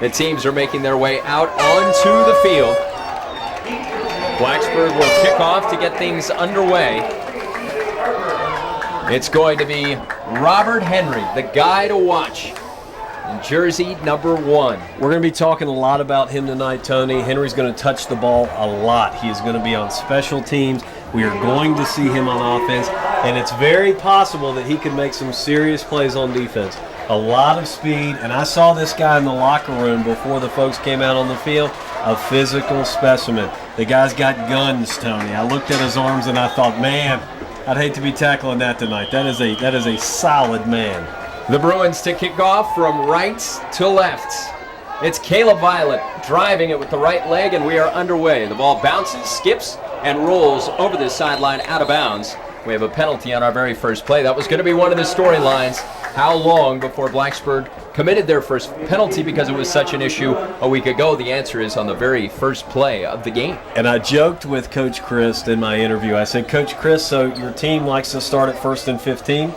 The teams are making their way out onto the field. Blacksburg will kick off to get things underway. It's going to be Robert Henry, the guy to watch, in jersey number 1. We're going to be talking a lot about him tonight, Tony. Henry's going to touch the ball a lot. He is going to be on special teams. We are going to see him on offense, and it's very possible that he could make some serious plays on defense. A lot of speed, and I saw this guy in the locker room before the folks came out on the field, a physical specimen. The guy's got guns, Tony. I looked at his arms and I thought, man, I'd hate to be tackling that tonight. That is a solid man. The Bruins to kick off from right to left. It's Caleb Violet driving it with the right leg, and we are underway. The ball bounces, skips, and rolls over the sideline out of bounds. We have a penalty on our very first play. That was going to be one of the storylines. How long before Blacksburg committed their first penalty because it was such an issue a week ago? The answer is on the very first play of the game. And I joked with Coach Chris in my interview. I said, Coach Chris, so your team likes to start at 1st and 15?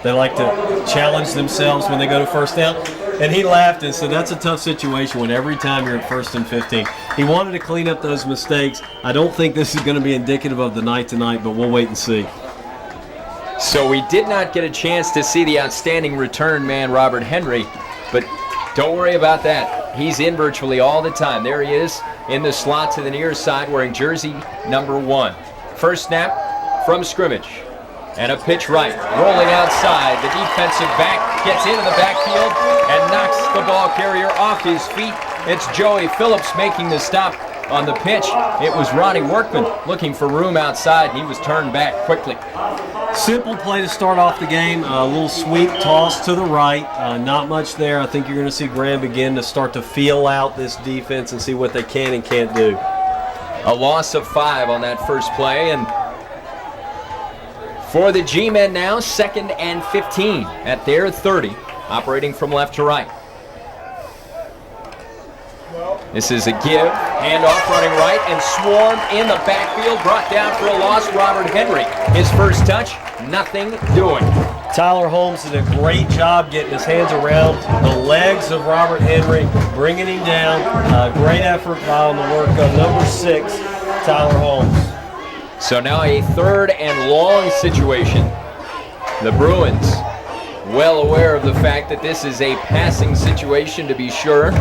They like to challenge themselves when they go to first down? And he laughed and said, that's a tough situation when every time you're at 1st and 15. He wanted to clean up those mistakes. I don't think this is going to be indicative of the night tonight, but we'll wait and see. So we did not get a chance to see the outstanding return man, Robert Henry, but don't worry about that. He's in virtually all the time. There he is in the slot to the near side wearing jersey number 1. First snap from scrimmage. And a pitch right, rolling outside. The defensive back gets into the backfield and knocks the ball carrier off his feet. It's Joey Phillips making the stop on the pitch. It was Ronnie Workman looking for room outside. He was turned back quickly. Simple play to start off the game. A little sweep toss to the right. Not much there. I think you're going to see Graham begin to start to feel out this defense and see what they can and can't do. A loss of 5 on that first play, and for the G-men now, 2nd and 15 at their 30, operating from left to right. This is a give, handoff running right, and swarmed in the backfield, brought down for a loss, Robert Henry. His first touch, nothing doing. Tyler Holmes did a great job getting his hands around the legs of Robert Henry, bringing him down. Great effort on the work of number 6, Tyler Holmes. So now a 3rd and long situation. The Bruins, well aware of the fact that this is a passing situation to be sure,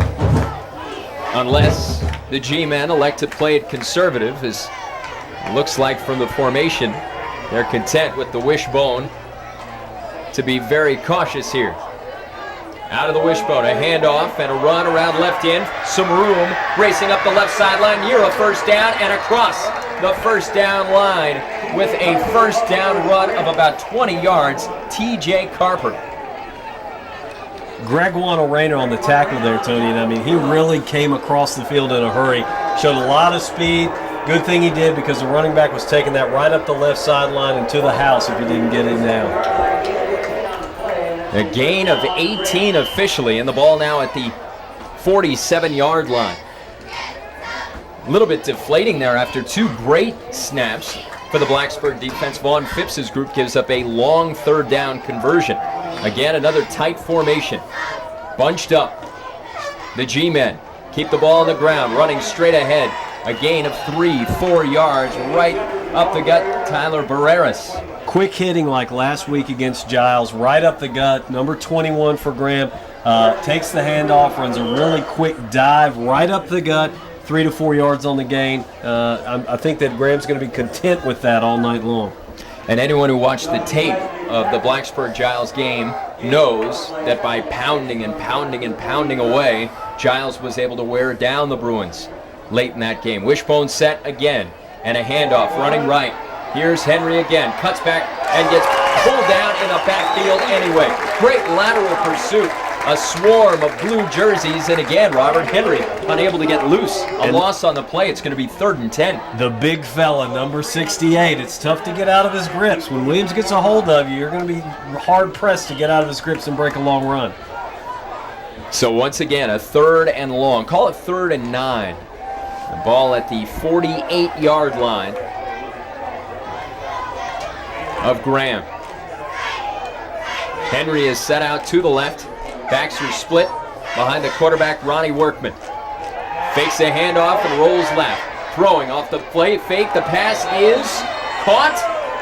unless the G-men elect to play it conservative, as it looks like from the formation they're content with the wishbone to be very cautious here. Out of the wishbone, a handoff and a run around left end. Some room, racing up the left sideline near a first down and across the first down line with a first down run of about 20 yards, T.J. Carper. Greg Rayner on the tackle there, Tony, and I mean, he really came across the field in a hurry, showed a lot of speed. Good thing he did, because the running back was taking that right up the left sideline and to the house if he didn't get it down. A gain of 18 officially, and the ball now at the 47-yard line. A little bit deflating there after 2 great snaps for the Blacksburg defense. Vaughn Phipps' group gives up a long 3rd down conversion. Again, another tight formation. Bunched up. The G-men keep the ball on the ground, running straight ahead. A gain of 3-4 yards right up the gut, Tyler Barreras. Quick hitting like last week against Giles, right up the gut. Number 21 for Graham. Takes the handoff, runs a really quick dive right up the gut. 3 to 4 yards on the gain. I think that Graham's going to be content with that all night long. And anyone who watched the tape of the Blacksburg-Giles game knows that by pounding and pounding and pounding away, Giles was able to wear down the Bruins late in that game. Wishbone set again, and a handoff running right. Here's Henry again, cuts back and gets pulled down in the backfield anyway. Great lateral pursuit. A swarm of blue jerseys, and again, Robert Henry unable to get loose. A loss on the play. It's going to be 3rd and 10. The big fella, number 68. It's tough to get out of his grips. When Williams gets a hold of you, you're going to be hard-pressed to get out of his grips and break a long run. So once again, a 3rd and long. Call it 3rd and 9. The ball at the 48-yard line of Graham. Henry is set out to the left. Backs are split. behind the quarterback, Ronnie Workman. Fakes a handoff and rolls left. Throwing off the play, fake. The pass is caught,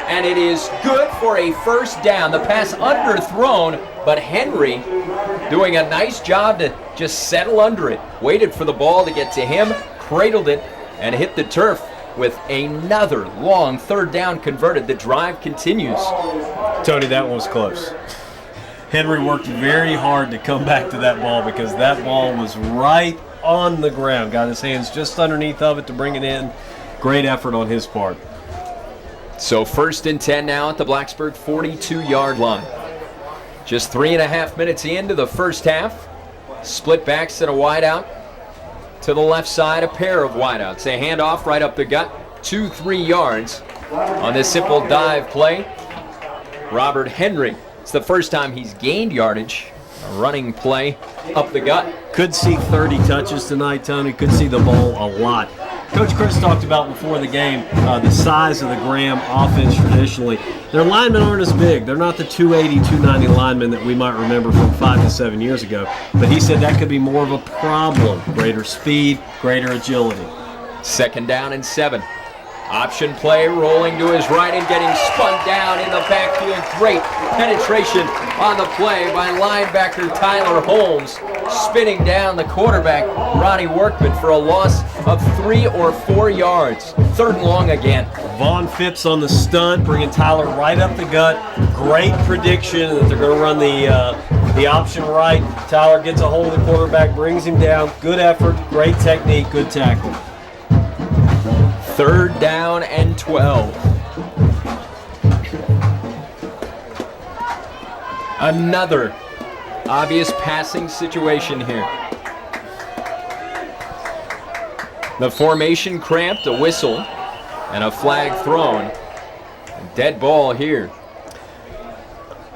and it is good for a first down. The pass underthrown, but Henry doing a nice job to just settle under it. Waited for the ball to get to him, cradled it, and hit the turf with another long third down converted. The drive continues. Tony, that one was close. Henry worked very hard to come back to that ball because that ball was right on the ground. Got his hands just underneath of it to bring it in. Great effort on his part. So 1st and 10 now at the Blacksburg 42-yard line. Just 3.5 minutes into the first half. Split backs and a wideout. To the left side, a pair of wideouts. A handoff right up the gut, 2-3 yards on this simple dive play. Robert Henry, it's the first time he's gained yardage. A running play up the gut. Could see 30 touches tonight, Tony. Could see the ball a lot. Coach Chris talked about before the game the size of the Graham offense traditionally. Their linemen aren't as big. They're not the 280, 290 linemen that we might remember from 5 to 7 years ago. But he said that could be more of a problem. Greater speed, greater agility. 2nd down and 7. Option play, rolling to his right and getting spun down in the backfield. Great penetration on the play by linebacker Tyler Holmes, spinning down the quarterback Ronnie Workman for a loss of 3 or 4 yards. 3rd and long again. Vaughn Phipps on the stunt, bringing Tyler right up the gut. Great prediction that they're going to run the option right. Tyler gets a hold of the quarterback, brings him down. Good effort, great technique, good tackle. 3rd down and 12. Another obvious passing situation here. The formation cramped, a whistle, and a flag thrown. Dead ball here.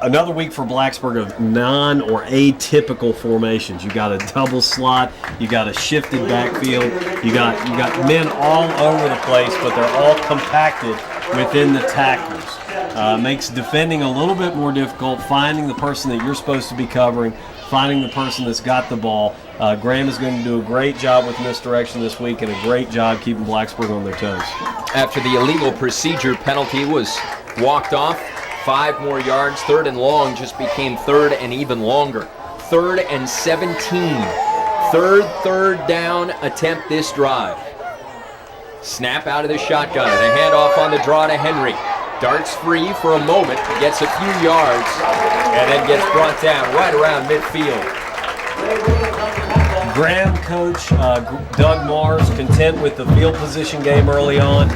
Another week for Blacksburg of non or atypical formations. You got a double slot, you got a shifted backfield, you got men all over the place, but they're all compacted within the tackles. Makes defending a little bit more difficult, finding the person that you're supposed to be covering, finding the person that's got the ball. Graham is going to do a great job with misdirection this week and a great job keeping Blacksburg on their toes. After the illegal procedure penalty was walked off, 5 more yards. 3rd and long just became 3rd and even longer. 3rd and 17. Third down attempt this drive. Snap out of the shotgun. And a handoff on the draw to Henry. Darts free for a moment. Gets a few yards. And then gets brought down right around midfield. Graham coach Doug Mars content with the field position game early on.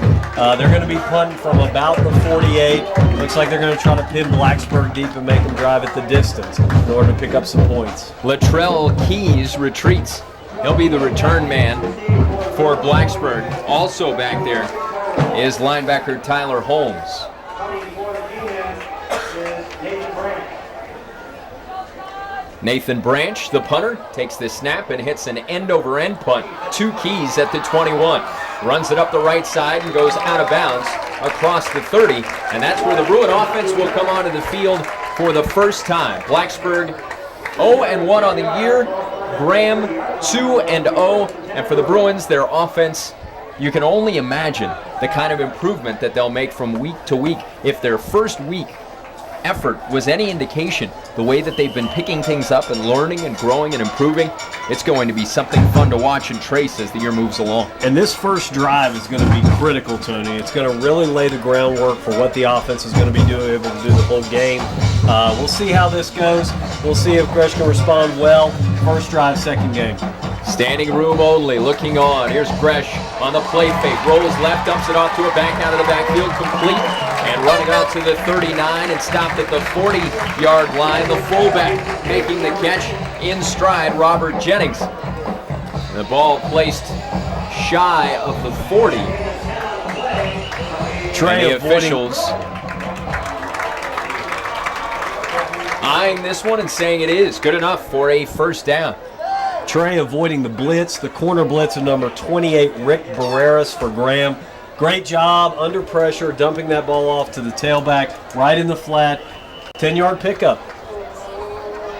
They're going to be punting from about the 48. Looks like they're going to try to pin Blacksburg deep and make them drive at the distance in order to pick up some points. Latrell Keys retreats. He'll be the return man for Blacksburg. Also back there is linebacker Tyler Holmes. Nathan Branch, the punter, takes the snap and hits an end-over-end punt. 2 Keys at the 21. Runs it up the right side and goes out of bounds across the 30. And that's where the Bruin offense will come onto the field for the first time. Blacksburg 0-1 on the year. Graham 2-0. And for the Bruins, their offense, you can only imagine the kind of improvement that they'll make from week to week. If their first week effort was any indication, the way that they've been picking things up and learning and growing and improving, it's going to be something fun to watch and trace as the year moves along. And this first drive is going to be critical, Tony. It's going to really lay the groundwork for what the offense is going to be able to do the whole game. We'll see how this goes. We'll see if Gresh can respond well. First drive, second game. Standing room only, looking on. Here's Gresh on the play fake. Rolls left, dumps it off to a back out of the backfield, complete. And running out to the 39 and stopped at the 40-yard line. The fullback making the catch in stride, Robert Jennings. The ball placed shy of the 40. Trey, and the officials eyeing this one and saying it is good enough for a first down. Trey avoiding the blitz, the corner blitz of number 28, Rick Barreras for Graham. Great job under pressure, dumping that ball off to the tailback, right in the flat. 10-yard pickup.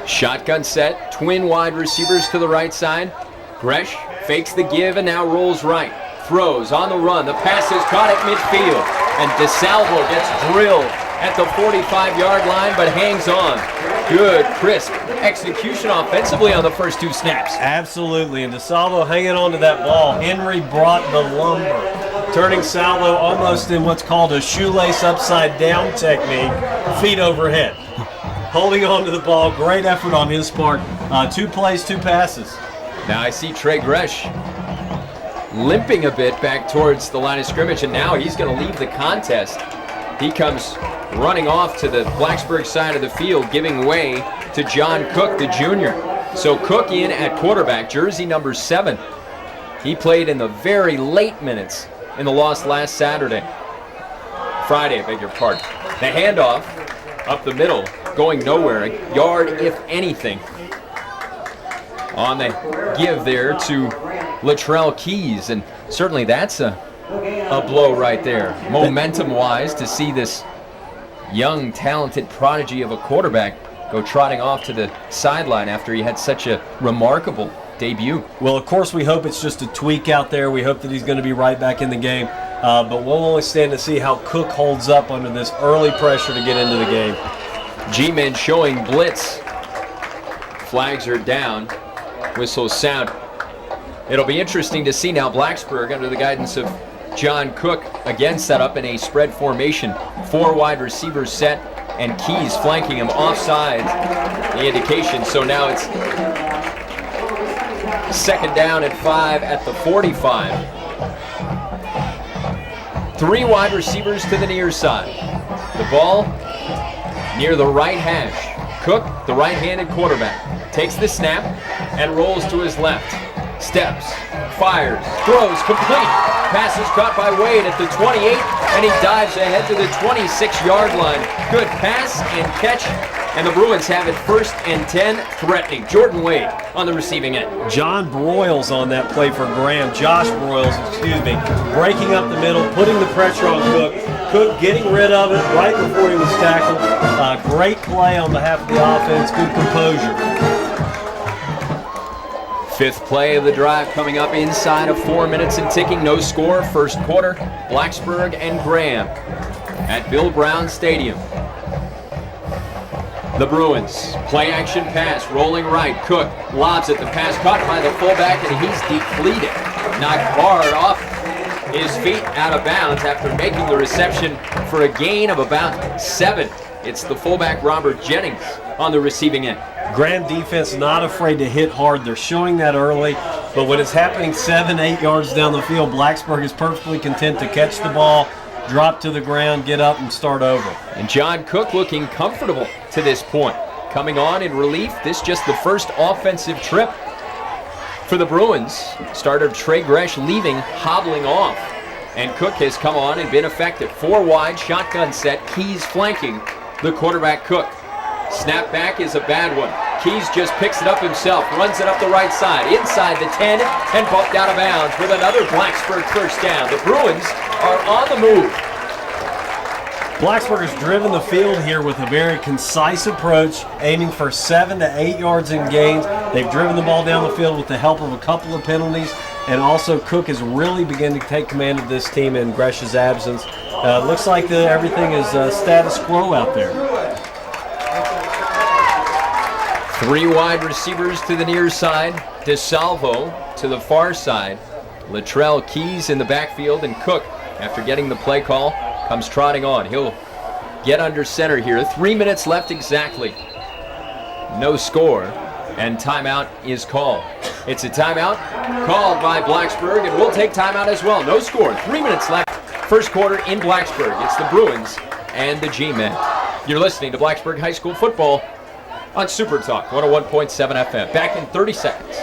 Shotgun set, twin wide receivers to the right side. Gresh fakes the give and now rolls right. Throws on the run. The pass is caught at midfield. And DeSalvo gets drilled at the 45-yard line, but hangs on. Good, crisp execution offensively on the first 2 snaps. Absolutely, and DeSalvo hanging on to that ball. Henry brought the lumber, turning Salvo almost in what's called a shoelace upside down technique, feet overhead. Holding on to the ball, great effort on his part. 2 plays, 2 passes. Now I see Trey Gresh limping a bit back towards the line of scrimmage, and now he's going to leave the contest. He comes running off to the Blacksburg side of the field, giving way to John Cook, the junior. So Cook in at quarterback, jersey number 7. He played in the very late minutes in the loss Friday, I beg your pardon. The handoff up the middle, going nowhere, a yard if anything. On the give there to Latrell Keys, and certainly that's a blow right there. Momentum-wise, to see this young, talented prodigy of a quarterback go trotting off to the sideline after he had such a remarkable debut. Well, of course, we hope it's just a tweak out there. We hope that he's going to be right back in the game. But we'll only stand to see how Cook holds up under this early pressure to get into the game. G-men showing blitz. Flags are down. Whistles sound. It'll be interesting to see now Blacksburg, under the guidance of John Cook, again set up in a spread formation. 4 wide receivers set, and Keys flanking him offside. The indication. So now it's second down at 5 at the 45. 3 wide receivers to the near side. The ball near the right hash. Cook, the right-handed quarterback, takes the snap and rolls to his left. Steps, fires, throws, complete. Pass is caught by Wade at the 28, and he dives ahead to the 26-yard line. Good pass and catch, and the Bruins have it 1st and 10, threatening. Jordan Wade on the receiving end. John Broyles on that play for Graham. Josh Broyles, breaking up the middle, putting the pressure on Cook. Cook getting rid of it right before he was tackled. Great play on behalf of the offense, good composure. 5th play of the drive coming up inside of 4 minutes and ticking. No score, first quarter. Blacksburg and Graham at Bill Brown Stadium. The Bruins, play action pass, rolling right. Cook lobs it, the pass caught by the fullback, and he's depleted. Knocked hard off his feet, out of bounds after making the reception for a gain of about 7. It's the fullback Robert Jennings on the receiving end. Graham defense not afraid to hit hard. They're showing that early, but when it's happening 7-8 yards down the field, Blacksburg is perfectly content to catch the ball, drop to the ground, get up, and start over. And John Cook looking comfortable to this point. Coming on in relief, this just the first offensive trip for the Bruins. Starter Trey Gresh leaving, hobbling off. And Cook has come on and been effective. 4 wide, shotgun set, Keys flanking the quarterback Cook. Snap back is a bad one. Keys just picks it up himself, runs it up the right side, inside the 10, and bumped out of bounds with another Blacksburg first down. The Bruins are on the move. Blacksburg has driven the field here with a very concise approach, aiming for 7 to 8 yards in gains. They've driven the ball down the field with the help of a couple of penalties, and also Cook has really begun to take command of this team in Gresh's absence. Looks like everything is status quo out there. 3 wide receivers to the near side. DeSalvo to the far side. Latrell Keys in the backfield, and Cook, after getting the play call, comes trotting on. He'll get under center here. 3 minutes left exactly. No score, and timeout is called. It's a timeout called by Blacksburg, and we'll take timeout as well. No score, 3 minutes left. First quarter in Blacksburg. It's the Bruins and the G-men. You're listening to Blacksburg High School football on Super Talk 101.7 FM. Back in 30 seconds.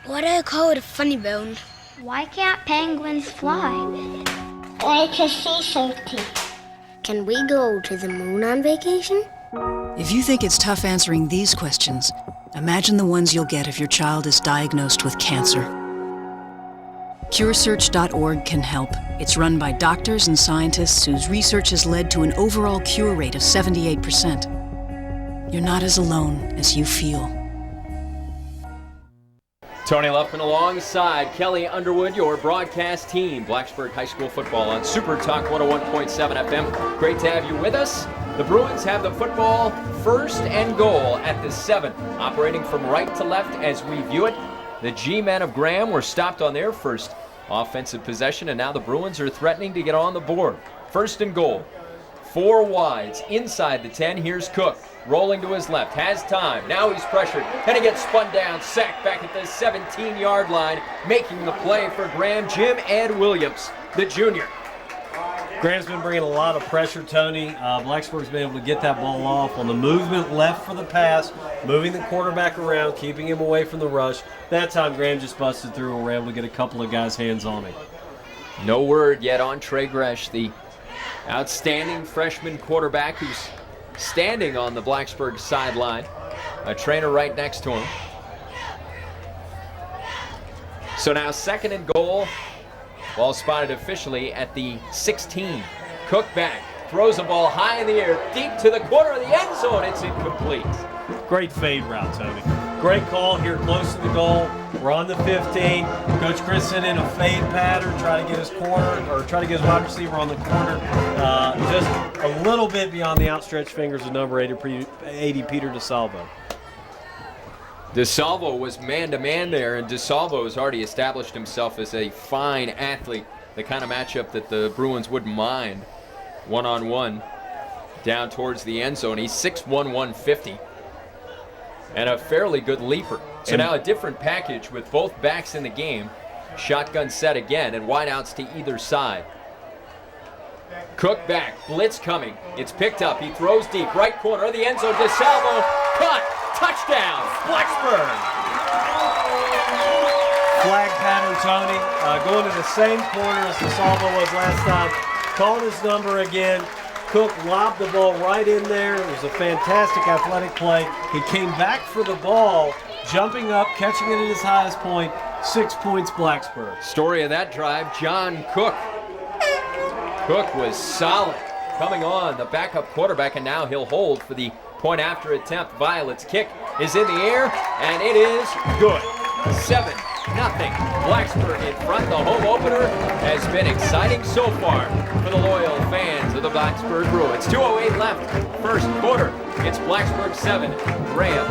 Why do I call it a funny bone? Why can't penguins fly? Like a sea safety. Can we go to the moon on vacation? If you think it's tough answering these questions, imagine the ones you'll get if your child is diagnosed with cancer. CureSearch.org can help. It's run by doctors and scientists whose research has led to an overall cure rate of 78%. You're not as alone as you feel. Tony Luffman alongside Kelly Underwood, your broadcast team. Blacksburg High School football on Super Talk 101.7 FM. Great to have you with us. The Bruins have the football, first and goal at the 7. Operating from right to left as we view it. The G-men of Graham were stopped on their first offensive possession, and now the Bruins are threatening to get on the board. First and goal. 4 wides inside the 10. Here's Cook. Rolling to his left, has time. Now he's pressured, and he gets spun down, sacked back at the 17-yard line, making the play for Graham, Jim Ed Williams, the junior. Graham's been bringing a lot of pressure, Tony. Blacksburg's been able to get that ball off on the movement left for the pass, moving the quarterback around, keeping him away from the rush. That time, Graham just busted through and were able to get a couple of guys' hands on him. No word yet on Trey Gresh, the outstanding freshman quarterback who's standing on the Blacksburg sideline. A trainer right next to him. So now second and goal. Ball spotted officially at the 16. Cook back, throws the ball high in the air, deep to the corner of the end zone. It's incomplete. Great fade route, Tony. Great call here close to the goal. We're on the 15. Coach Chris sent in a fade pattern, try to get his corner, or try to get his wide receiver on the corner. Just a little bit beyond the outstretched fingers of number 80, Peter DeSalvo. DeSalvo was man-to-man there, and DeSalvo has already established himself as a fine athlete. The kind of matchup that the Bruins wouldn't mind. One-on-one down towards the end zone. He's 6'1", 150. And a fairly good leaper. So now a different package with both backs in the game. Shotgun set again, and wideouts to either side. Cook back, blitz coming. It's picked up, he throws deep, right corner of the end zone. DeSalvo, caught, touchdown, Blacksburg. Flag pattern, Tony. Going to the same corner as DeSalvo was last time. Called his number again. Cook lobbed the ball right in there. It was a fantastic athletic play. He came back for the ball, jumping up, catching it at his highest point. 6 points, Blacksburg. Story of that drive, John Cook. Cook was solid coming on, the backup quarterback, and now he'll hold for the point after attempt. Violet's kick is in the air, and it is good. 7-0. Blacksburg in front. The home opener has been exciting so far for the loyal fans of the Blacksburg Bruins. 2:08 left, first quarter. It's Blacksburg 7, Graham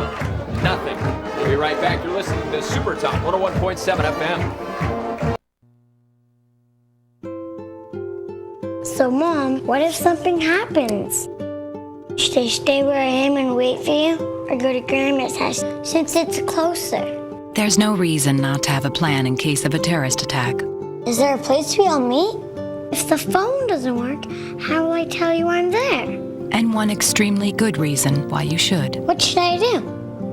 nothing. We'll be right back. You're listening to Super Talk 101.7 FM. So, Mom, what if something happens? Should I stay where I am and wait for you, or go to Grandma's house since it's closer? There's no reason not to have a plan in case of a terrorist attack. Is there a place we all meet? If the phone doesn't work, how will I tell you I'm there? And one extremely good reason why you should. What should I do?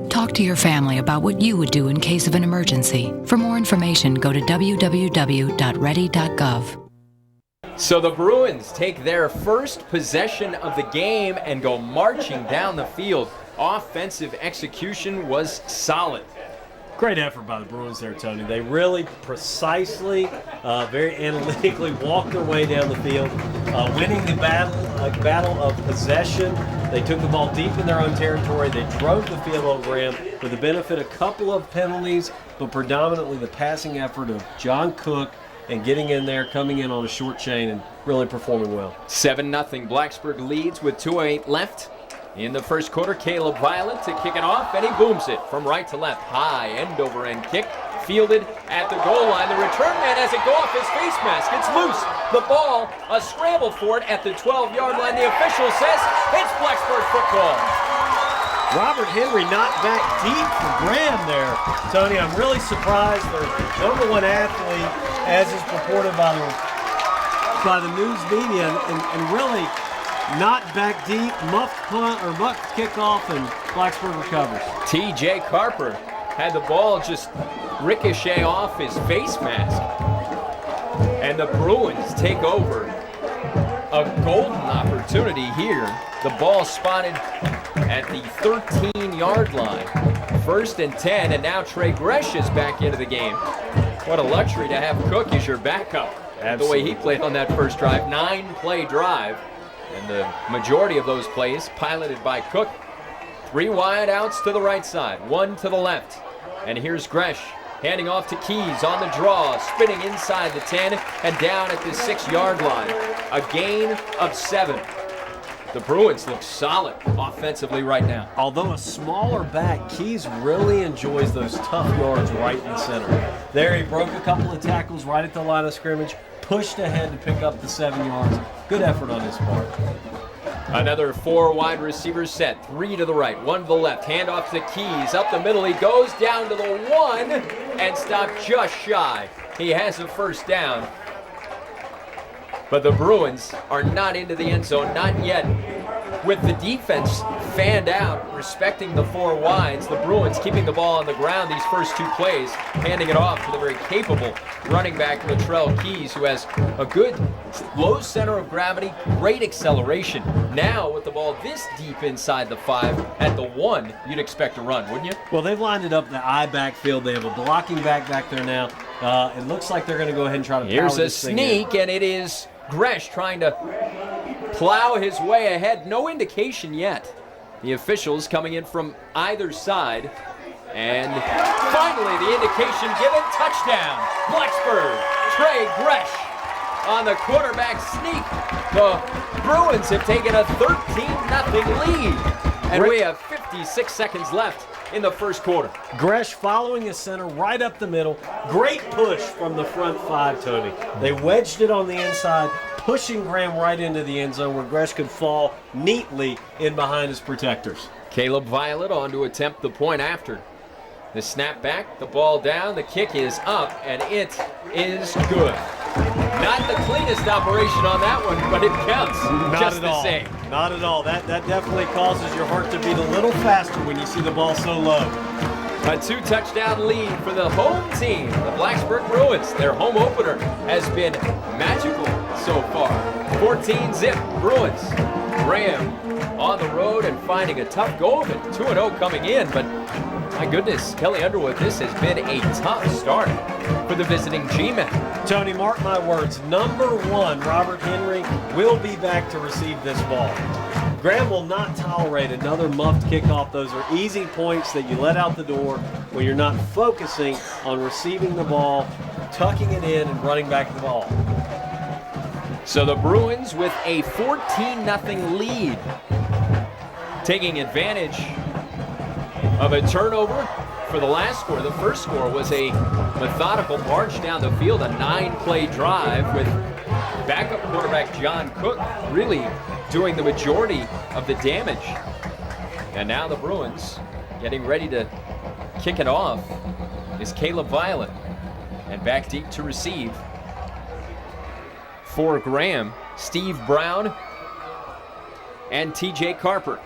Talk to your family about what you would do in case of an emergency. For more information, go to www.ready.gov. So the Bruins take their first possession of the game and go marching down the field. Offensive execution was solid. Great effort by the Bruins there, Tony. They really precisely, very analytically walked their way down the field, winning the battle of possession. They took the ball deep in their own territory. They drove the field over Graham with the benefit of a couple of penalties, but predominantly the passing effort of John Cook and getting in there, coming in on a short chain, and really performing well. 7-0. Blacksburg leads with 2:08 left. In the first quarter, Caleb Violet to kick it off, and he booms it from right to left. High end-over-end kick, fielded at the goal line. The return man has it go off his face mask. It's loose. The ball, a scramble for it at the 12-yard line. The official says it's Blacksburg football. Robert Henry not back deep for Graham there. Tony, I'm really surprised. Their number one athlete, as is purported by the news media, and really not back deep, muffed punt or muffed kickoff, and Blacksburg recovers. T.J. Carper had the ball just ricochet off his face mask. And the Bruins take over. A golden opportunity here. The ball spotted at the 13-yard line. 1st and 10, and now Trey Gresh is back into the game. What a luxury to have Cook as your backup. The way he played on that first drive, 9-play drive. And the majority of those plays piloted by Cook. 3 wide outs to the right side, 1 to the left. And here's Gresh handing off to Keys on the draw, spinning inside the 10 and down at the 6-yard line. A gain of 7. The Bruins look solid offensively right now. Although a smaller back, Keys really enjoys those tough yards right in center. There he broke a couple of tackles right at the line of scrimmage, pushed ahead to pick up the 7 yards. Good effort on his part. Another 4 wide receivers set, 3 to the right, 1 to the left. Handoff to Keys, up the middle. He goes down to the 1 and stopped just shy. He has a first down. But the Bruins are not into the end zone, not yet. With the defense fanned out, respecting the 4 wides, the Bruins keeping the ball on the ground these first 2 plays, handing it off to the very capable running back Latrell Keys, who has a good low center of gravity, great acceleration. Now, with the ball this deep inside the 5, at the 1, you'd expect a run, wouldn't you? Well, they've lined it up the I backfield. They have a blocking back there now. It looks like they're going to go ahead and try to Here's power a this thing sneak, in. and it is Gresh trying to plow his way ahead. No indication yet. The officials coming in from either side. And finally, the indication given. Touchdown, Blacksburg. Trey Gresh on the quarterback sneak. The Bruins have taken a 13-0 lead. And we have 56 seconds left in the first quarter. Gresh following his center right up the middle. Great push from the front 5, Tony. They wedged it on the inside, pushing Graham right into the end zone where Gresh could fall neatly in behind his protectors. Caleb Violet on to attempt the point after. The snap back, the ball down, the kick is up, and it is good. Not the cleanest operation on that one, but it counts just the same. Not at all. That definitely causes your heart to beat a little faster when you see the ball so low. A 2-touchdown lead for the home team, the Blacksburg Bruins. Their home opener has been magical so far. 14-zip Bruins. Graham on the road and finding a tough go of it. 2-0 coming in, but my goodness, Kelly Underwood, this has been a tough start for the visiting G-men. Tony, mark my words, number 1, Robert Henry, will be back to receive this ball. Graham will not tolerate another muffed kickoff. Those are easy points that you let out the door when you're not focusing on receiving the ball, tucking it in, and running back the ball. So the Bruins with a 14-0 lead, taking advantage of a turnover for the last score. The first score was a methodical march down the field, a 9-play drive with backup quarterback John Cook really doing the majority of the damage. And now the Bruins getting ready to kick it off is Caleb Violet. And back deep to receive for Graham, Steve Brown, and TJ Carper.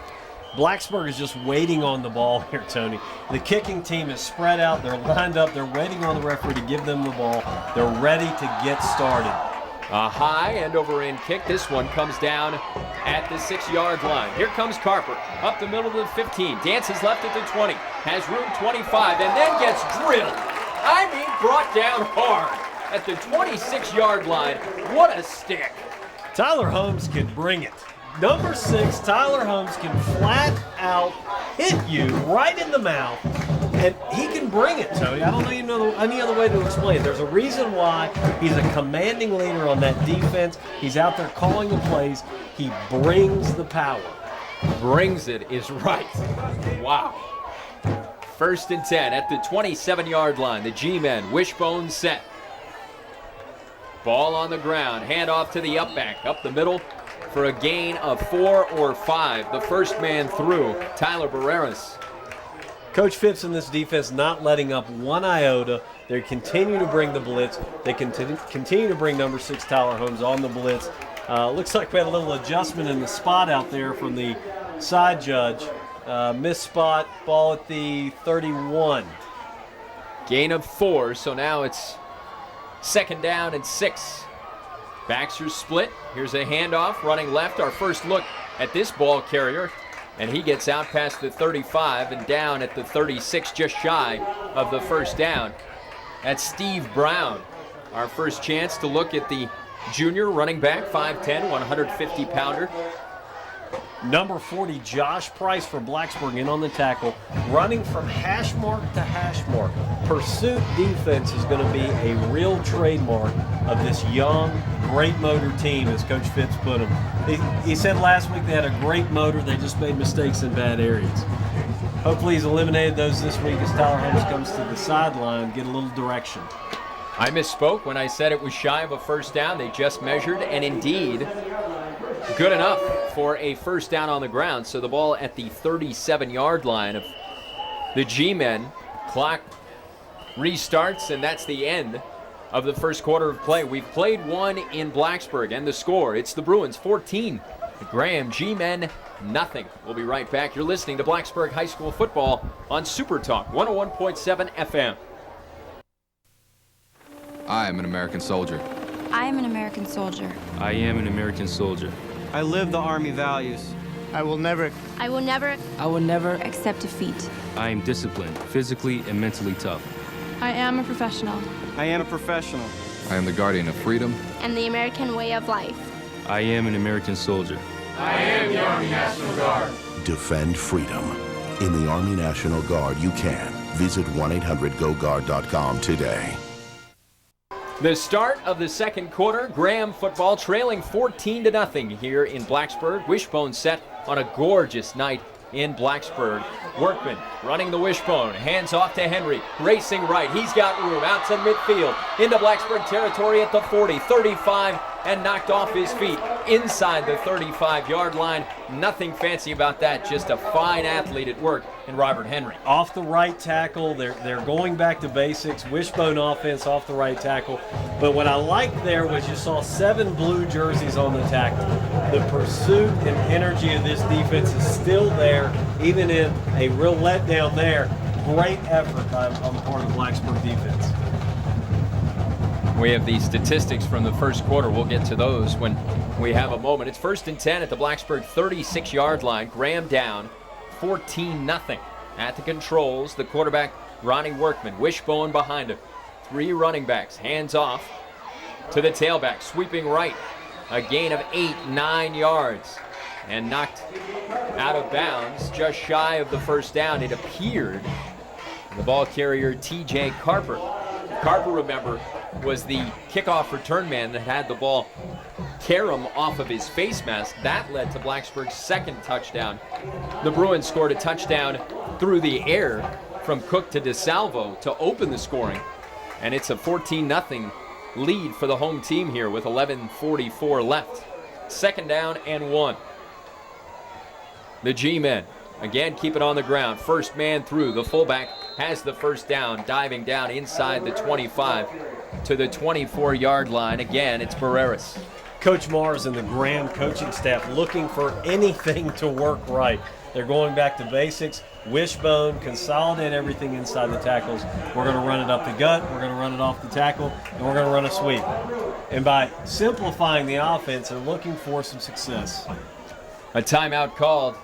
Blacksburg is just waiting on the ball here, Tony. The kicking team is spread out. They're lined up. They're waiting on the referee to give them the ball. They're ready to get started. A high end over end kick. This one comes down at the 6-yard line. Here comes Carper up the middle of the 15. Dances left at the 20. Has room 25 and then gets drilled. I mean, brought down hard at the 26-yard line. What a stick. Tyler Holmes can bring it. Number 6, Tyler Holmes can flat out hit you right in the mouth, and he can bring it, Tony. I don't even know any other way to explain it. There's a reason why he's a commanding leader on that defense. He's out there calling the plays. He brings the power. Brings it is right. Wow. 1st and 10 at the 27-yard line. The G-men, wishbone set. Ball on the ground. Hand off to the up back. Up the middle for a gain of 4 or 5. The first man through, Tyler Barreras. Coach Phipps in this defense not letting up one iota. They continue to bring the blitz. They continue to bring number 6 Tyler Holmes on the blitz. Looks like we had a little adjustment in the spot out there from the side judge. Missed spot, ball at the 31. Gain of 4, so now it's 2nd down and 6. Baxter split. Here's a handoff running left. Our first look at this ball carrier. And he gets out past the 35 and down at the 36, just shy of the first down. That's Steve Brown. Our first chance to look at the junior running back, 5'10", 150-pounder. Number 40, Josh Price for Blacksburg in on the tackle, running from hash mark to hash mark. Pursuit defense is going to be a real trademark of this young, great motor team, as Coach Phipps put them. He said last week they had a great motor, they just made mistakes in bad areas. Hopefully he's eliminated those this week as Tyler Holmes comes to the sideline, get a little direction. I misspoke when I said it was shy of a first down. They just measured, and indeed, good enough for a first down on the ground. So the ball at the 37-yard line of the G-men. Clock restarts, and that's the end of the first quarter of play. We've played one in Blacksburg, and the score, it's the Bruins 14, the Graham G-men nothing. We'll be right back. You're listening to Blacksburg High School football on Super Talk 101.7 FM. I am an American soldier. I am an American soldier. I am an American soldier. I live the Army values. I will never accept defeat. I am disciplined, physically and mentally tough. I am a professional. I am a professional. I am the guardian of freedom And the American way of life. I am an American soldier. I am the Army National Guard. Defend freedom. In the Army National Guard, you can. Visit 1-800-GO-GUARD.com today. The start of the second quarter, Graham football trailing 14-0 here in Blacksburg. Wishbone set on a gorgeous night in Blacksburg. Workman running the wishbone, hands off to Henry, racing right. He's got room out to midfield, into Blacksburg territory at the 40, 35, and knocked off his feet inside the 35-yard line. Nothing fancy about that, just a fine athlete at work in Robert Henry. Off the right tackle, they're going back to basics, wishbone offense off the right tackle. But what I liked there was you saw 7 blue jerseys on the tackle. The pursuit and energy of this defense is still there, even in a real letdown there. Great effort on the part of the Blacksburg defense. We have the statistics from the first quarter. We'll get to those when we have a moment. It's 1st and 10 at the Blacksburg 36-yard line. Graham down 14-0 at the controls. The quarterback, Ronnie Workman, wishbone behind him. 3 running backs, hands off to the tailback, sweeping right. A gain of 8-9 yards and knocked out of bounds just shy of the first down. It appeared the ball carrier T.J. Carper. Carper, remember, was the kickoff return man that had the ball carom off of his face mask. That led to Blacksburg's second touchdown. The Bruins scored a touchdown through the air from Cook to DeSalvo to open the scoring. And it's a 14-0 lead for the home team here with 11:44 left. 2nd down and 1. The G-men again keep it on the ground. First man through. The fullback has the first down, diving down inside the 25 to the 24-yard line. Again, it's Barreras. Coach Mars and the Graham coaching staff looking for anything to work right. They're going back to basics, wishbone, consolidate everything inside the tackles. We're going to run it up the gut, we're going to run it off the tackle, and we're going to run a sweep. And by simplifying the offense, they're looking for some success. A timeout called.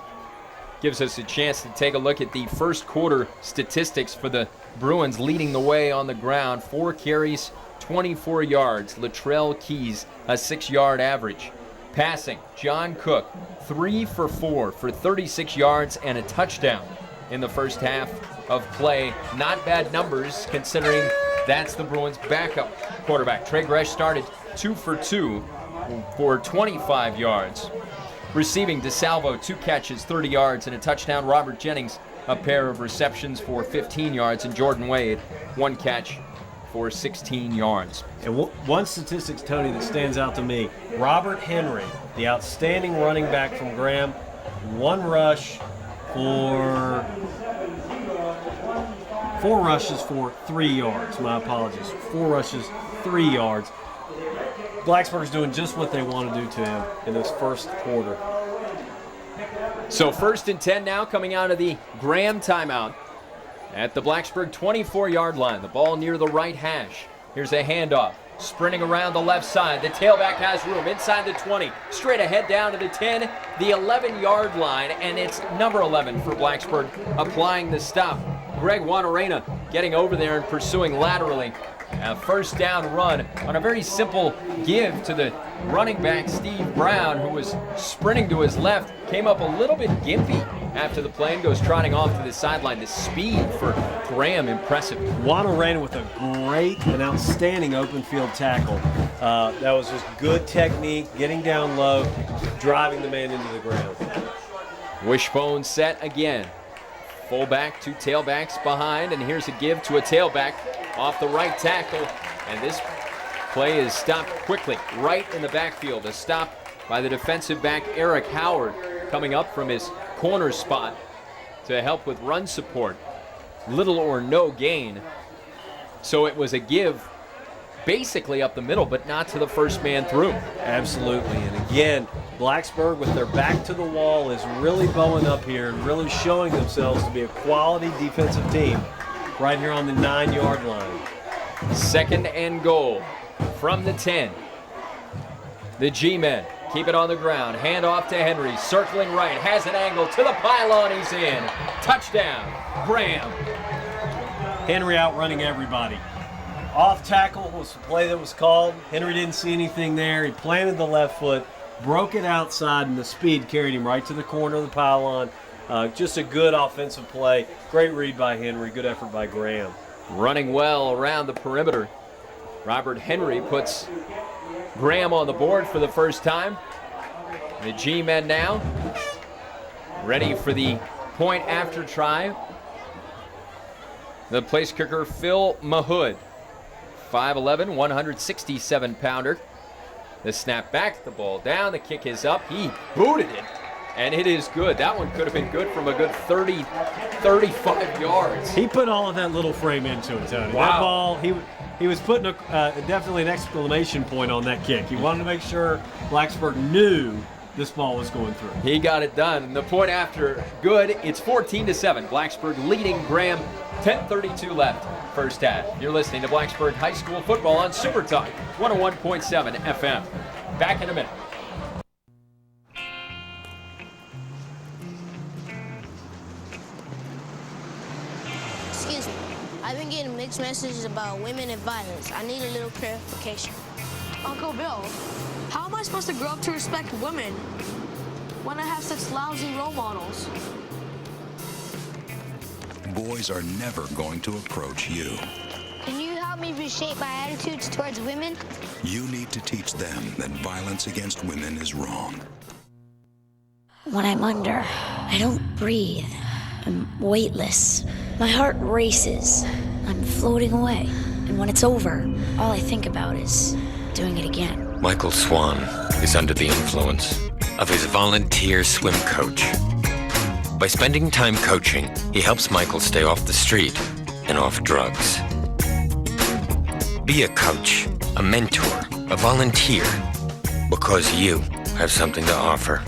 Gives us a chance to take a look at the first quarter statistics for the Bruins, leading the way on the ground. 4 carries, 24 yards. Latrell Keys, a 6-yard average. Passing, John Cook, 3 for 4 for 36 yards and a touchdown in the first half of play. Not bad numbers considering that's the Bruins' backup quarterback. Trey Gresh started 2 for 2 for 25 yards. Receiving, DeSalvo, 2 catches, 30 yards, and a touchdown. Robert Jennings, a pair of receptions for 15 yards. And Jordan Wade, 1 catch for 16 yards. And one statistics, Tony, that stands out to me, Robert Henry, the outstanding running back from Graham, 1 rush for 4 rushes for 3 yards. My apologies. 4 rushes, 3 yards. Blacksburg's doing just what they want to do to him in this first quarter. So 1st and 10 now coming out of the Graham timeout at the Blacksburg 24-yard line. The ball near the right hash. Here's a handoff. Sprinting around the left side. The tailback has room inside the 20. Straight ahead down to the 10, the 11-yard line, and it's number 11 for Blacksburg applying the stop. Greg Wanarena getting over there and pursuing laterally. A first down run on a very simple give to the running back, Steve Brown, who was sprinting to his left, came up a little bit gimpy after the play and goes trotting off to the sideline. The speed for Graham, impressive. Wano ran with a great and outstanding open field tackle. That was just good technique, getting down low, driving the man into the ground. Wishbone set again. Fullback, two tailbacks behind, and here's a give to a tailback off the right tackle, and this play is stopped quickly right in the backfield. A stop by the defensive back Eric Howard coming up from his corner spot to help with run support. Little or no gain, so it was a give basically up the middle, but not to the first man through. Absolutely, and again, Blacksburg with their back to the wall is really bowing up here and really showing themselves to be a quality defensive team right here on the 9-yard line. Second and goal from the 10. The G-men keep it on the ground. Hand off to Henry, circling right, has an angle to the pylon, he's in. Touchdown, Graham. Henry outrunning everybody. Off tackle was the play that was called. Henry didn't see anything there. He planted the left foot, broke it outside, and the speed carried him right to the corner of the pylon. Just a good offensive play. Great read by Henry. Good effort by Graham. Running well around the perimeter. Robert Henry puts Graham on the board for the first time. The G-men now ready for the point after try. The place kicker, Phil Mahood. 5'11", 167-pounder. The snap back, the ball down, the kick is up. He booted it, and it is good. That one could have been good from a good 30, 35 yards. He put all of that little frame into it, Tony. Wow. That ball, he was putting definitely an exclamation point on that kick. He wanted to make sure Blacksburg knew this ball was going through. He got it done. And the point after good. It's 14-7. Blacksburg leading Graham. 10:32 left, first half. You're listening to Blacksburg High School football on Super Talk 101.7 FM. Back in a minute. Excuse me. I've been getting mixed messages about women and violence. I need a little clarification. Uncle Bill, how am I supposed to grow up to respect women when I have such lousy role models? Boys are never going to approach you. Can you help me reshape my attitudes towards women? You need to teach them that violence against women is wrong. When I'm under, I don't breathe. I'm weightless. My heart races. I'm floating away. And when it's over, all I think about is doing it again. Michael Swan is under the influence of his volunteer swim coach. By spending time coaching, he helps Michael stay off the street and off drugs. Be a coach, a mentor, a volunteer, because you have something to offer.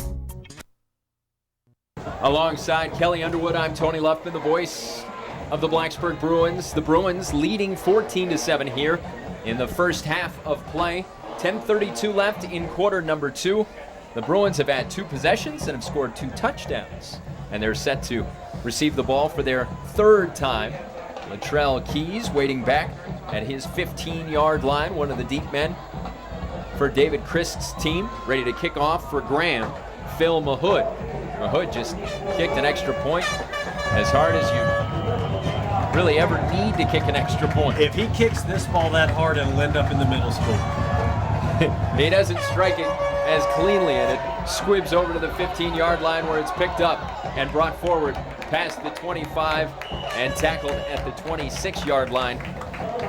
Alongside Kelly Underwood, I'm Tony Luffman, the voice of the Blacksburg Bruins. The Bruins leading 14-7 here in the first half of play. 10:32 left in quarter number 2. The Bruins have had 2 possessions and have scored 2 touchdowns. And they're set to receive the ball for their 3rd time. Latrell Keys waiting back at his 15-yard line, one of the deep men for David Christ's team, ready to kick off for Graham, Phil Mahood. Mahood just kicked an extra point as hard as you really ever need to kick an extra point. If he kicks this ball that hard, it'll end up in the middle school. He doesn't strike it as cleanly, and it squibs over to the 15-yard line where it's picked up and brought forward past the 25 and tackled at the 26-yard line.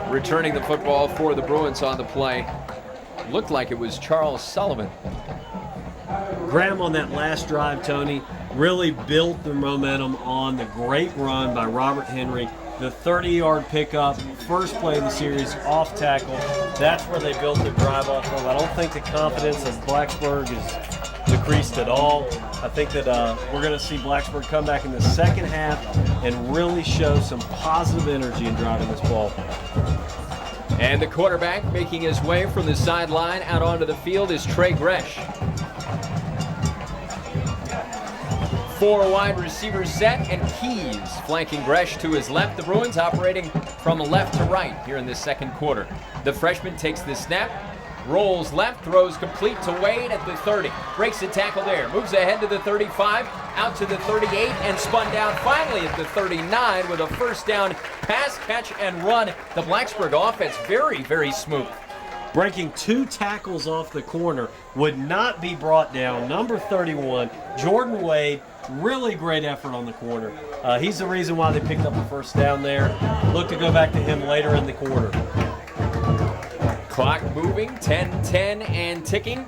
Returning the football for the Bruins on the play. Looked like it was Charles Sullivan. Graham on that last drive, Tony, really built the momentum on the great run by Robert Henry. The 30-yard pickup, first play of the series, off tackle. That's where they built the drive off of. I don't think the confidence of Blacksburg is decreased at all. I think that we're going to see Blacksburg come back in the second half and really show some positive energy in driving this ball. And the quarterback making his way from the sideline out onto the field is Trey Gresh. 4 wide receivers set, and Keys flanking Gresh to his left. The Bruins operating from left to right here in this second quarter. The freshman takes the snap, rolls left, throws complete to Wade at the 30. Breaks the tackle there, moves ahead to the 35, out to the 38, and spun down finally at the 39 with a first down pass, catch, and run. The Blacksburg offense very, very smooth. Breaking 2 tackles off the corner, would not be brought down. Number 31, Jordan Wade, really great effort on the corner. He's the reason why they picked up the first down there. Look to go back to him later in the quarter. Clock moving, 10-10 and ticking.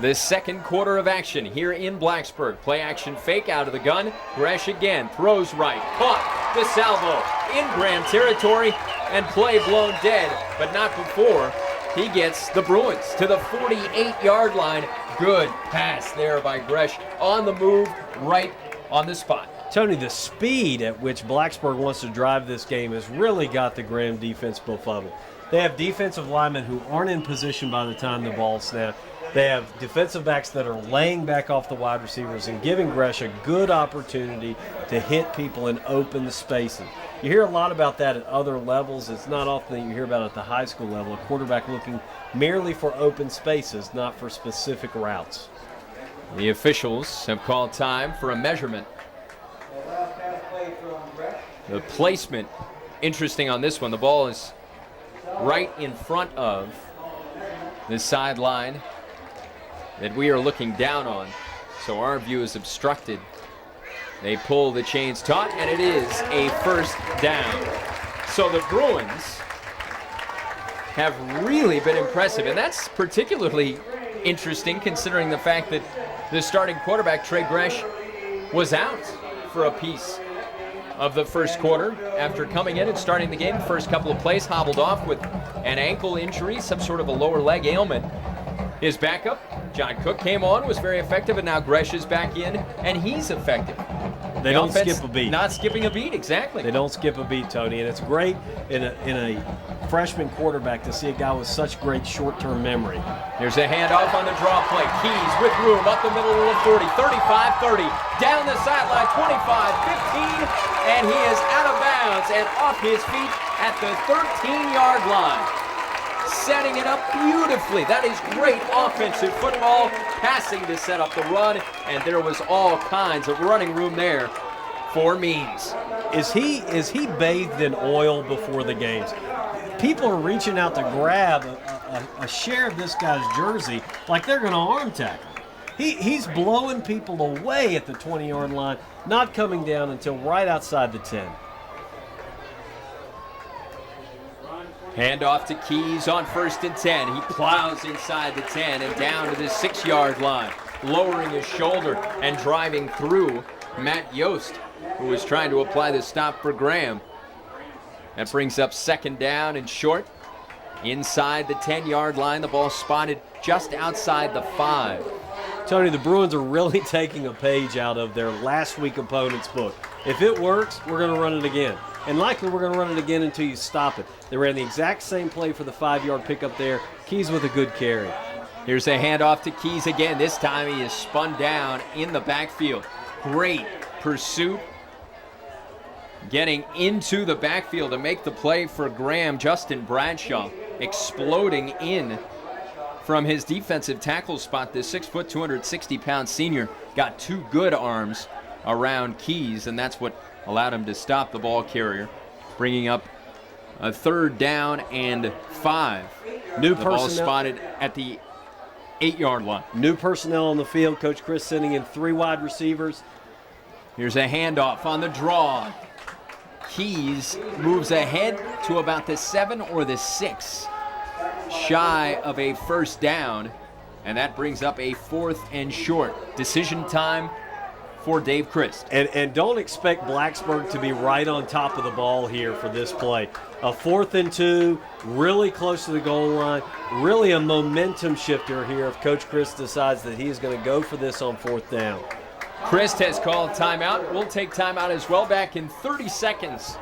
The second quarter of action here in Blacksburg. Play action fake out of the gun. Gresh again, throws right, caught, the salvo in Graham territory, and play blown dead, but not before he gets the Bruins to the 48-yard line. Good pass there by Gresh on the move, right on the spot. Tony, the speed at which Blacksburg wants to drive this game has really got the Graham defense befuddled. They have defensive linemen who aren't in position by the time the ball snaps. They have defensive backs that are laying back off the wide receivers and giving Gresh a good opportunity to hit people in open spaces. You hear a lot about that at other levels. It's not often that you hear about it at the high school level. A quarterback looking merely for open spaces, not for specific routes. The officials have called time for a measurement. The placement, interesting on this one. The ball is right in front of the sideline that we are looking down on, so our view is obstructed. They pull the chains taut, and it is a first down. So the Bruins have really been impressive, and that's particularly interesting considering the fact that the starting quarterback, Trey Gresh, was out for a piece of the first quarter after coming in and starting the game. First couple of plays hobbled off with an ankle injury, some sort of a lower leg ailment. His backup, John Cook, came on, was very effective, and now Gresh is back in, and he's effective. They don't skip a beat. Not skipping a beat, exactly. They don't skip a beat, Tony, and it's great in a freshman quarterback to see a guy with such great short-term memory. Here's a handoff on the draw play. Keys with room up the middle of the 40, 35, 30, down the sideline, 25, 15, and he is out of bounds and off his feet at the 13-yard line. Setting it up beautifully. That is great offensive football, passing to set up the run, and there was all kinds of running room there for Means. Is he bathed in oil before the games? People are reaching out to grab a share of this guy's jersey like they're going to arm tackle. He's blowing people away at the 20-yard line, not coming down until right outside the 10. Handoff to Keys on 1st and 10. He plows inside the 10 and down to the 6-yard line, lowering his shoulder and driving through Matt Yost, who was trying to apply the stop for Graham. That brings up 2nd down and short. Inside the 10-yard line, the ball spotted just outside the 5. Tony, the Bruins are really taking a page out of their last week opponent's book. If it works, we're going to run it again. And likely we're going to run it again until you stop it. They ran the exact same play for the 5-yard pickup there. Keys with a good carry. Here's a handoff to Keys again. This time he is spun down in the backfield. Great pursuit. Getting into the backfield to make the play for Graham. Justin Bradshaw exploding in from his defensive tackle spot. This 6', 260-pound senior got 2 good arms around Keys, and that's what allowed him to stop the ball carrier, bringing up a 3rd down and 5. New the ball spotted at the 8-yard line. New personnel on the field. Coach Chris sending in 3 wide receivers. Here's a handoff on the draw. Keys moves ahead to about the 7 or the 6, shy of a first down, and that brings up a 4th and short. Decision time for Dave Christ. And don't expect Blacksburg to be right on top of the ball here for this play. A 4th and 2, really close to the goal line, really a momentum shifter here if Coach Chris decides that he is going to go for this on 4th down. Christ has called timeout. We'll take timeout as well, back in 30 seconds.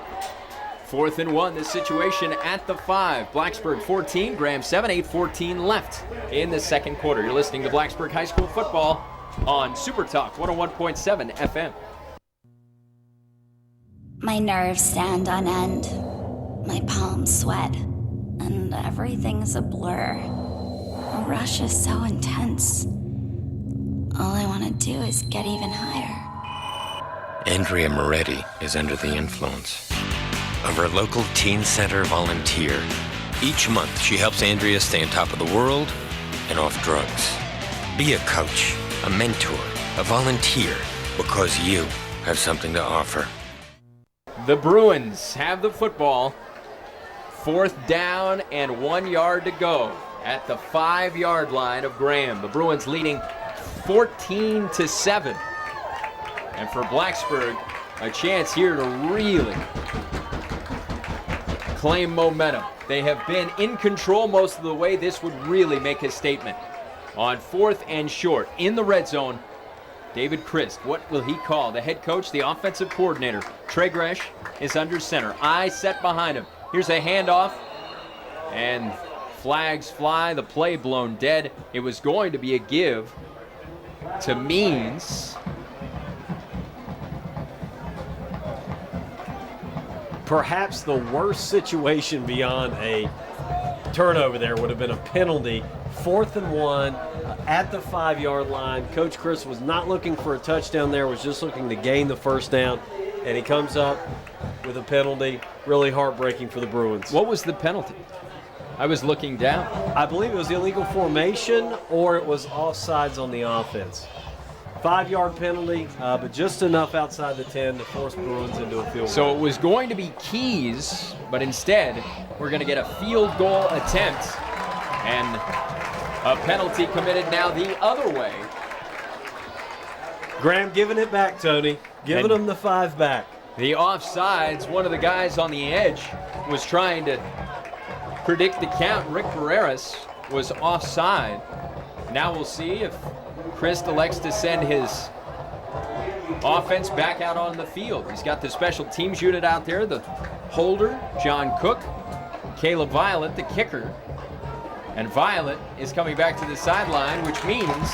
4th and 1, the situation at the 5. Blacksburg 14, Graham 7, 8:14 left in the second quarter. You're listening to Blacksburg High School football on Super Talk 101.7 FM. My nerves stand on end. My palms sweat. And everything's a blur. The rush is so intense. All I want to do is get even higher. Andrea Moretti is under the influence of her local teen center volunteer. Each month, she helps Andrea stay on top of the world and off drugs. Be a coach, a mentor, a volunteer, because you have something to offer. The Bruins have the football. 4th down and 1 yard to go at the 5-yard line of Graham. The Bruins leading 14-7. And for Blacksburg, a chance here to really claim momentum. They have been in control most of the way. This would really make a statement. On 4th and short, in the red zone, David Christ, what will he call? The head coach, the offensive coordinator. Trey Gresh is under center. Eyes set behind him. Here's a handoff, and flags fly. The play blown dead. It was going to be a give to Means. Perhaps the worst situation beyond a turnover there would have been a penalty. 4th and 1 at the 5-yard line. Coach Chris was not looking for a touchdown there, was just looking to gain the first down, and he comes up with a penalty. Really heartbreaking for the Bruins. What was the penalty? I was looking down. I believe it was illegal formation or it was offsides on the offense. 5-yard penalty, but just enough outside the 10 to force Bruins into a field goal. So it was going to be Keys, but instead we're going to get a field goal attempt and a penalty committed now the other way. Graham giving it back, Tony. Giving them the 5 back. The offsides, one of the guys on the edge was trying to predict the count. Rick Barreras was offside. Now we'll see if Chris elects to send his offense back out on the field. He's got the special teams unit out there, the holder, John Cook, Caleb Violet, the kicker. And Violet is coming back to the sideline, which means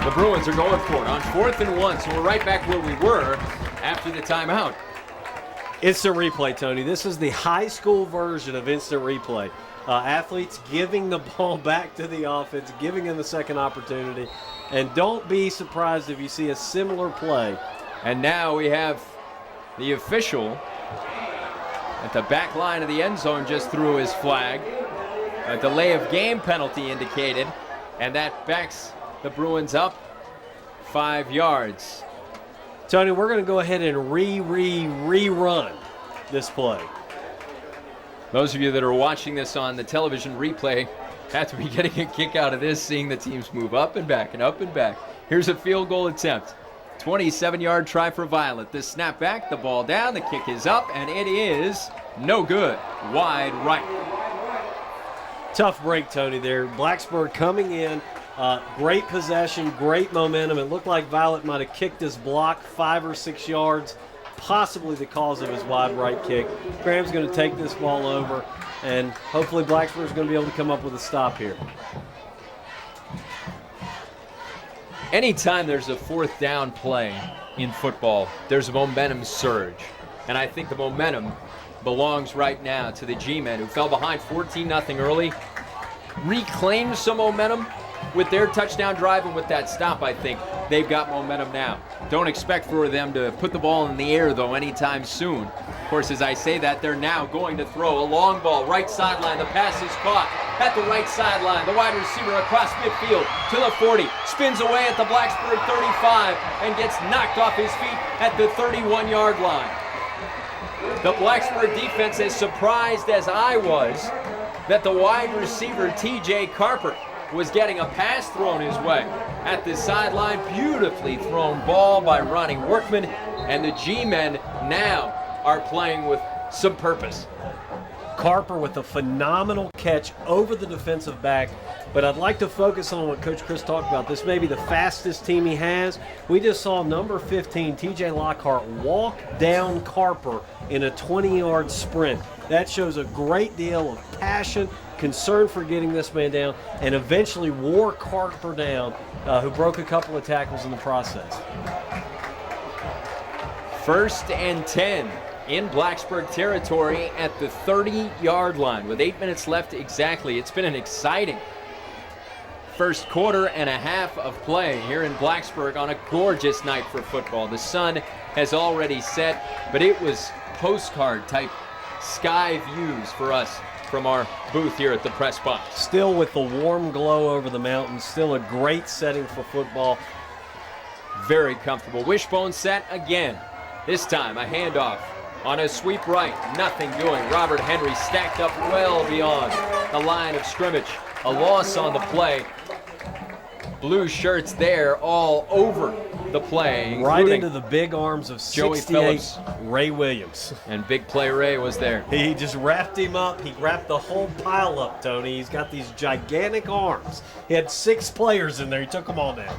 the Bruins are going for it on 4th and 1. So we're right back where we were after the timeout. Instant replay, Tony. This is the high school version of instant replay. Athletes giving the ball back to the offense, giving them a second opportunity. And don't be surprised if you see a similar play. And now we have the official at the back line of the end zone just threw his flag. A delay of game penalty indicated, and that backs the Bruins up 5 yards. Tony, we're going to go ahead and rerun this play. Those of you that are watching this on the television replay have to be getting a kick out of this, seeing the teams move up and back and up and back. Here's a field goal attempt. 27-yard try for Violet. The snap back, the ball down, the kick is up, and it is no good. Wide right. Tough break, Tony, there. Blacksburg coming in. Great possession, great momentum. It looked like Violet might have kicked his block 5 or 6 yards, possibly the cause of his wide right kick. Graham's going to take this ball over, and hopefully Blacksburg's going to be able to come up with a stop here. Anytime there's a 4th down play in football, there's a momentum surge. And I think the momentum belongs right now to the G-men, who fell behind 14-0 early, reclaimed some momentum with their touchdown drive, and with that stop, I think they've got momentum now. Don't expect for them to put the ball in the air, though, anytime soon. Of course, as I say that, they're now going to throw a long ball, right sideline. The pass is caught at the right sideline. The wide receiver across midfield to the 40, spins away at the Blacksburg 35, and gets knocked off his feet at the 31-yard line. The Blacksburg defense, as surprised as I was that the wide receiver, T.J. Carper, was getting a pass thrown his way at the sideline. Beautifully thrown ball by Ronnie Workman, and the G-men now are playing with some purpose. Carper with a phenomenal catch over the defensive back. But I'd like to focus on what Coach Chris talked about. This may be the fastest team he has. We just saw number 15, TJ Lockhart, walk down Carper in a 20-yard sprint. That shows a great deal of passion, concern for getting this man down, and eventually wore Carper down, who broke a couple of tackles in the process. 1st and 10 in Blacksburg territory at the 30-yard line with 8 minutes left exactly. It's been an exciting first quarter and a half of play here in Blacksburg on a gorgeous night for football. The sun has already set, but it was postcard-type sky views for us from our booth here at the press box. Still with the warm glow over the mountains, still a great setting for football. Very comfortable. Wishbone set again. This time a handoff on a sweep right. Nothing doing. Robert Henry stacked up well beyond the line of scrimmage. A loss on the play. Blue shirts there all over the play. Right into the big arms of Joey 68 Phillips. Ray Williams. And Big Play Ray was there. He just wrapped him up. He wrapped the whole pile up, Tony. He's got these gigantic arms. He had 6 players in there. He took them all down.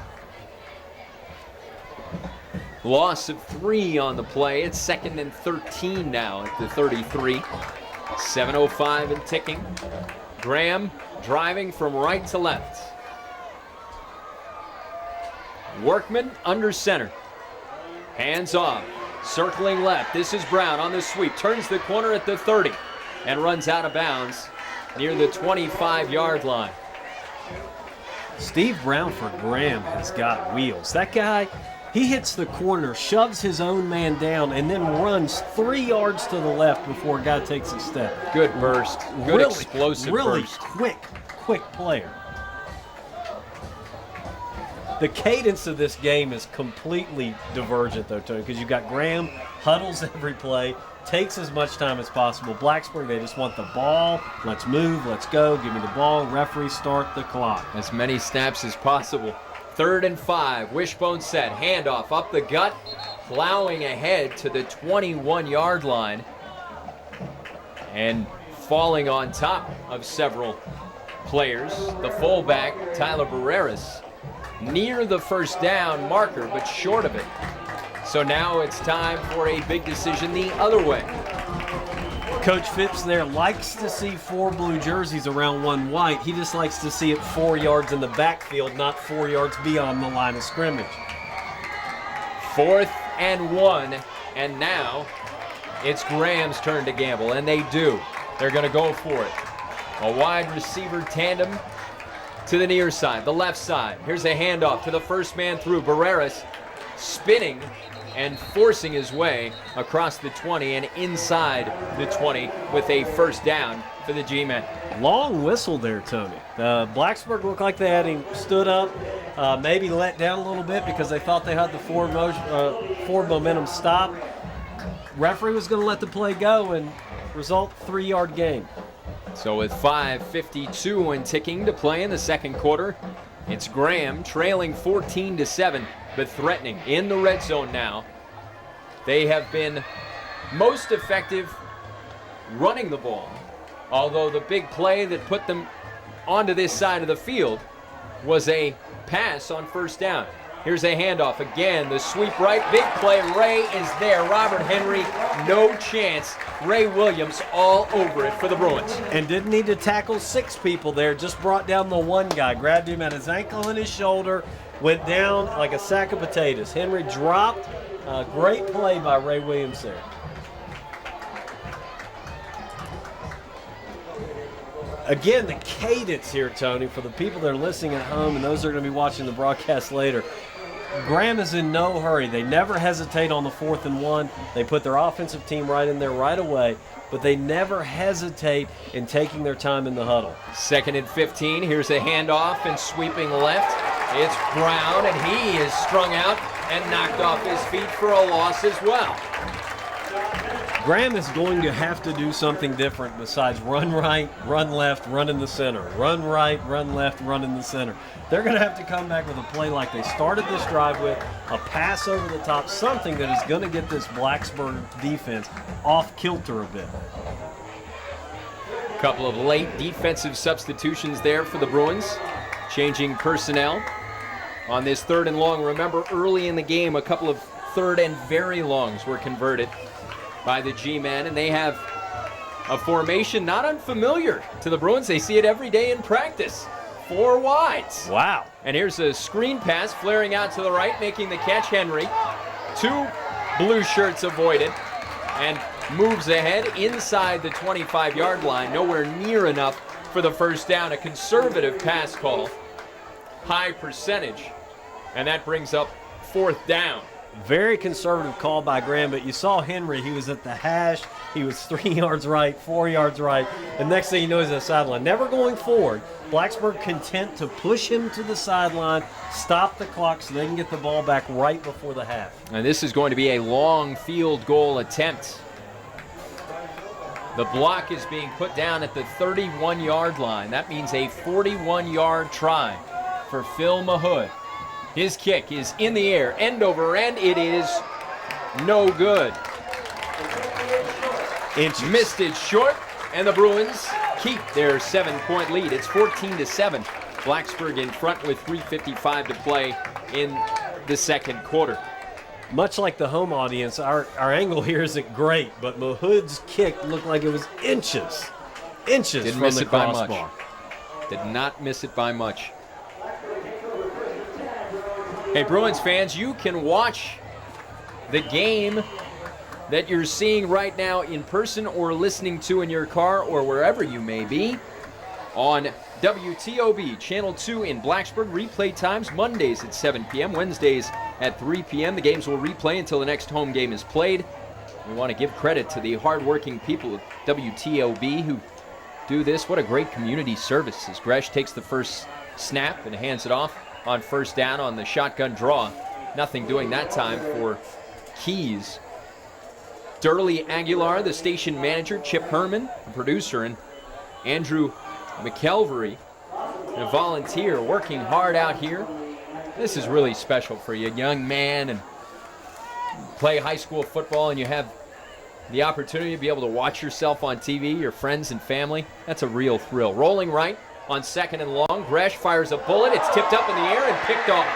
Loss of 3 on the play. It's 2nd and 13 now at the 33. 7:05 and ticking. Graham driving from right to left. Workman under center. Hands off. Circling left. This is Brown on the sweep. Turns the corner at the 30 and runs out of bounds near the 25-yard line. Steve Brown for Graham has got wheels. That guy, he hits the corner, shoves his own man down, and then runs 3 yards to the left before a guy takes a step. Good burst. Good explosive really burst. Quick player. The cadence of this game is completely divergent, though, Tony, because you've got Graham, huddles every play, takes as much time as possible. Blacksburg, they just want the ball. Let's move, let's go, give me the ball. Referee, start the clock. As many snaps as possible. 3rd and 5, wishbone set, handoff up the gut, plowing ahead to the 21-yard line and falling on top of several players. The fullback, Tyler Barreras, near the first down marker, but short of it. So now it's time for a big decision the other way. Coach Phipps there likes to see 4 blue jerseys around 1 white. He just likes to see it 4 yards in the backfield, not 4 yards beyond the line of scrimmage. 4th and 1, and now it's Graham's turn to gamble, and they do. They're going to go for it. A wide receiver tandem to the near side, the left side. Here's a handoff to the first man through. Barreras spinning and forcing his way across the 20 and inside the 20 with a first down for the G-men. Long whistle there, Tony. Blacksburg looked like they had him stood up, maybe let down a little bit because they thought they had the forward momentum stop. Referee was going to let the play go and result 3-yard gain. So with 5:52 and ticking to play in the second quarter, it's Graham trailing 14-7, but threatening in the red zone now. They have been most effective running the ball, although the big play that put them onto this side of the field was a pass on first down. Here's a handoff again, the sweep right, big play, Ray is there. Robert Henry, no chance. Ray Williams all over it for the Bruins. And didn't need to tackle 6 people there, just brought down the one guy, grabbed him at his ankle and his shoulder, went down like a sack of potatoes. Henry dropped, great play by Ray Williams there. Again, the cadence here, Tony, for the people that are listening at home and those that are going to be watching the broadcast later, Graham is in no hurry. They never hesitate on the 4th and 1. They put their offensive team right in there right away, but they never hesitate in taking their time in the huddle. 2nd and 15. Here's a handoff and sweeping left. It's Brown, and he is strung out and knocked off his feet for a loss as well. Graham is going to have to do something different besides run right, run left, run in the center. Run right, run left, run in the center. They're going to have to come back with a play like they started this drive with, a pass over the top, something that is going to get this Blacksburg defense off kilter a bit. Couple of late defensive substitutions there for the Bruins, changing personnel on this 3rd and long. Remember, early in the game, a couple of 3rd and very longs were converted by the G-men, and they have a formation not unfamiliar to the Bruins. They see it every day in practice. 4 wides. Wow. And here's a screen pass flaring out to the right, making the catch Henry. 2 blue shirts avoided, and moves ahead inside the 25-yard line, nowhere near enough for the first down. A conservative pass call, high percentage, and that brings up 4th down. Very conservative call by Graham, but you saw Henry. He was at the hash. He was 3 yards right, 4 yards right. The next thing you know, he's at the sideline. Never going forward. Blacksburg content to push him to the sideline, stop the clock so they can get the ball back right before the half. And this is going to be a long field goal attempt. The block is being put down at the 31-yard line. That means a 41-yard try for Phil Mahood. His kick is in the air, end over end. It is no good. Missed it short, and the Bruins keep their 7-point lead. It's 14-7. Blacksburg in front with 3:55 to play in the second quarter. Much like the home audience, our angle here isn't great, but Mahood's kick looked like it was inches Didn't from miss the it by crossbar. much. Did not miss it by much. Hey, Bruins fans, you can watch the game that you're seeing right now in person or listening to in your car or wherever you may be on WTOB Channel 2 in Blacksburg. Replay times Mondays at 7 p.m., Wednesdays at 3 p.m. The games will replay until the next home game is played. We want to give credit to the hardworking people of WTOB who do this. What a great community service as Gresh takes the first snap and hands it off on first down on the shotgun draw. Nothing doing that time for Keys. Durley Aguilar, the station manager, Chip Herman, the producer, and Andrew McKelvery, a volunteer working hard out here. This is really special for you, young man, and play high school football and you have the opportunity to be able to watch yourself on TV, your friends and family. That's a real thrill. Rolling right on 2nd and long. Gresh fires a bullet. It's tipped up in the air and picked off.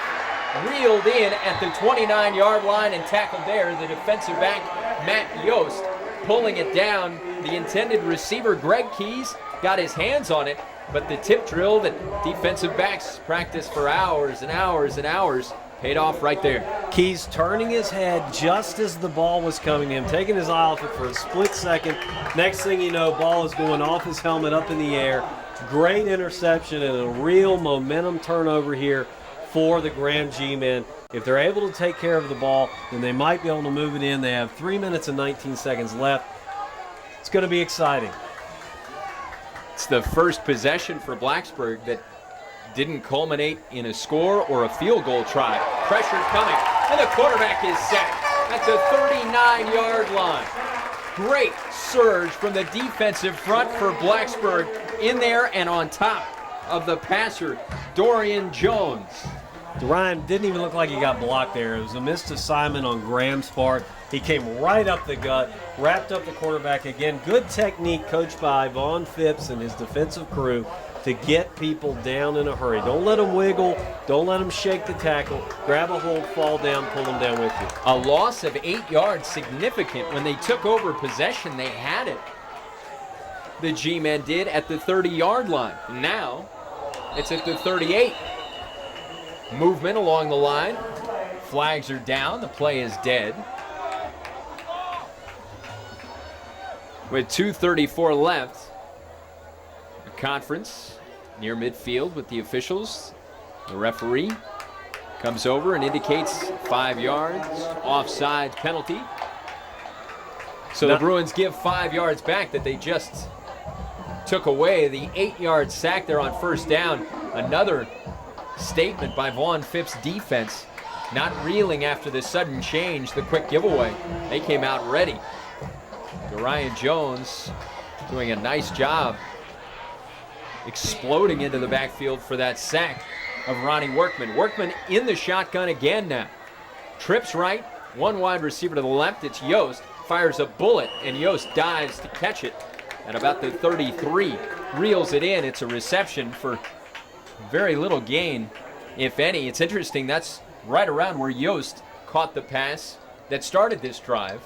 Reeled in at the 29-yard line and tackled there. The defensive back, Matt Yost, pulling it down. The intended receiver, Greg Keys, got his hands on it, but the tip drill that defensive backs practice for hours and hours and hours paid off right there. Keys turning his head just as the ball was coming in, taking his eye off it for a split second. Next thing you know, ball is going off his helmet up in the air. Great interception and a real momentum turnover here for the Graham G-men. If they're able to take care of the ball, then they might be able to move it in. They have 3 minutes and 19 seconds left. It's going to be exciting. It's the first possession for Blacksburg that didn't culminate in a score or a field goal try. Pressure's coming, and the quarterback is sacked at the 39-yard line. Great surge from the defensive front for Blacksburg in there and on top of the passer, Dorian Jones. Ryan didn't even look like he got blocked there. It was a missed assignment on Graham's part. He came right up the gut, wrapped up the quarterback again. Good technique coached by Vaughn Phipps and his defensive crew to get people down in a hurry. Don't let them wiggle. Don't let them shake the tackle. Grab a hold, fall down, pull them down with you. A loss of 8 yards, significant. When they took over possession, they had it. The G-men did at the 30-yard line. Now, it's at the 38. Movement along the line. Flags are down. The play is dead. With 2:34 left, a conference near midfield with the officials. The referee comes over and indicates 5 yards, offside penalty. So the Bruins give 5 yards back that they just took away. The 8-yard sack there on first down. Another statement by Vaughn Phipps' defense, not reeling after the sudden change, the quick giveaway. They came out ready. Dorian Jones doing a nice job exploding into the backfield for that sack of Ronnie Workman. Workman in the shotgun again now. Trips right, one wide receiver to the left. It's Yost. Fires a bullet, and Yost dives to catch it at about the 33. Reels it in. It's a reception for very little gain, if any. It's interesting, that's right around where Yost caught the pass that started this drive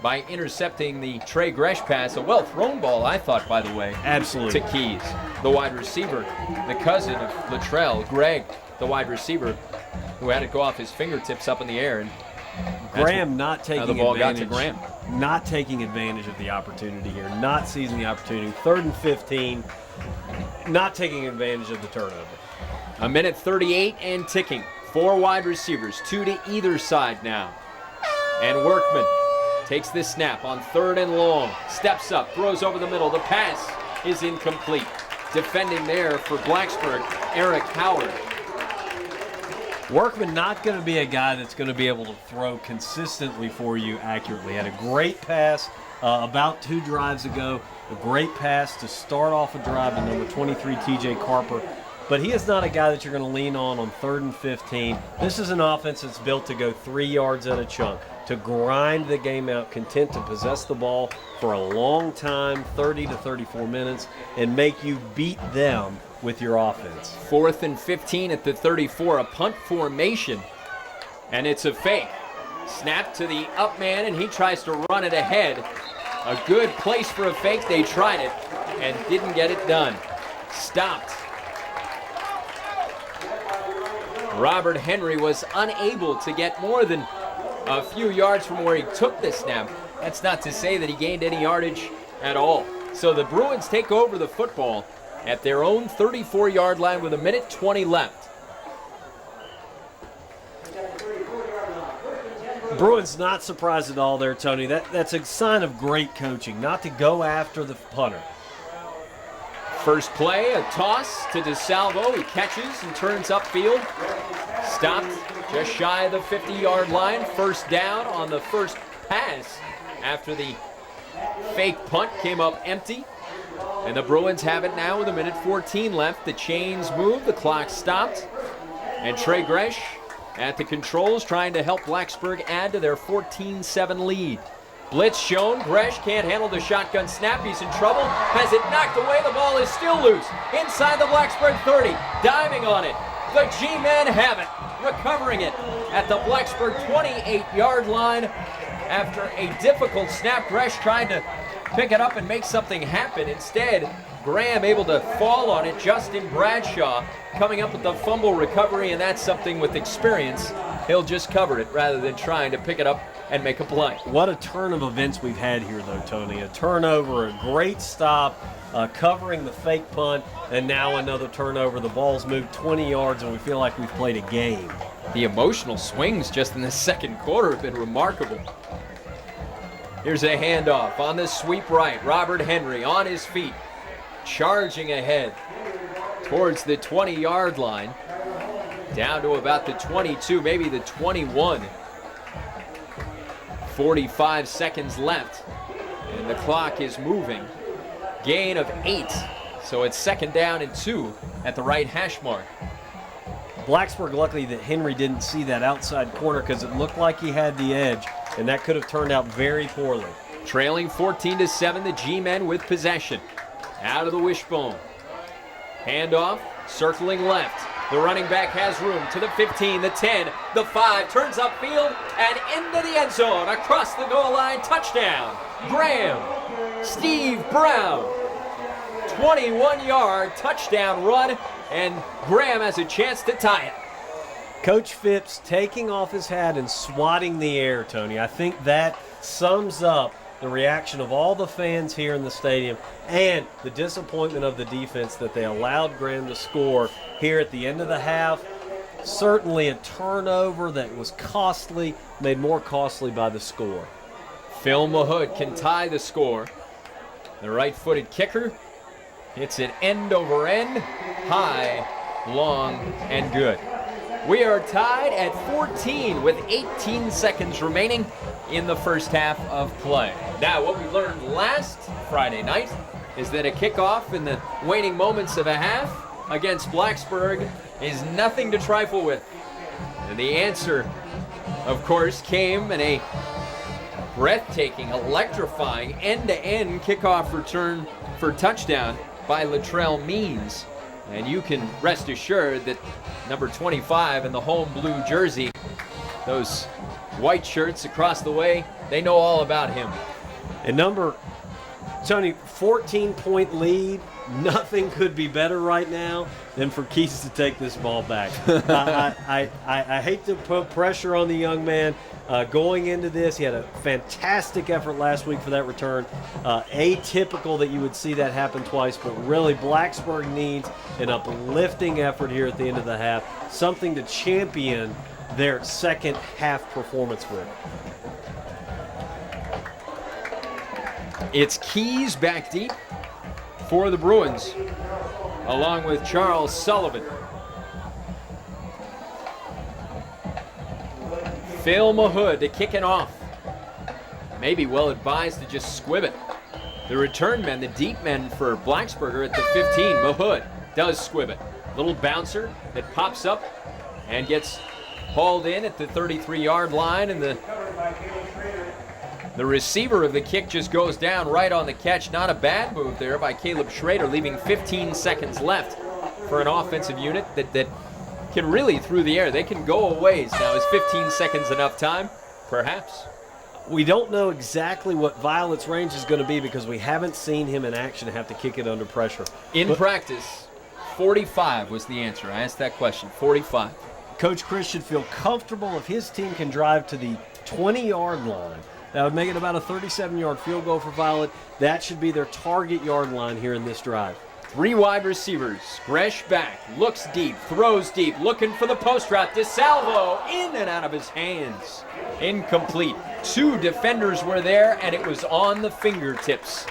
by intercepting the Trey Gresh pass. A well-thrown ball, I thought, by the way. Absolutely. To Keys, the wide receiver, the cousin of Luttrell, Greg, the wide receiver, who had it go off his fingertips up in the air. And Graham not taking the ball got to advantage. Graham. Not taking advantage of the opportunity here. Not seizing the opportunity. 3rd and 15. Not taking advantage of the turnover. A minute 38 and ticking. 4 wide receivers, 2 to either side now. And Workman takes this snap on 3rd and long. Steps up, throws over the middle. The pass is incomplete. Defending there for Blacksburg, Eric Howard. Workman not going to be a guy that's going to be able to throw consistently for you accurately. Had a great pass about 2 drives ago. A great pass to start off a drive to number 23, TJ Carper. But he is not a guy that you're going to lean on 3rd and 15. This is an offense that's built to go 3 yards at a chunk, to grind the game out, content to possess the ball for a long time, 30 to 34 minutes, and make you beat them with your offense. 4th and 15 at the 34, a punt formation, and it's a fake. Snap to the up man, and he tries to run it ahead. A good place for a fake. They tried it and didn't get it done. Stopped. Robert Henry was unable to get more than a few yards from where he took the snap. That's not to say that he gained any yardage at all. So the Bruins take over the football at their own 34-yard line with 1:20 left. Bruins not surprised at all there, Tony. That's a sign of great coaching, not to go after the punter. First play, a toss to DeSalvo. He catches and turns upfield. Stopped just shy of the 50-yard line. First down on the first pass after the fake punt came up empty. And the Bruins have it now with 1:14 left. The chains move, the clock stopped. And Trey Gresh at the controls trying to help Blacksburg add to their 14-7 lead. Blitz shown. Gresh can't handle the shotgun snap. He's in trouble. Has it knocked away. The ball is still loose. Inside the Blacksburg 30. Diving on it. The G-men have it. Recovering it at the Blacksburg 28-yard line. After a difficult snap, Gresh tried to pick it up and make something happen. Instead, Graham able to fall on it. Justin Bradshaw coming up with the fumble recovery, and that's something with experience. He'll just cover it rather than trying to pick it up and make a play. What a turn of events we've had here, though, Tony. A turnover, a great stop, covering the fake punt, and now another turnover. The ball's moved 20 yards, and we feel like we've played a game. The emotional swings just in the second quarter have been remarkable. Here's a handoff on the sweep right. Robert Henry on his feet, charging ahead towards the 20-yard line, down to about the 22, maybe the 21. 45 seconds left, and the clock is moving. Gain of 8, so it's 2nd down and 2 at the right hash mark. Blacksburg lucky that Henry didn't see that outside corner because it looked like he had the edge, and that could have turned out very poorly. Trailing 14-7, the G-men with possession. Out of the wishbone. Handoff, circling left. The running back has room to the 15, the 10, the 5, turns upfield and into the end zone. Across the goal line, touchdown. Graham, Steve Brown. 21-yard touchdown run, and Graham has a chance to tie it. Coach Phipps taking off his hat and swatting the air, Tony. I think that sums up the reaction of all the fans here in the stadium and the disappointment of the defense that they allowed Graham to score here at the end of the half. Certainly a turnover that was costly, made more costly by the score. Phil Mahood can tie the score. The right-footed kicker hits it end over end, high, long, and good. We are tied at 14 with 18 seconds remaining in the first half of play. Now, what we learned last Friday night is that a kickoff in the waning moments of a half against Blacksburg is nothing to trifle with. And the answer, of course, came in a breathtaking, electrifying, end-to-end kickoff return for touchdown by Latrell Means. And you can rest assured that number 25 in the home blue jersey, those white shirts across the way, they know all about him. And Tony, 14-point lead. Nothing could be better right now than for Keys to take this ball back. I hate to put pressure on the young man. Going into this, he had a fantastic effort last week for that return. Atypical that you would see that happen twice, but really Blacksburg needs an uplifting effort here at the end of the half, something to champion their second half performance with. It's Keys back deep for the Bruins, along with Charles Sullivan. Phil Mahood to kick it off. Maybe well advised to just squib it. The return men, the deep men for Blacksburg are at the 15. Mahood does squib it. Little bouncer that pops up and gets hauled in at the 33-yard line, and the receiver of the kick just goes down right on the catch. Not a bad move there by Caleb Schrader, leaving 15 seconds left for an offensive unit that can really, through the air, they can go a ways. Now, is 15 seconds enough time? Perhaps. We don't know exactly what Violet's range is going to be because we haven't seen him in action have to kick it under pressure. In practice, 45 was the answer. I asked that question, 45. Coach Chris should feel comfortable if his team can drive to the 20-yard line. That would make it about a 37-yard field goal for Violet. That should be their target yard line here in this drive. 3 wide receivers. Gresh back, looks deep, throws deep, looking for the post route. DeSalvo in and out of his hands. Incomplete. 2 defenders were there, and it was on the fingertips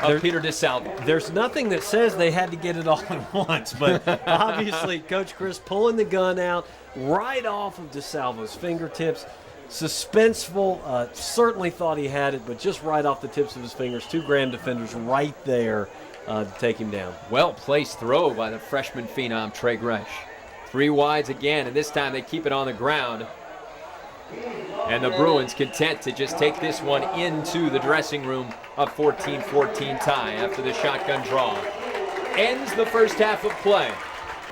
of Peter DeSalvo. There's nothing that says they had to get it all at once, but obviously Coach Chris pulling the gun out right off of DeSalvo's fingertips. Suspenseful, certainly thought he had it, but just right off the tips of his fingers. 2 Grand defenders right there to take him down. Well-placed throw by the freshman phenom, Trey Gresh. 3 wides again, and this time they keep it on the ground. And the Bruins content to just take this one into the dressing room. A 14-14 tie after the shotgun draw. Ends the first half of play.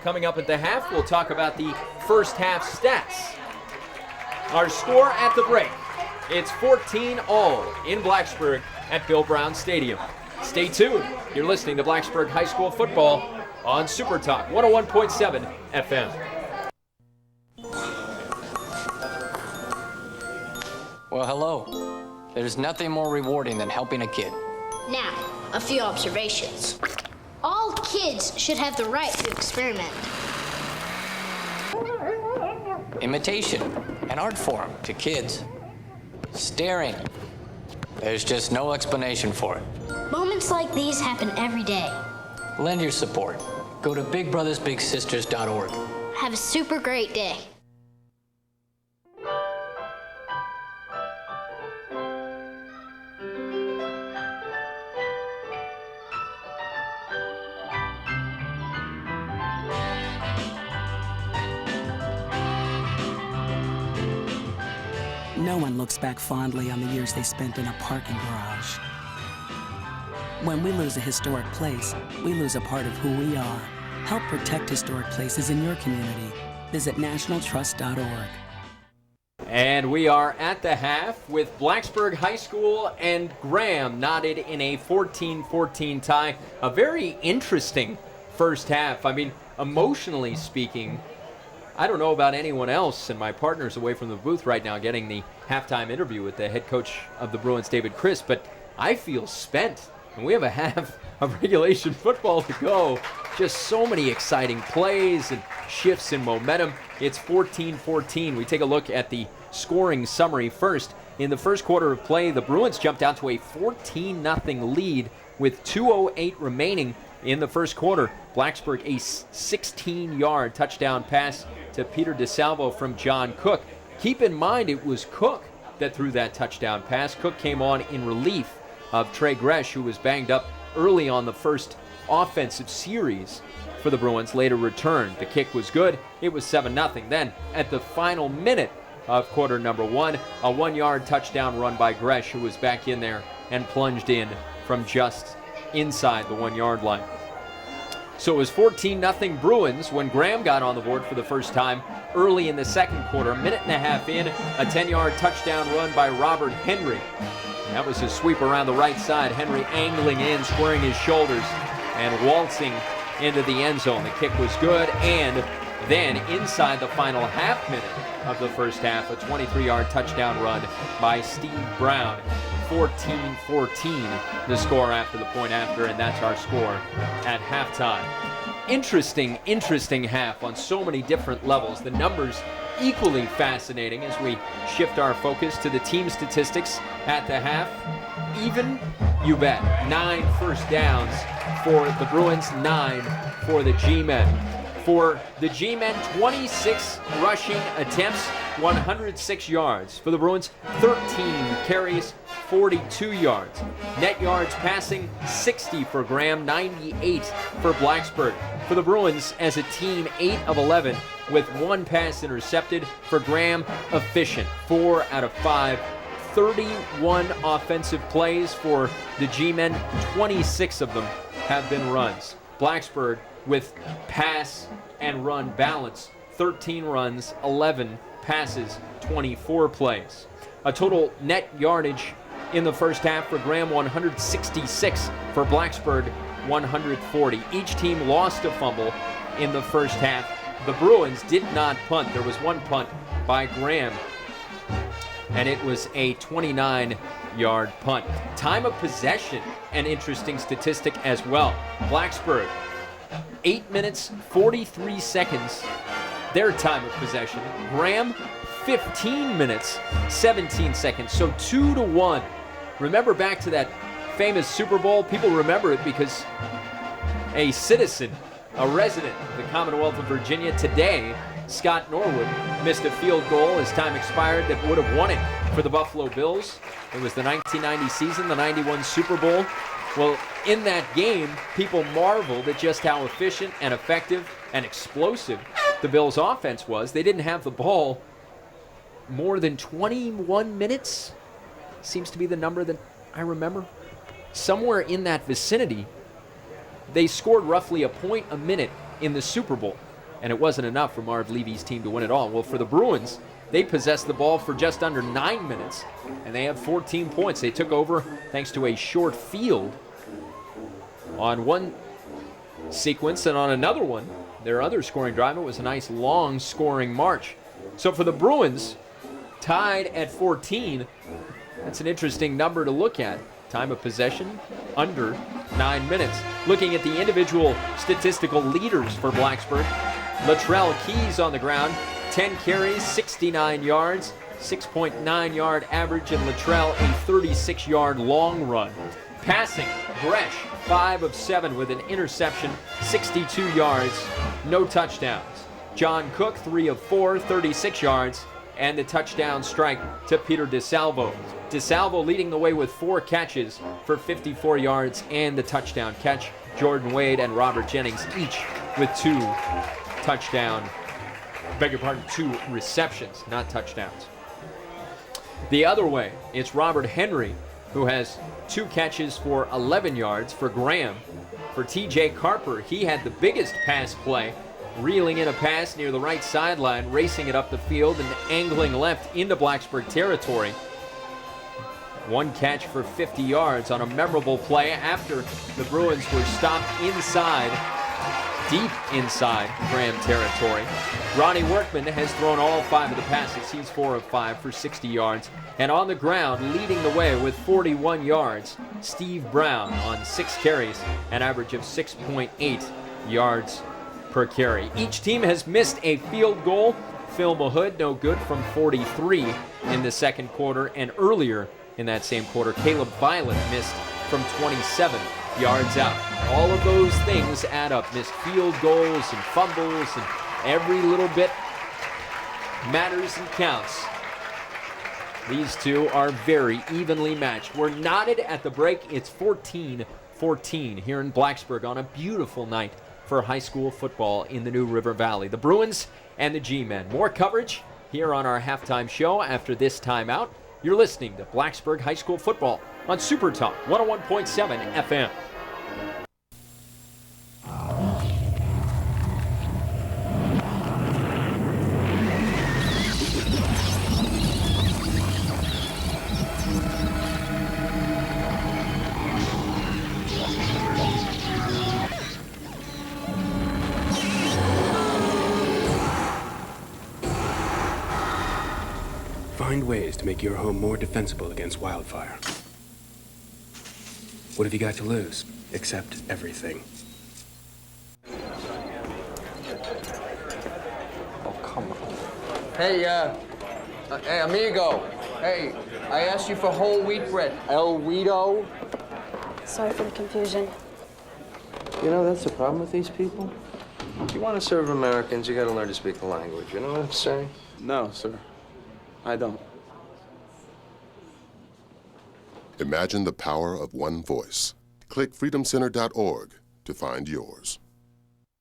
Coming up at the half, we'll talk about the first half stats. Our score at the break, it's 14-all in Blacksburg at Bill Brown Stadium. Stay tuned. You're listening to Blacksburg High School football on Super Talk 101.7 FM. Well, hello. There's nothing more rewarding than helping a kid. Now, a few observations. All kids should have the right to experiment. Imitation, an art form to kids. Staring, there's just no explanation for it. Moments like these happen every day. Lend your support. Go to bigbrothersbigsisters.org. Have a super great day. No one looks back fondly on the years they spent in a parking garage. When we lose a historic place, we lose a part of who we are. Help protect historic places in your community. Visit nationaltrust.org. And we are at the half with Blacksburg High School and Graham knotted in a 14-14 tie. A very interesting first half. I mean, emotionally speaking, I don't know about anyone else, and my partner's away from the booth right now getting the halftime interview with the head coach of the Bruins, David Chris, but I feel spent. And we have a half of regulation football to go. Just so many exciting plays and shifts in momentum. It's 14-14. We take a look at the scoring summary first. In the first quarter of play, the Bruins jumped out to a 14-0 lead with 2:08 remaining in the first quarter. Blacksburg a 16-yard touchdown pass to Peter DeSalvo from John Cook. Keep in mind it was Cook that threw that touchdown pass. Cook came on in relief of Trey Gresh, who was banged up early on the first offensive series for the Bruins, later returned. The kick was good. It was 7-0. Then, at the final minute of quarter number 1. A 1-yard touchdown run by Gresh, who was back in there and plunged in from just inside the 1-yard line. So it was 14-0 Bruins when Graham got on the board for the first time early in the second quarter. A minute and a half in, a 10-yard touchdown run by Robert Henry. That was his sweep around the right side. Henry angling in, squaring his shoulders, and waltzing into the end zone. The kick was good, and then inside the final half minute of the first half, a 23-yard touchdown run by Steve Brown. 14-14 the score after the point after, and that's our score at halftime. Interesting half on so many different levels. The numbers equally fascinating as we shift our focus to the team statistics at the half. Even, you bet, 9 first downs for the Bruins, 9 for the G-Men. For the G-Men, 26 rushing attempts, 106 yards. For the Bruins, 13 carries, 42 yards. Net yards passing, 60 for Graham, 98 for Blacksburg. For the Bruins, as a team, 8 of 11 with 1 pass intercepted. For Graham, efficient, 4 out of 5. 31 offensive plays for the G-Men, 26 of them have been runs. Blacksburg with pass and run balance, 13 runs, 11 passes, 24 plays. A total net yardage in the first half for Graham, 166, for Blacksburg, 140. Each team lost a fumble in the first half. The Bruins did not punt. There was 1 punt by Graham, and it was a 29-yard punt. Time of possession, an interesting statistic as well. Blacksburg, 8 minutes, 43 seconds, their time of possession. Graham, 15 minutes, 17 seconds, so 2-1. Remember back to that famous Super Bowl? People remember it because a citizen, a resident of the Commonwealth of Virginia today, Scott Norwood, missed a field goal as time expired that would have won it for the Buffalo Bills. It was the 1990 season, the 91 Super Bowl. Well, in that game, people marveled at just how efficient and effective and explosive the Bills' offense was. They didn't have the ball more than 21 minutes, seems to be the number that I remember. Somewhere in that vicinity, they scored roughly a point a minute in the Super Bowl, and it wasn't enough for Marv Levy's team to win it all. Well, for the Bruins, they possessed the ball for just under 9 minutes, and they had 14 points. They took over thanks to a short field on one sequence, and on another one, their other scoring drive, it was a nice long scoring march. So for the Bruins, tied at 14, that's an interesting number to look at. Time of possession, under 9 minutes. Looking at the individual statistical leaders for Blacksburg, Latrell Keys on the ground, 10 carries, 69 yards, 6.9-yard average, and Latrell a 36-yard long run. Passing, Gresh, 5 of 7 with an interception, 62 yards, no touchdowns. John Cook, 3 of 4, 36 yards, and the touchdown strike to Peter DeSalvo. DeSalvo leading the way with 4 catches for 54 yards and the touchdown catch. Jordan Wade and Robert Jennings each with 2 receptions, not touchdowns. The other way, it's Robert Henry, who has 2 catches for 11 yards for Graham. For TJ Carper, he had the biggest pass play, reeling in a pass near the right sideline, racing it up the field and angling left into Blacksburg territory. 1 catch for 50 yards on a memorable play after the Bruins were stopped inside, deep inside Graham territory. Ronnie Workman has thrown all 5 of the passes. He's 4 of 5 for 60 yards. And on the ground, leading the way with 41 yards, Steve Brown on 6 carries, an average of 6.8 yards per carry. Each team has missed a field goal. Phil Mahood, no good from 43 in the second quarter, and earlier in that same quarter, Caleb Violet missed from 27 yards out. All of those things add up. Missed field goals and fumbles, and every little bit matters and counts. These two are very evenly matched. We're knotted at the break. It's 14-14 here in Blacksburg on a beautiful night for high school football in the New River Valley. The Bruins and the G-Men. More coverage here on our halftime show after this timeout. You're listening to Blacksburg High School football on Super Talk 101.7 FM. Find ways to make your home more defensible against wildfire. What have you got to lose? Except everything. Oh, come on. Hey, hey, amigo. Hey, I asked you for whole wheat bread. El Guido. Sorry for the confusion. You know, that's the problem with these people. If you want to serve Americans, you got to learn to speak the language. You know what I'm saying? No, sir. I don't. Imagine the power of one voice. Click freedomcenter.org to find yours.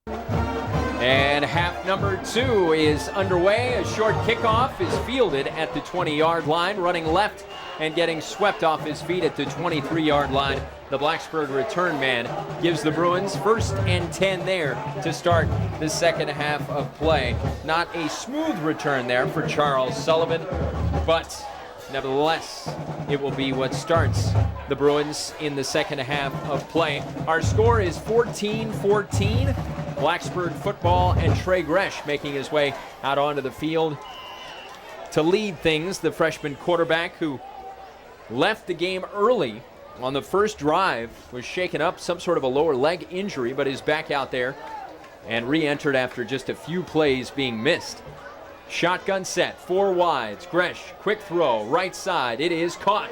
And half number 2 is underway. A short kickoff is fielded at the 20-yard line, running left and getting swept off his feet at the 23-yard line. The Blacksburg return man gives the Bruins 1st and 10 there to start the second half of play. Not a smooth return there for Charles Sullivan, but nevertheless, it will be what starts the Bruins in the second half of play. Our score is 14-14. Blacksburg football, and Trey Gresh making his way out onto the field to lead things. The freshman quarterback who left the game early on the first drive was shaken up, some sort of a lower leg injury, but is back out there and re-entered after just a few plays being missed. Shotgun set, 4 wides. Gresh, quick throw, right side. It is caught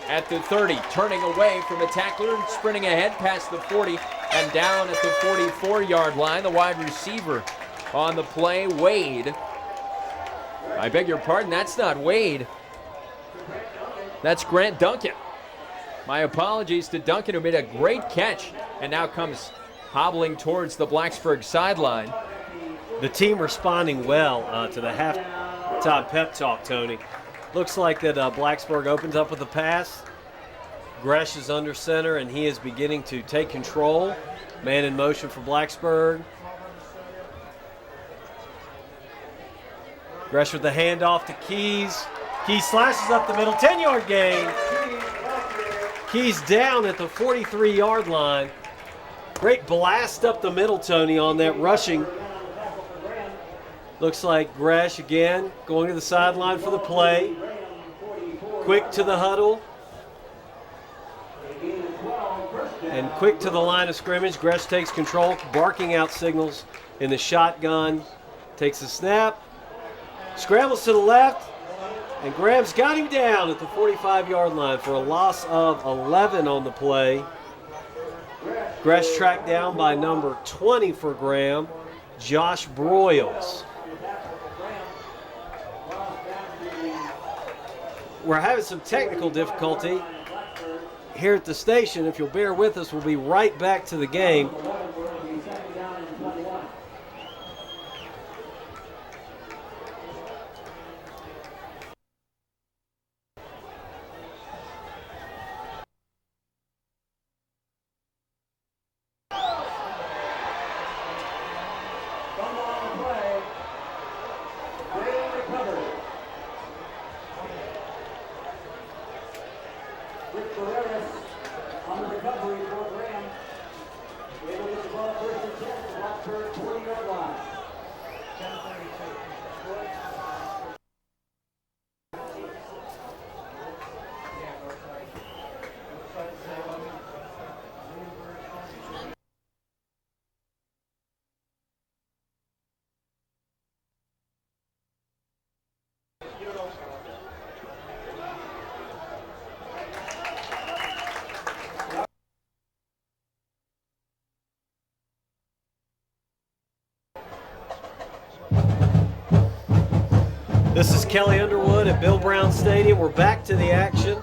at the 30, turning away from a tackler, sprinting ahead past the 40 and down at the 44-yard line. The wide receiver on the play, Wade. I beg your pardon, that's not Wade. That's Grant Duncan. My apologies to Duncan, who made a great catch and now comes hobbling towards the Blacksburg sideline. The team responding well to the halftime pep talk, Tony. Looks like that Blacksburg opens up with a pass. Gresh is under center, and he is beginning to take control. Man in motion for Blacksburg. Gresh with the handoff to Keys. Keys slashes up the middle, 10-yard gain. Keys down at the 43-yard line. Great blast up the middle, Tony, on that rushing. Looks like Gresh again going to the sideline for the play. Quick to the huddle. And quick to the line of scrimmage. Gresh takes control, barking out signals in the shotgun. Takes the snap. Scrambles to the left. And Graham's got him down at the 45-yard line for a loss of 11 on the play. Gresh tracked down by number 20 for Graham, Josh Broyles. We're having some technical difficulty here at the station. If you'll bear with us, we'll be right back to the game. This is Kelly Underwood at Bill Brown Stadium. We're back to the action.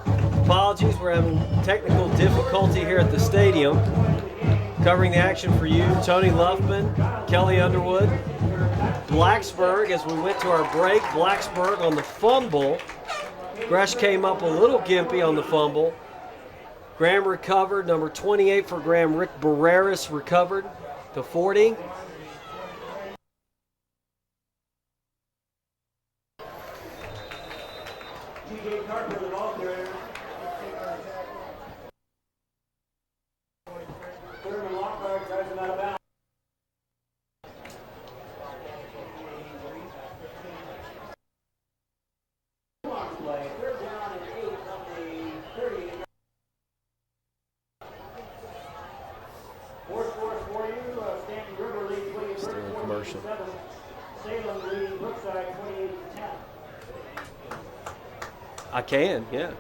Apologies, we're having technical difficulty here at the stadium. Covering the action for you, Tony Luffman, Kelly Underwood. Blacksburg, as we went to our break, Blacksburg on the fumble. Gresh came up a little gimpy on the fumble. Graham recovered. Number 28 for Graham, Rick Barreras recovered to 40. I can, yeah.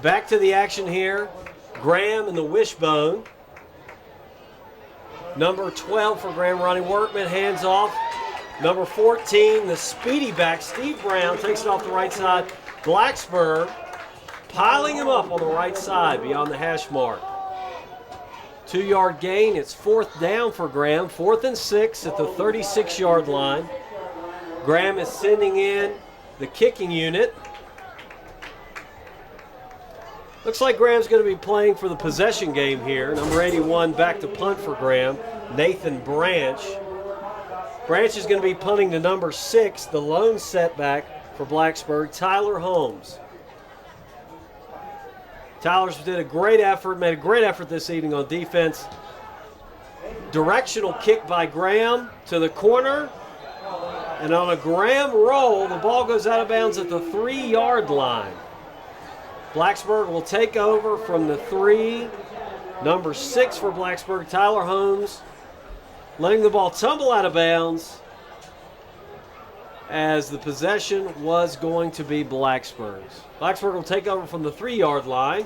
Back to the action here. Graham and the wishbone. Number 12 for Graham, Ronnie Workman, hands off. Number 14, the speedy back, Steve Brown, takes it off the right side. Blacksburg piling him up on the right side beyond the hash mark. 2-yard gain. It's 4th down for Graham. 4th and 6 at the 36-yard line. Graham is sending in the kicking unit. Looks like Graham's going to be playing for the possession game here. Number 81 back to punt for Graham, Nathan Branch. Branch is going to be punting to number 6, the lone setback for Blacksburg, Tyler Holmes. Tyler's did a great effort, made a great effort this evening on defense. Directional kick by Graham to the corner. And on a Graham roll, the ball goes out of bounds at the 3-yard line. Blacksburg will take over from the 3. Number 6 for Blacksburg, Tyler Holmes, letting the ball tumble out of bounds as the possession was going to be Blacksburg's. Blacksburg will take over from the 3-yard line.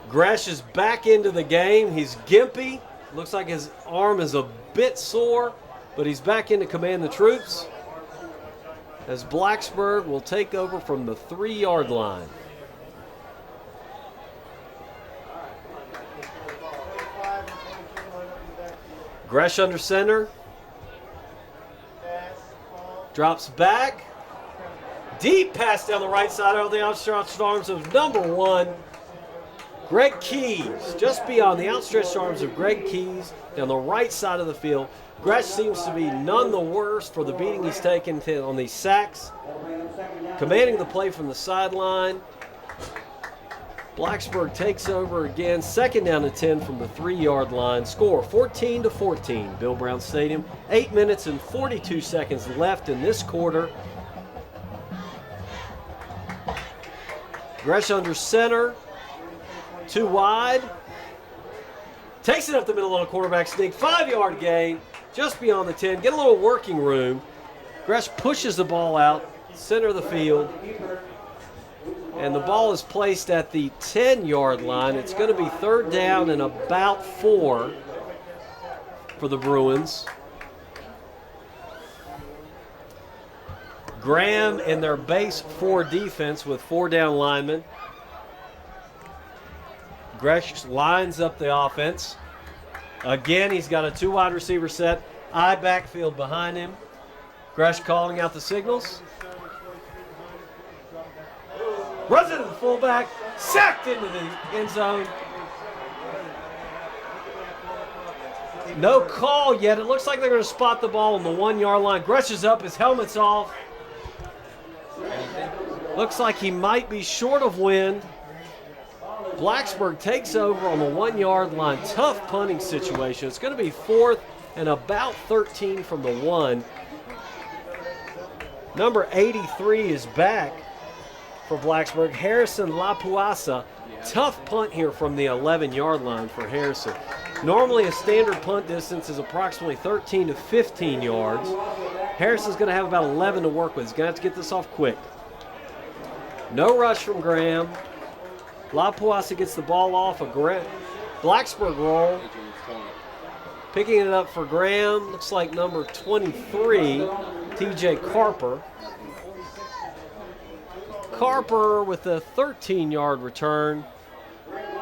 Gresh is back into the game. He's gimpy. Looks like his arm is a bit sore, but he's back in to command the troops as Blacksburg will take over from the 3-yard line. Gresh under center. Drops back. Deep pass down the right side over the outstretched arms of number 1, Greg Keys. Just beyond the outstretched arms of Greg Keys down the right side of the field. Gresh seems to be none the worse for the beating he's taken on these sacks. Commanding the play from the sideline. Blacksburg takes over again. 2nd down and 10 from the 3-yard line. Score 14-14. Bill Brown Stadium. 8 minutes and 42 seconds left in this quarter. Gresh under center. 2 wide. Takes it up the middle on a quarterback sneak. 5-yard gain. Just beyond the 10. Get a little working room. Gresh pushes the ball out. Center of the field. And the ball is placed at the 10-yard line. It's going to be 3rd down and about 4 for the Bruins. Graham in their base 4 defense with 4 down linemen. Gresh lines up the offense. Again, he's got a 2 wide receiver set. I backfield behind him. Gresh calling out the signals. Runs into the fullback, sacked into the end zone. No call yet. It looks like they're going to spot the ball on the 1-yard line. Gresh is up, his helmet's off. Looks like he might be short of wind. Blacksburg takes over on the 1-yard line. Tough punting situation. It's going to be 4th and about 13 from the 1. Number 83 is back for Blacksburg. Harrison LaPuasa. Tough punt here from the 11-yard line for Harrison. Normally a standard punt distance is approximately 13 to 15 yards. Harrison's going to have about 11 to work with. He's going to have to get this off quick. No rush from Graham. LaPuasa gets the ball off a Blacksburg roll. Picking it up for Graham. Looks like number 23, TJ Carper. Carper with a 13-yard return,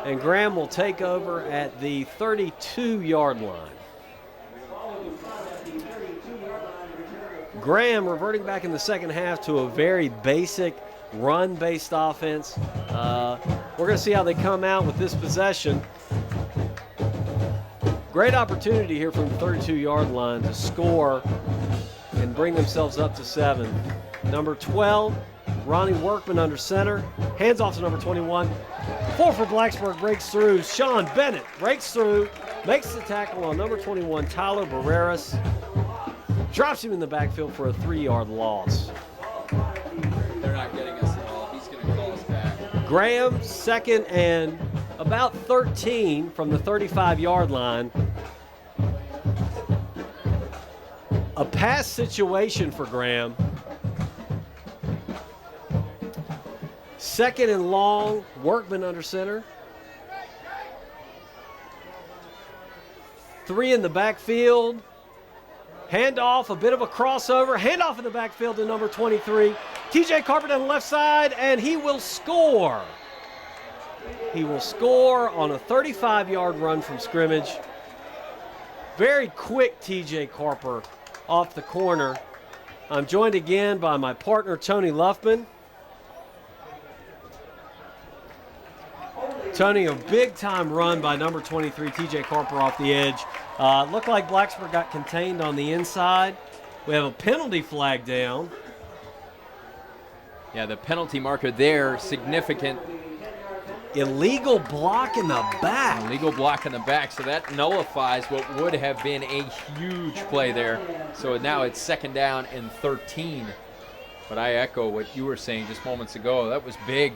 and Graham will take over at the 32-yard line. Graham reverting back in the second half to a very basic run-based offense. We're going to see how they come out with this possession. Great opportunity here from the 32-yard line to score and bring themselves up to 7. Number 12, Ronnie Workman under center. Hands off to number 21. 4 for Blacksburg, breaks through. Sean Bennett breaks through, makes the tackle on number 21, Tyler Barreras. Drops him in the backfield for a 3-yard loss. They're not getting us at all. He's going to call us back. Graham, second and about 13 from the 35-yard line. A pass situation for Graham. Second and long, Workman under center. 3 in the backfield. Handoff, a bit of a crossover. Handoff in the backfield to number 23. TJ Carpenter on the left side, and he will score. He will score on a 35-yard run from scrimmage. Very quick TJ Carper off the corner. I'm joined again by my partner, Tony Luffman. Tony, a big-time run by number 23, TJ Carper off the edge. Looked like Blacksburg got contained on the inside. We have a penalty flag down. Yeah, the penalty marker there, significant. Illegal block in the back. Illegal block in the back, so that nullifies what would have been a huge play there. So now it's 2nd down and 13. But I echo what you were saying just moments ago. That was big.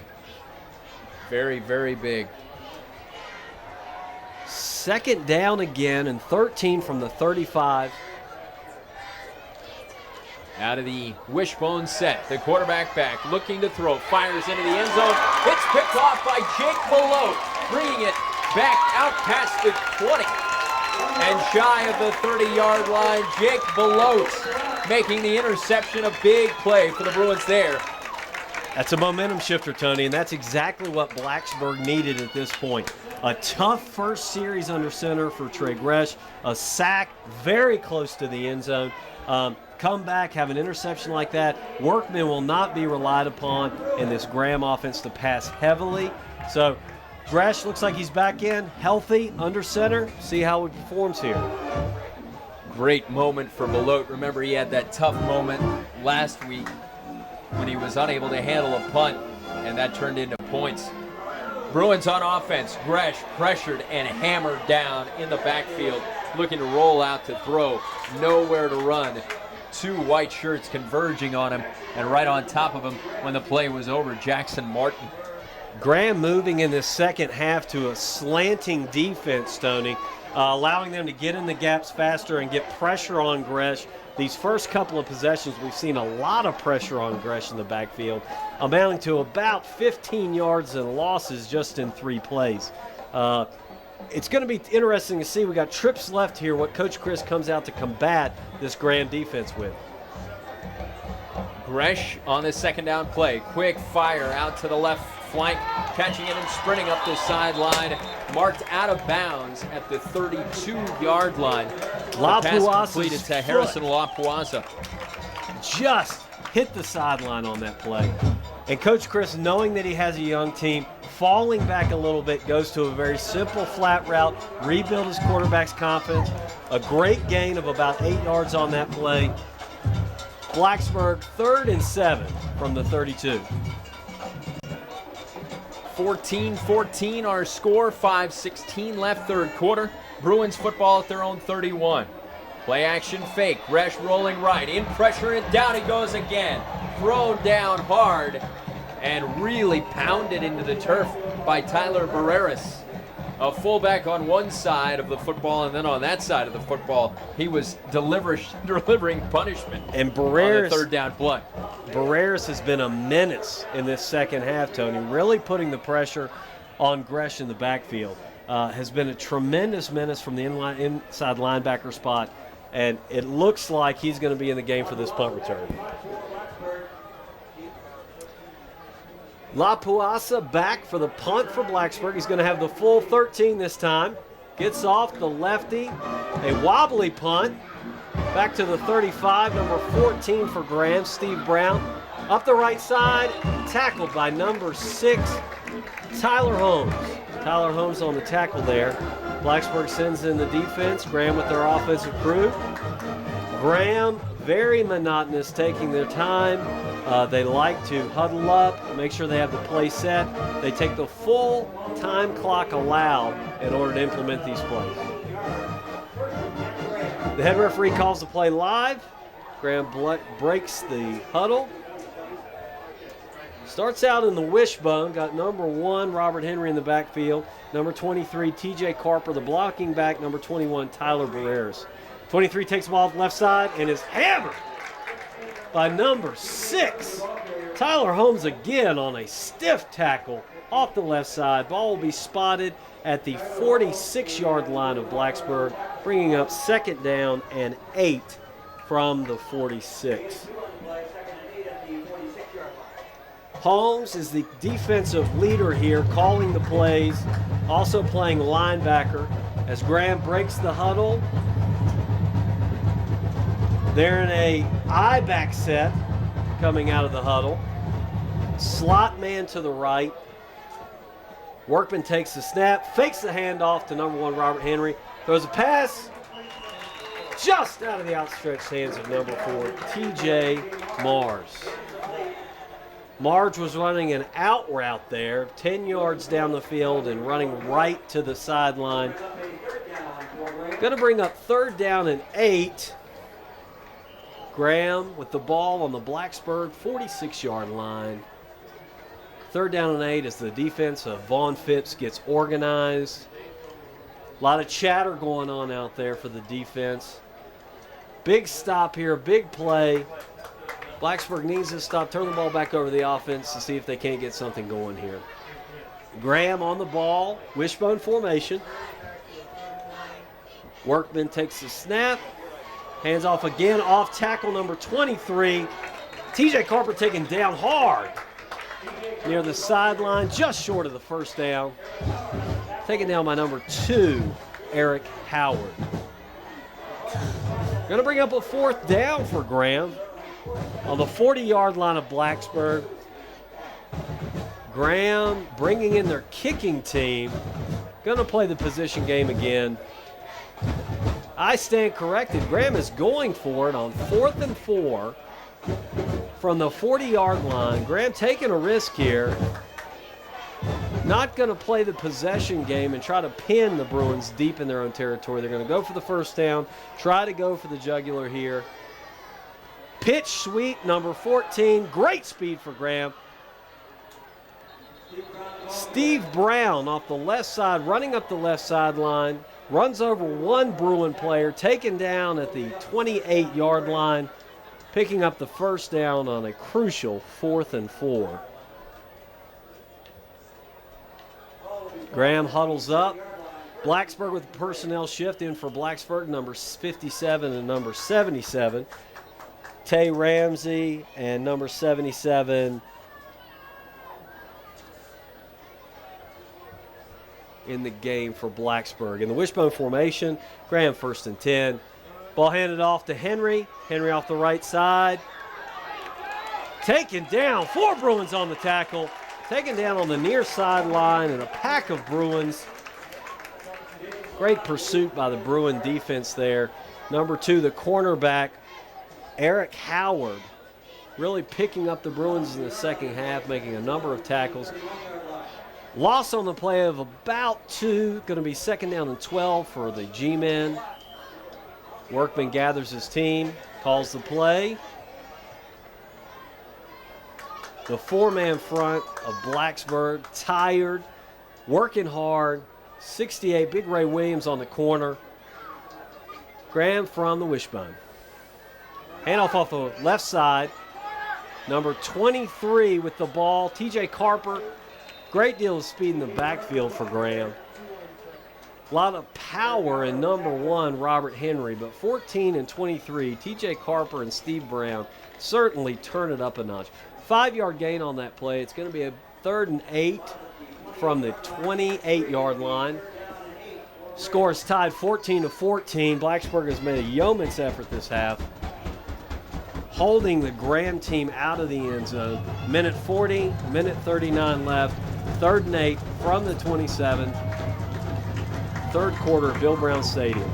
Very, very big. 2nd down again and 13 from the 35. Out of the wishbone set, the quarterback back, looking to throw, fires into the end zone. It's picked off by Jake Belote, bringing it back out past the 20. And shy of the 30-yard line, Jake Belote making the interception. A big play for the Bruins there. That's a momentum shifter, Tony, and that's exactly what Blacksburg needed at this point. A tough first series under center for Trey Gresh, a sack very close to the end zone. Come back, have an interception like that. Workman will not be relied upon in this Graham offense to pass heavily. So Gresh looks like he's back in, healthy, under center. See how he performs here. Great moment for Belote. Remember, he had that tough moment last week when he was unable to handle a punt, and that turned into points. Bruins on offense. Gresh pressured and hammered down in the backfield, looking to roll out to throw. Nowhere to run. 2 white shirts converging on him, and right on top of him when the play was over, Jackson Martin. Graham moving in this second half to a slanting defense, Tony, allowing them to get in the gaps faster and get pressure on Gresh. These first couple of possessions, we've seen a lot of pressure on Gresh in the backfield, amounting to about 15 yards and losses just in 3 plays. It's going to be interesting to see. We got trips left here, what Coach Chris comes out to combat this Graham defense with. Gresh on the 2nd down play. Quick fire out to the left flank, catching it and sprinting up the sideline. Marked out of bounds at the 32-yard line. The pass completed to Harrison LaPuaza. Just hit the sideline on that play. And Coach Chris, knowing that he has a young team, falling back a little bit, goes to a very simple flat route, rebuild his quarterback's confidence. A great gain of about 8 yards on that play. Blacksburg 3rd and 7 from the 32. 14-14 our score, 5:16 left, 3rd quarter. Bruins football at their own 31. Play action fake, Gresh rolling right, in pressure and down he goes again. Thrown down hard and really pounded into the turf by Tyler Barreras. A fullback on one side of the football, and then on that side of the football, he was delivering punishment and Barreras, on the 3rd down play. Barreras has been a menace in this second half, Tony, really putting the pressure on Gresh in the backfield. Has been a tremendous menace from the inside linebacker spot, and it looks like he's going to be in the game for this punt return. La Puasa back for the punt for Blacksburg. He's going to have the full 13 this time. Gets off the lefty. A wobbly punt. Back to the 35, number 14 for Graham, Steve Brown. Up the right side, tackled by number 6, Tyler Holmes. Tyler Holmes on the tackle there. Blacksburg sends in the defense. Graham with their offensive crew. Graham, very monotonous, taking their time. They like to huddle up, make sure they have the play set. They take the full time clock allowed in order to implement these plays. The head referee calls the play live. Graham breaks the huddle. Starts out in the wishbone. Got number 1, Robert Henry in the backfield. Number 23, TJ Carper, the blocking back. Number 21, Tyler Barreras. 23 takes the ball off the left side and is hammered by number 6. Tyler Holmes again on a stiff tackle off the left side. Ball will be spotted at the 46-yard line of Blacksburg, bringing up 2nd down and 8 from the 46. Holmes is the defensive leader here, calling the plays, also playing linebacker as Graham breaks the huddle. They're in a I-back set coming out of the huddle. Slot man to the right. Workman takes the snap, fakes the handoff to number 1, Robert Henry. Throws a pass just out of the outstretched hands of number 4, T.J. Mars. Marge was running an out route there, 10 yards down the field and running right to the sideline. Going to bring up 3rd down and 8. Graham with the ball on the Blacksburg 46-yard line. 3rd down and 8 as the defense of Vaughn Phipps gets organized. A lot of chatter going on out there for the defense. Big stop here, big play. Blacksburg needs to stop, turn the ball back over to the offense to see if they can't get something going here. Graham on the ball, wishbone formation. Workman takes the snap, hands off again, off tackle number 23. TJ Carper taken down hard near the sideline, just short of the 1st down. Taken down by number 2, Eric Howard. Going to bring up a 4th down for Graham. On the 40-yard line of Blacksburg, Graham bringing in their kicking team. Going to play the position game again. I stand corrected. Graham is going for it on 4th and 4 from the 40-yard line. Graham taking a risk here. Not going to play the possession game and try to pin the Bruins deep in their own territory. They're going to go for the 1st down, try to go for the jugular here. Pitch sweep, number 14. Great speed for Graham. Steve Brown off the left side, running up the left sideline. Runs over 1 Bruin player, taken down at the 28-yard line. Picking up the 1st down on a crucial 4th and 4. Graham huddles up. Blacksburg with the personnel shift in for Blacksburg, number 57 and number 77. Tay Ramsey and number 77 in the game for Blacksburg. In the wishbone formation, Graham 1st and 10. Ball handed off to Henry. Henry off the right side. Taken down. 4 Bruins on the tackle. Taken down on the near sideline, and a pack of Bruins. Great pursuit by the Bruin defense there. Number 2, the cornerback, Eric Howard, really picking up the Bruins in the 2nd half, making a number of tackles. Loss on the play of about 2. Going to be 2nd down and 12 for the G-men. Workman gathers his team, calls the play. The 4-man front of Blacksburg, tired, working hard. 68, Big Ray Williams on the corner. Graham from the wishbone. Handoff off the left side. Number 23 with the ball, TJ Carper. Great deal of speed in the backfield for Graham. A lot of power in number 1, Robert Henry, but 14 and 23, TJ Carper and Steve Brown certainly turn it up a notch. 5-yard gain on that play. It's going to be a 3rd and 8 from the 28-yard line. Score is tied 14-14. Blacksburg has made a yeoman's effort this half, holding the Graham team out of the end zone. Minute 40, minute 39 left. 3rd and 8 from the 27. Third quarter at Bill Brown Stadium.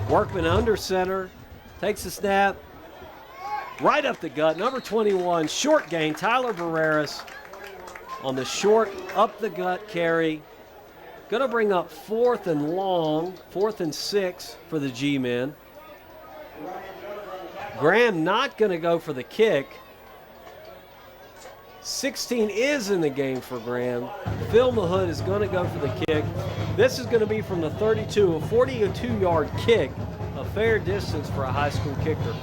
Workman under center, takes the snap, right up the gut. Number 21, short gain, Tyler Barreras on the short up the gut carry. Going to bring up 4th and long, 4th and 6 for the G-men. Graham not going to go for the kick. 16 is in the game for Graham. Phil Mahood is going to go for the kick. This is going to be from the 32, a 42-yard kick, a fair distance for a high school kicker.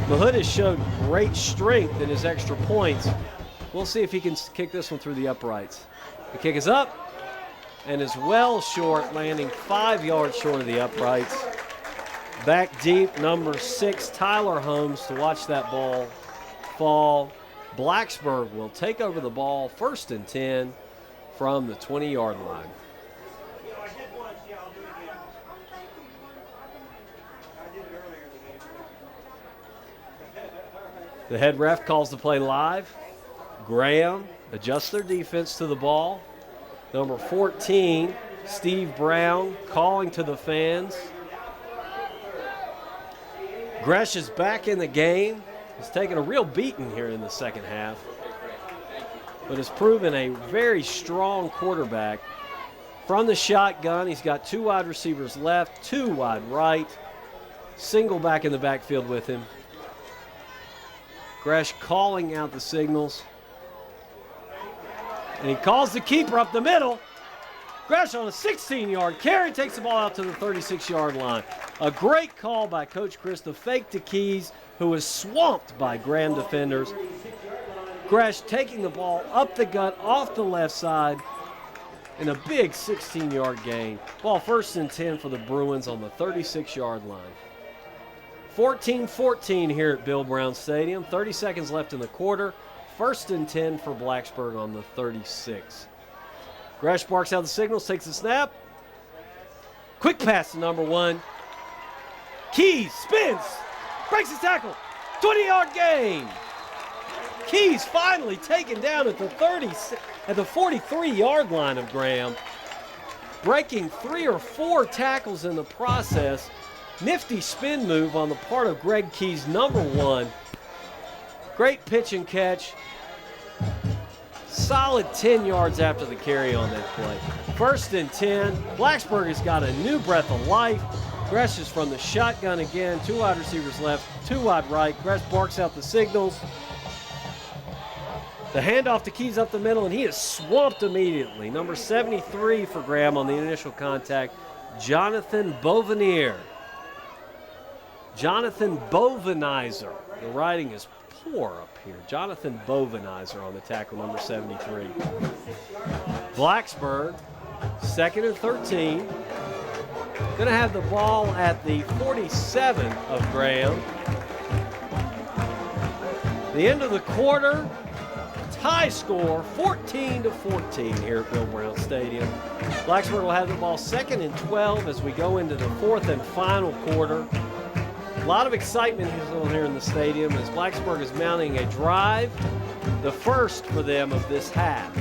Mahood has showed great strength in his extra points. We'll see if he can kick this one through the uprights. The kick is up and is well short, landing 5 yards short of the uprights. Back deep, number 6, Tyler Holmes, to watch that ball fall. Blacksburg will take over the ball, 1st and 10 from the 20-yard line. The head ref calls the play live. Graham adjusts their defense to the ball. Number 14, Steve Brown, calling to the fans. Gresh is back in the game. He's taken a real beating here in the second half, but has proven a very strong quarterback. From the shotgun, he's got 2 wide receivers left, 2 wide right, single back in the backfield with him. Gresh calling out the signals. And he calls the keeper up the middle. Gresh on a 16-yard carry, takes the ball out to the 36-yard line. A great call by Coach Chris to fake to Keys, who was swamped by Graham defenders. Gresh taking the ball up the gut, off the left side, in a big 16-yard gain. Ball 1st and 10 for the Bruins on the 36-yard line. 14-14 here at Bill Brown Stadium. 30 seconds left in the quarter. 1st and 10 for Blacksburg on the 36. Gresh barks out the signals, takes the snap. Quick pass to number 1. Keys spins, breaks his tackle, 20-yard gain. Keys finally taken down at the 43-yard line of Graham, breaking 3 or 4 tackles in the process. Nifty spin move on the part of Greg Keys, number 1. Great pitch and catch. Solid 10 yards after the carry on that play. 1st and 10. Blacksburg has got a new breath of life. Gresh is from the shotgun again. 2 wide receivers left, 2 wide right. Gresh barks out the signals. The handoff to Keys up the middle, and he is swamped immediately. Number 73 for Graham on the initial contact, Jonathan Bovenier. Jonathan Bovenizer. The writing is poor up here. Jonathan Bovenizer on the tackle, number 73. Blacksburg, 2nd and 13. Going to have the ball at the 47 of Graham. The end of the quarter, tie score, 14-14 here at Bill Brown Stadium. Blacksburg will have the ball 2nd and 12 as we go into the 4th and final quarter. A lot of excitement here in the stadium as Blacksburg is mounting a drive, the first for them of this half.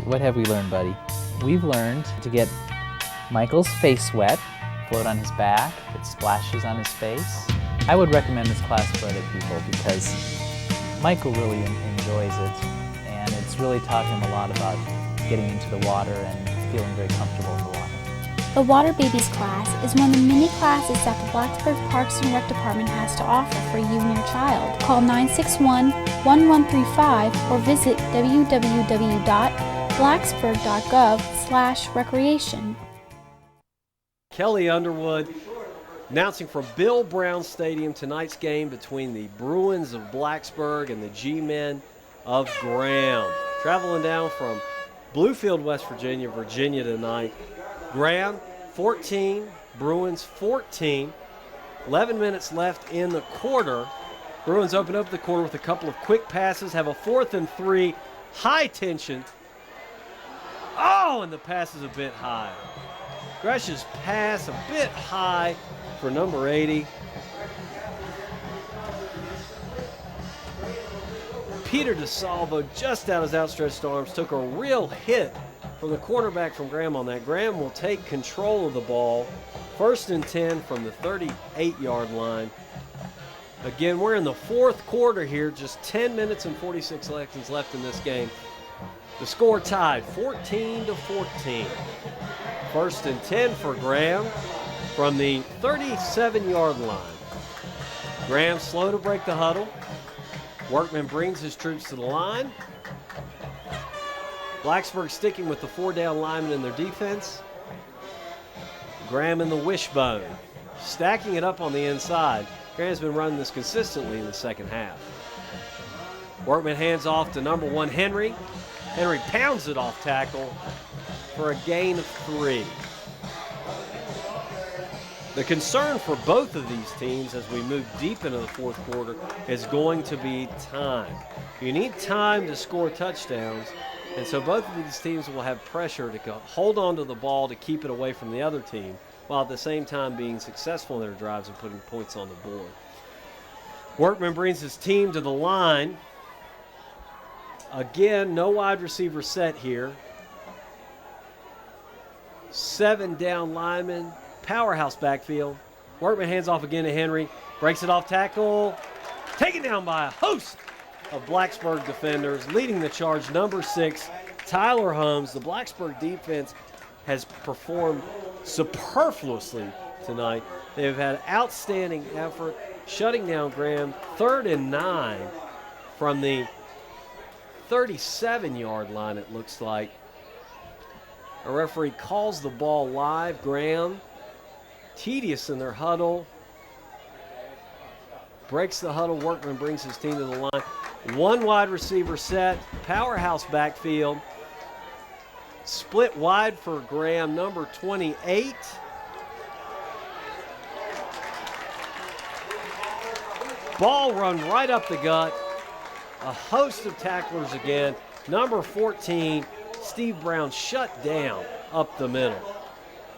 What have we learned, buddy? We've learned to get Michael's face wet, float on his back, it splashes on his face. I would recommend this class for other people because Michael really enjoys it, and it's really taught him a lot about getting into the water and feeling very comfortable in the water. The Water Babies class is one of the many classes that the Blacksburg Parks and Rec Department has to offer for you and your child. Call 961-1135 or visit www.blacksburg.gov/recreation. Kelly Underwood announcing from Bill Brown Stadium tonight's game between the Bruins of Blacksburg and the G-Men of Graham. Traveling down from Bluefield, West Virginia tonight. Graham 14, Bruins 14. 11 minutes left in the quarter. Bruins open up the quarter with a couple of quick passes, have a 4th and 3, high tension. Oh, and the pass is a bit high. Gresh's pass a bit high for number 80. Peter DeSalvo, just out his outstretched arms, took a real hit from the cornerback from Graham on that. Graham will take control of the ball. 1st and 10 from the 38-yard line. Again, we're in the 4th quarter here, just 10 minutes and 46 seconds left in this game. The score tied 14-14. 1st and 10 for Graham from the 37-yard line. Graham slow to break the huddle. Workman brings his troops to the line. Blacksburg sticking with the 4-down linemen in their defense. Graham in the wishbone, stacking it up on the inside. Graham's been running this consistently in the second half. Workman hands off to number 1, Henry. Henry pounds it off tackle for a gain of 3. The concern for both of these teams as we move deep into the 4th quarter is going to be time. You need time to score touchdowns, and so both of these teams will have pressure to hold on to the ball to keep it away from the other team, while at the same time being successful in their drives and putting points on the board. Workman brings his team to the line. Again, no wide receiver set here. 7 down linemen. Powerhouse backfield. Workman hands off again to Henry. Breaks it off tackle. Taken down by a host of Blacksburg defenders. Leading the charge, number 6, Tyler Holmes. The Blacksburg defense has performed superfluously tonight. They've had outstanding effort shutting down Graham. 3rd and 9 from the 37-yard line, it looks like. A referee calls the ball live. Graham, tedious in their huddle. Breaks the huddle. Workman brings his team to the line. 1 wide receiver set. Powerhouse backfield. Split wide for Graham, number 28. Ball run right up the gut. A host of tacklers again. Number 14, Steve Brown shut down up the middle.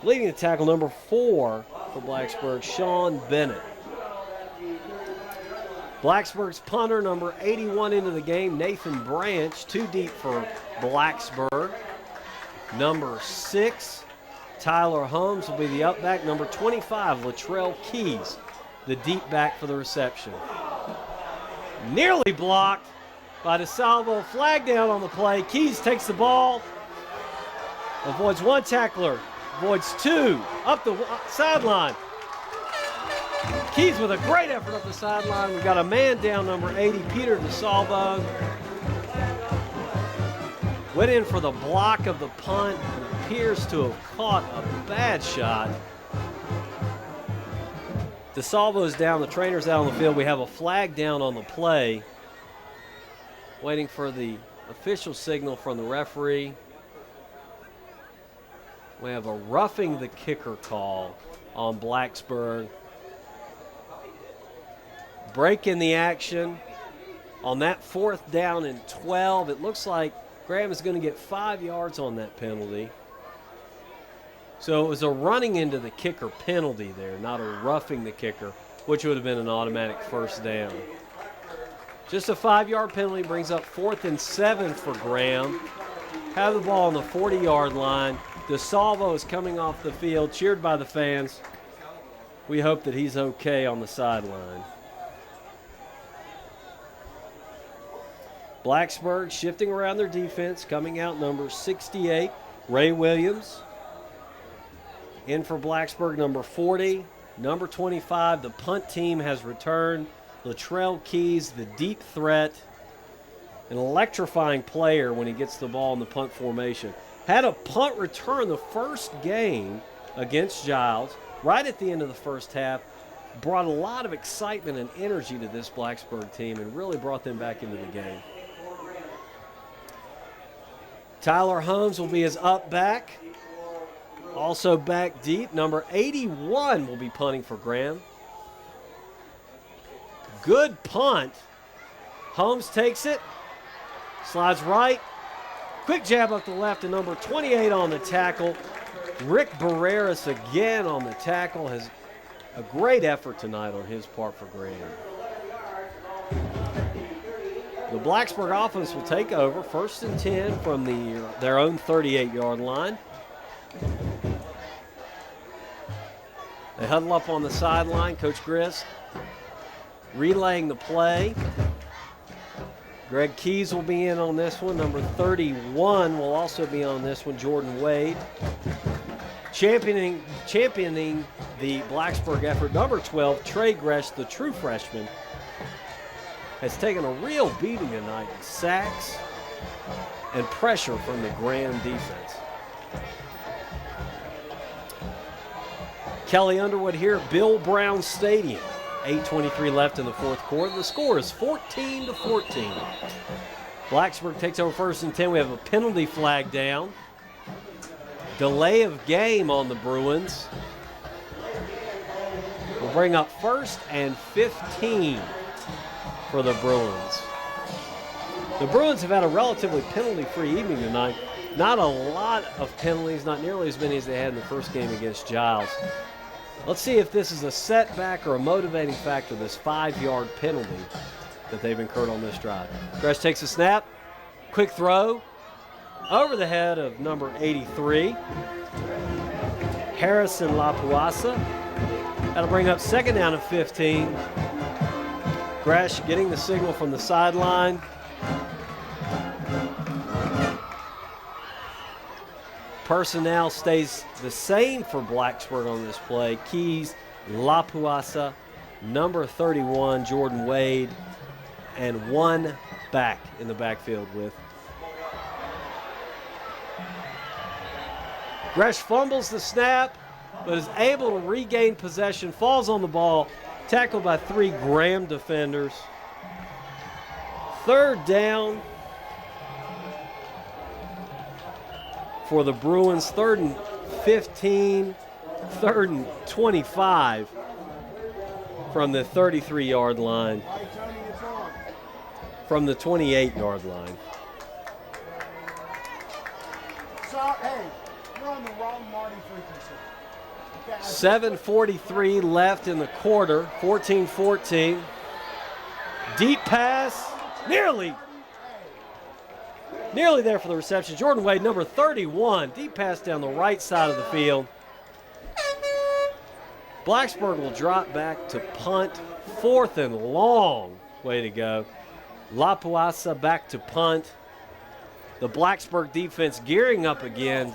Leading the tackle, number 4 for Blacksburg, Sean Bennett. Blacksburg's punter, number 81 into the game, Nathan Branch, 2 deep for Blacksburg. Number 6, Tyler Holmes will be the up back. Number 25, Latrell Keys, the deep back for the reception. Nearly blocked by DeSalvo. Flag down on the play. Keys takes the ball. Avoids 1 tackler. Avoids 2. Up the sideline. Keys with a great effort up the sideline. We've got a man down, number 80, Peter DeSalvo. Went in for the block of the punt and appears to have caught a bad shot. DeSalvo is down. The trainer's out on the field. We have a flag down on the play. Waiting for the official signal from the referee. We have a roughing the kicker call on Blacksburg. Break in the action. On that 4th down and 12, it looks like Graham is going to get 5 yards on that penalty. So it was a running into the kicker penalty there, not a roughing the kicker, which would have been an automatic 1st down. Just a 5-yard penalty brings up 4th and 7 for Graham. Have the ball on the 40-yard line. DeSalvo is coming off the field, cheered by the fans. We hope that he's okay on the sideline. Blacksburg shifting around their defense, coming out number 68, Ray Williams. In for Blacksburg, number 40. Number 25, the punt team has returned. Latrell Keys, the deep threat. An electrifying player when he gets the ball in the punt formation. Had a punt return the first game against Giles, right at the end of the first half. Brought a lot of excitement and energy to this Blacksburg team and really brought them back into the game. Tyler Holmes will be his up back. Also back deep, number 81 will be punting for Graham. good punt. Holmes takes it, slides right, quick jab up the left, and number 28 on the tackle. Rick Barreras again on the tackle. Has a great effort tonight on his part for Graham. The Blacksburg offense will take over. 1st and 10 from their own 38-yard line. They huddle up on the sideline. Coach Gris relaying the play. Greg Keys will be in on this one. Number 31 will also be on this one, Jordan Wade. Championing the Blacksburg effort, number 12, Trey Gresh, the true freshman, has taken a real beating tonight in sacks and pressure from the Graham defense. Kelly Underwood here at Bill Brown Stadium. 8:23 left in the 4th quarter. The score is 14-14. Blacksburg takes over 1st and 10. We have a penalty flag down. Delay of game on the Bruins. We'll bring up 1st and 15 for the Bruins. The Bruins have had a relatively penalty-free evening tonight. Not a lot of penalties, not nearly as many as they had in the first game against Giles. Let's see if this is a setback or a motivating factor, this 5-yard penalty that they've incurred on this drive. Gresh takes a snap, quick throw, over the head of number 83, Harrison Lapuasa. That'll bring up 2nd down and 15. Gresh getting the signal from the sideline. Personnel stays the same for Blacksburg on this play. Keys, Lapuasa, number 31, Jordan Wade, and 1 back in the backfield with. Gresh fumbles the snap, but is able to regain possession, falls on the ball, tackled by 3 Graham defenders. 3rd down for the Bruins, 3rd and 15, 3rd and 25 from the 33-yard line, from the 28-yard line. Hey, you're on the wrong Marty frequency. 7:43 left in the quarter, 14-14. Deep pass, nearly there for the reception. Jordan Wade, number 31, deep pass down the right side of the field. Blacksburg will drop back to punt, 4th and long. Way to go. Lapuasa back to punt. The Blacksburg defense gearing up again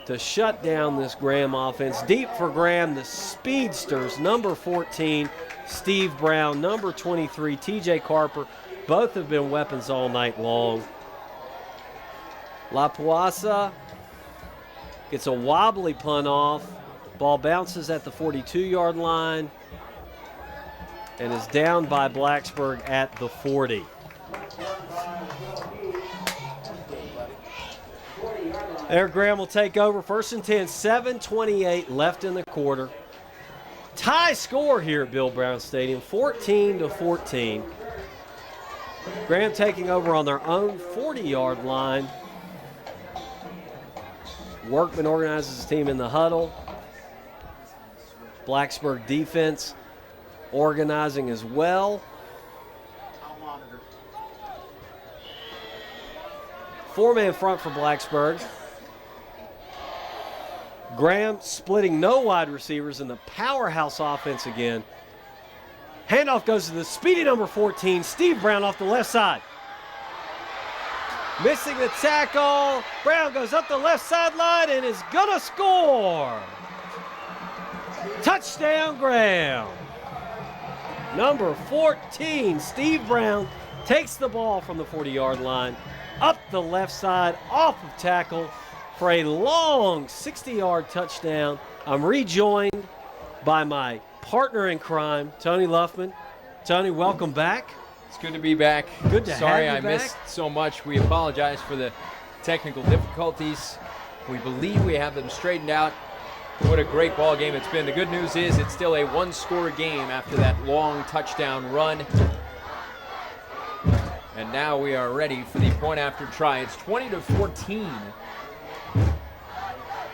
to shut down this Graham offense. Deep for Graham, the speedsters, number 14, Steve Brown, number 23, TJ Carper. Both have been weapons all night long. Lapuasa gets a wobbly punt off. Ball bounces at the 42-yard line and is down by Blacksburg at the 40. There, Graham will take over. 1st and 10, 7:28 left in the quarter. Tie score here at Bill Brown Stadium, 14-14. Graham taking over on their own 40-yard line. Workman organizes his team in the huddle. Blacksburg defense organizing as well. 4-man front for Blacksburg. Graham splitting no wide receivers in the powerhouse offense again. Handoff goes to the speedy number 14, Steve Brown off the left side. Missing the tackle. Brown goes up the left sideline and is gonna score. Touchdown, Graham. Number 14, Steve Brown, takes the ball from the 40-yard line, up the left side, off of tackle for a long 60-yard touchdown. I'm rejoined by my partner in crime, Tony Luffman. Tony, welcome back. It's good to be back. Good to have Sorry you I back. missed so much. We apologize for the technical difficulties. We believe we have them straightened out. What a great ball game it's been. The good news is it's still a one-score game after that long touchdown run. And now we are ready for the point after try. It's 20-14.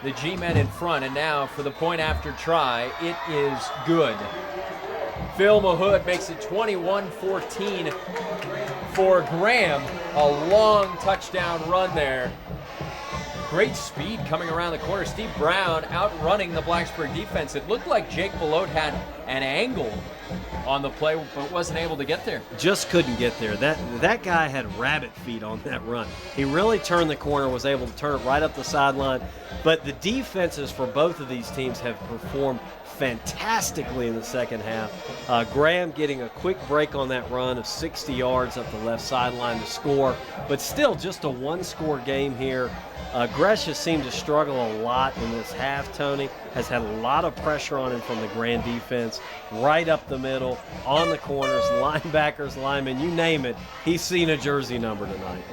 The G-men in front, and now for the point after try, it is good. Phil Mahood makes it 21-14 for Graham. A long touchdown run there. Great speed coming around the corner. Steve Brown outrunning the Blacksburg defense. It looked like Jake Belote had an angle on the play, but wasn't able to get there. Just couldn't get there. That guy had rabbit feet on that run. He really turned the corner, was able to turn it right up the sideline. But the defenses for both of these teams have performed fantastically in the second half. Graham getting a quick break on that run of 60 yards up the left sideline to score, but still just a one-score game here. Gresh has seemed to struggle a lot in this half, Tony. Has had a lot of pressure on him from the Grand defense, right up the middle, on the corners, linebackers, linemen, you name it. He's seen a jersey number tonight.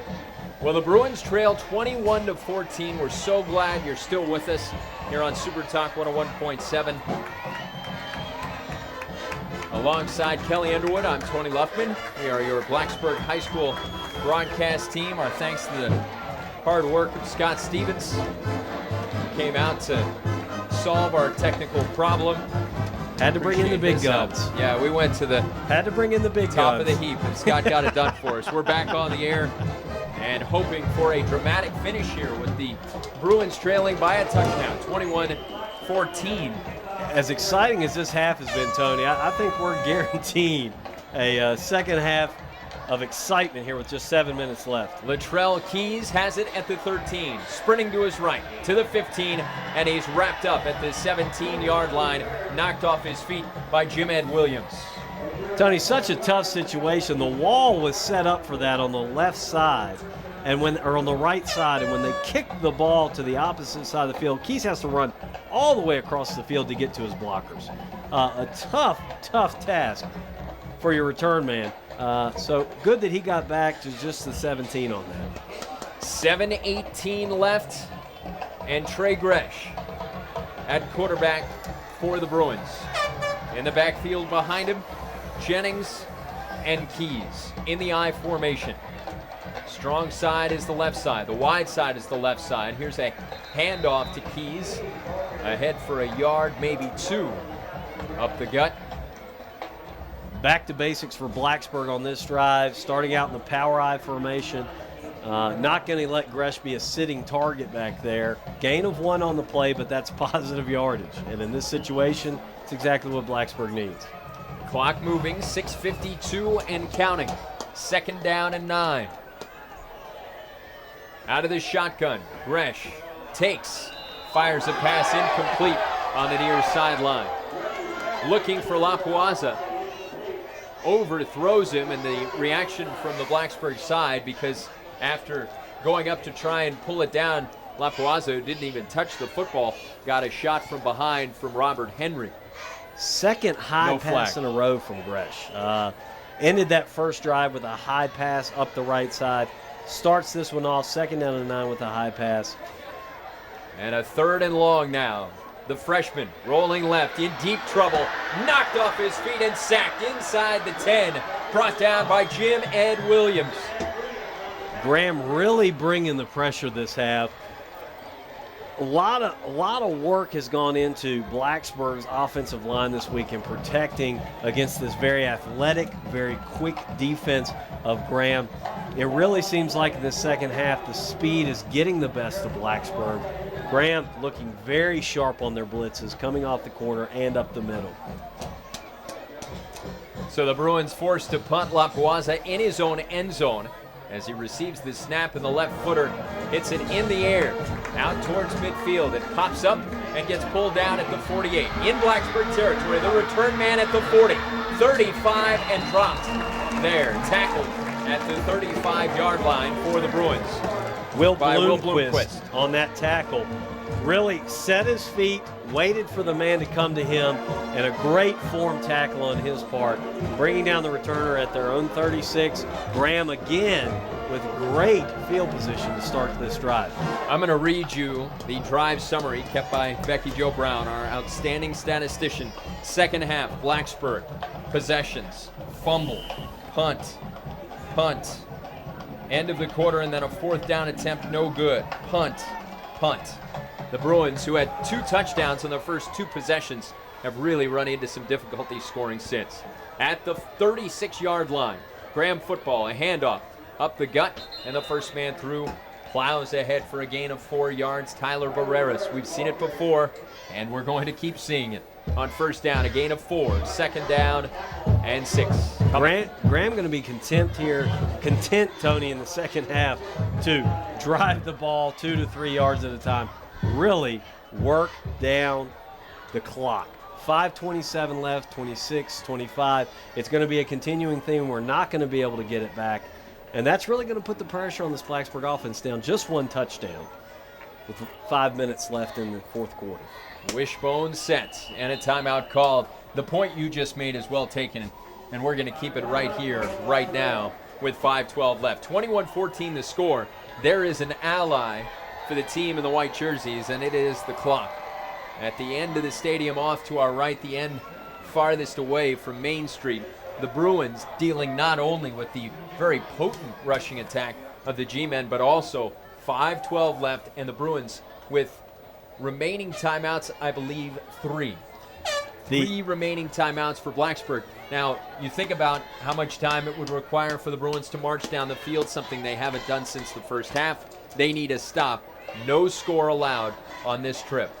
Well, the Bruins trail 21-14. We're so glad you're still with us here on Super Talk 101.7. Alongside Kelly Underwood, I'm Tony Luffman. We are your Blacksburg High School broadcast team. Our thanks to the hard work of Scott Stevens, who came out to solve our technical problem. Had to bring in the big guns. Yeah, we went to the top of the heap, and Scott got it done for us. We're back on the air and hoping for a dramatic finish here with the Bruins trailing by a touchdown, 21-14. As exciting as this half has been, Tony, I think we're guaranteed a second half of excitement here with just 7 minutes left. Latrell Keys has it at the 13, sprinting to his right, to the 15, and he's wrapped up at the 17-yard line, knocked off his feet by Jim Ed Williams. Tony, such a tough situation. The wall was set up for that on the left side, or on the right side, and when they kicked the ball to the opposite side of the field, Keys has to run all the way across the field to get to his blockers. A tough task for your return man. So good that he got back to just the 17 on that. 7:18 left, and Trey Gresh at quarterback for the Bruins. In the backfield behind him, Jennings and Keys in the I formation. Strong side is the left side. The wide side is the left side. Here's a handoff to Keys. Ahead for a yard, maybe two. Up the gut. Back to basics for Blacksburg on this drive, starting out in the power I formation. Not going to let Gresh be a sitting target back there. Gain of 1 on the play, but that's positive yardage. And in this situation, it's exactly what Blacksburg needs. Clock moving, 6:52 and counting. 2nd down and 9. Out of the shotgun, Gresh takes, fires a pass incomplete on the near sideline. Looking for Lapuaza. Overthrows him, and the reaction from the Blacksburg side, because after going up to try and pull it down, Lapuaza, who didn't even touch the football, got a shot from behind from Robert Henry. Second high pass in a row from Gresh. Ended that first drive with a high pass up the right side. Starts this one off, 2nd down and 9 with a high pass. And a 3rd and long now. The freshman rolling left, in deep trouble, knocked off his feet and sacked inside the 10, brought down by Jim Ed Williams. Graham really bringing the pressure this half. A lot of work has gone into Blacksburg's offensive line this week in protecting against this very athletic, very quick defense of Graham. It really seems like in the second half the speed is getting the best of Blacksburg. Graham looking very sharp on their blitzes, coming off the corner and up the middle. So the Bruins forced to punt. Lapuaza in his own end zone as he receives the snap, and the left footer hits it in the air out towards midfield. It pops up and gets pulled down at the 48. In Blacksburg territory, the return man at the 40, 35, and dropped there. Tackled at the 35-yard line for the Bruins. Will by Will Bloomquist Bloomquist. on that tackle. Really set his feet, waited for the man to come to him, and a great form tackle on his part, bringing down the returner at their own 36. Graham again with great field position to start this drive. I'm going to read you the drive summary kept by Becky Jo Brown, our outstanding statistician. Second half, Blacksburg, possessions, fumble, punt, end of the quarter, and then a fourth down attempt, no good, punt. The Bruins, who had 2 touchdowns on their first 2 possessions, have really run into some difficulty scoring since. At the 36-yard line, Graham football, a handoff up the gut, and the first man through plows ahead for a gain of 4 yards. Tyler Barreras, we've seen it before, and we're going to keep seeing it. On first down, a gain of 4, second down, and 6. Graham going to be content, Tony, in the second half to drive the ball 2 to 3 yards at a time. Really work down the clock. 5:27 left, 26, 25. It's going to be a continuing theme. We're not going to be able to get it back. And that's really going to put the pressure on this Blacksburg offense down. Just 1 touchdown with 5 minutes left in the fourth quarter. Wishbone set and a timeout called. The point you just made is well taken, and we're going to keep it right here, right now, with 5:12 left. 21-14 the score. There is an ally for the team in the white jerseys, and it is the clock. At the end of the stadium, off to our right, the end farthest away from Main Street, the Bruins dealing not only with the very potent rushing attack of the G-men, but also 5:12 left, and the Bruins with remaining timeouts, I believe 3. 3 remaining timeouts for Blacksburg. Now, you think about how much time it would require for the Bruins to march down the field, something they haven't done since the first half. They need a stop. No score allowed on this trip.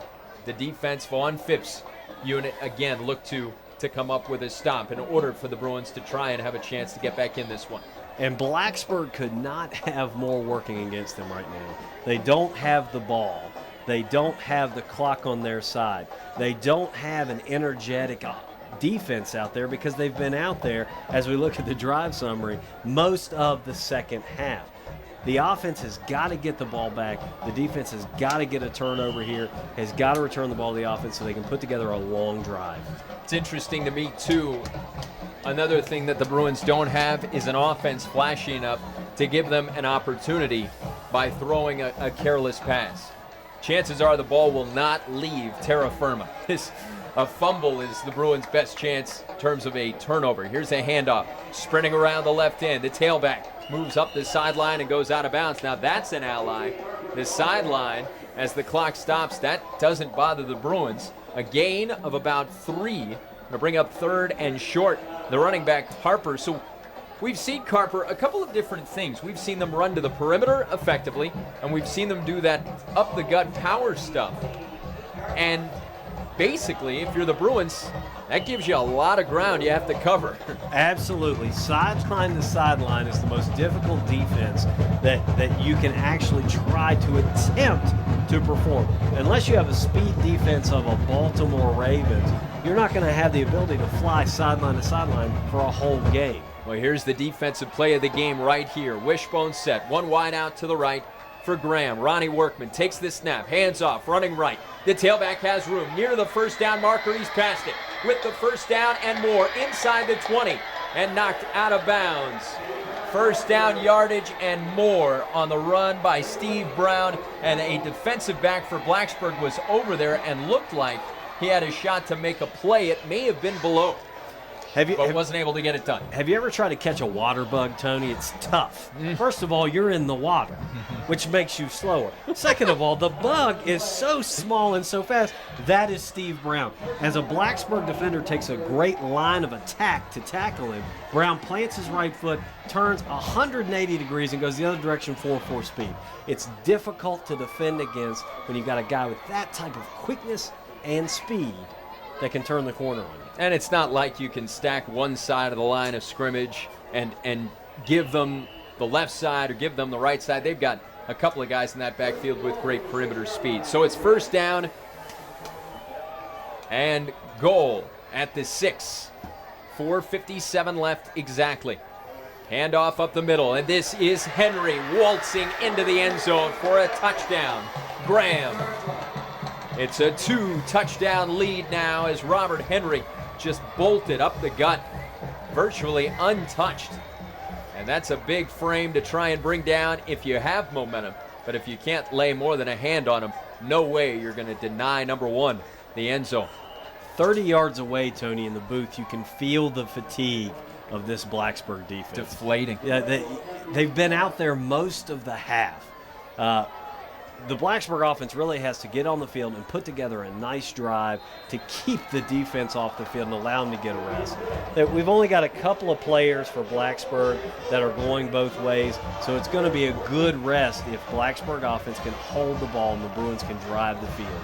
The defense, Vaughn Phipps unit, again, look to come up with a stop in order for the Bruins to try and have a chance to get back in this one. And Blacksburg could not have more working against them right now. They don't have the ball. They don't have the clock on their side. They don't have an energetic defense out there because they've been out there, as we look at the drive summary, most of the second half. The offense has got to get the ball back. The defense has got to get a turnover here, has got to return the ball to the offense so they can put together a long drive. It's interesting to me, too. Another thing that the Bruins don't have is an offense flashy enough to give them an opportunity by throwing a careless pass. Chances are the ball will not leave terra firma. A fumble is the Bruins' best chance in terms of a turnover. Here's a handoff, sprinting around the left end. The tailback moves up the sideline and goes out of bounds. Now that's an ally. The sideline, as the clock stops, that doesn't bother the Bruins. A gain of about 3 to bring up third and short. The running back, Harper. So we've seen Carper a couple of different things. We've seen them run to the perimeter effectively, and we've seen them do that up-the-gut power stuff. And basically, if you're the Bruins, that gives you a lot of ground you have to cover. Absolutely. Sideline to sideline is the most difficult defense that you can actually try to attempt to perform. Unless you have a speed defense of a Baltimore Ravens, you're not going to have the ability to fly sideline to sideline for a whole game. Well, here's the defensive play of the game right here. Wishbone set, 1 wide out to the right for Graham. Ronnie Workman takes the snap, hands off, running right. The tailback has room near the first down marker. He's past it with the first down and more inside the 20 and knocked out of bounds. First down yardage and more on the run by Steve Brown, and a defensive back for Blacksburg was over there and looked like he had a shot to make a play. It may have been below, but wasn't able to get it done. Have you ever tried to catch a water bug, Tony? It's tough. First of all, you're in the water, which makes you slower. Second of all, the bug is so small and so fast. That is Steve Brown. As a Blacksburg defender takes a great line of attack to tackle him, Brown plants his right foot, turns 180 degrees, and goes the other direction 4-4 speed. It's difficult to defend against when you've got a guy with that type of quickness and speed that can turn the corner on you. And it's not like you can stack one side of the line of scrimmage and give them the left side or give them the right side. They've got a couple of guys in that backfield with great perimeter speed. So it's first down and goal at the 6. 4:57 left exactly. Handoff up the middle, and this is Henry waltzing into the end zone for a touchdown. Graham. It's a 2-touchdown lead now as Robert Henry just bolted up the gut, virtually untouched. And that's a big frame to try and bring down if you have momentum. But if you can't lay more than a hand on him, no way you're going to deny number one, the end zone. 30 yards away, Tony, in the booth, you can feel the fatigue of this Blacksburg defense. Deflating. Yeah, they've been out there most of the half. The Blacksburg offense really has to get on the field and put together a nice drive to keep the defense off the field and allow them to get a rest. We've only got a couple of players for Blacksburg that are going both ways, so it's going to be a good rest if Blacksburg offense can hold the ball and the Bruins can drive the field.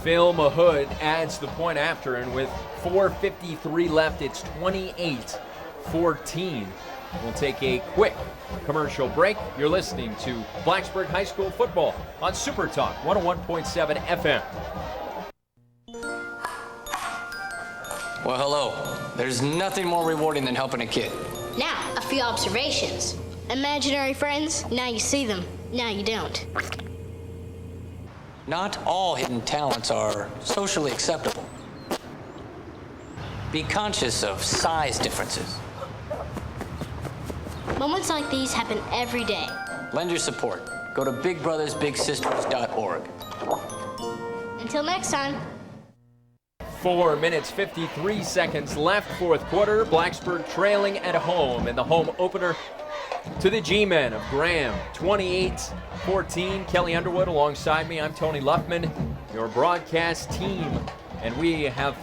Phil Mahood adds the point after, and with 4:53 left, it's 28-14. We'll take a quick commercial break. You're listening to Blacksburg High School football on Super Talk 101.7 FM. Well, hello. There's nothing more rewarding than helping a kid. Now, a few observations. Imaginary friends, now you see them, now you don't. Not all hidden talents are socially acceptable. Be conscious of size differences. Moments like these happen every day. Lend your support. Go to bigbrothersbigsisters.org. Until next time. 4 minutes, 53 seconds left, fourth quarter. Blacksburg trailing at home in the home opener to the G-Men of Graham. 28-14. Kelly Underwood alongside me. I'm Tony Luffman, your broadcast team. And we have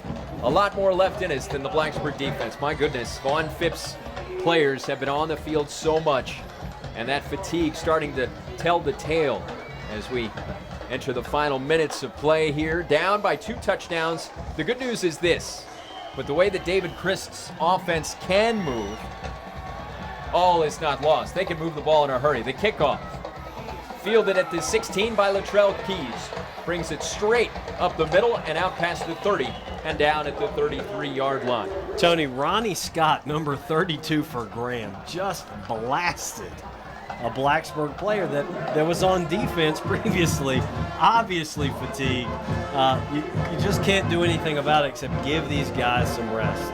a lot more left in us than the Blacksburg defense. My goodness, Vaughn Phipps players have been on the field so much, and that fatigue starting to tell the tale as we enter the final minutes of play here. Down by 2 touchdowns. The good news is this: with the way that David Christ's offense can move, all is not lost. They can move the ball in a hurry. The kickoff, fielded at the 16 by Latrell Keys, brings it straight up the middle and out past the 30 and down at the 33-yard line. Tony, Ronnie Scott, number 32 for Graham, just blasted a Blacksburg player that was on defense previously, obviously fatigued. You just can't do anything about it except give these guys some rest.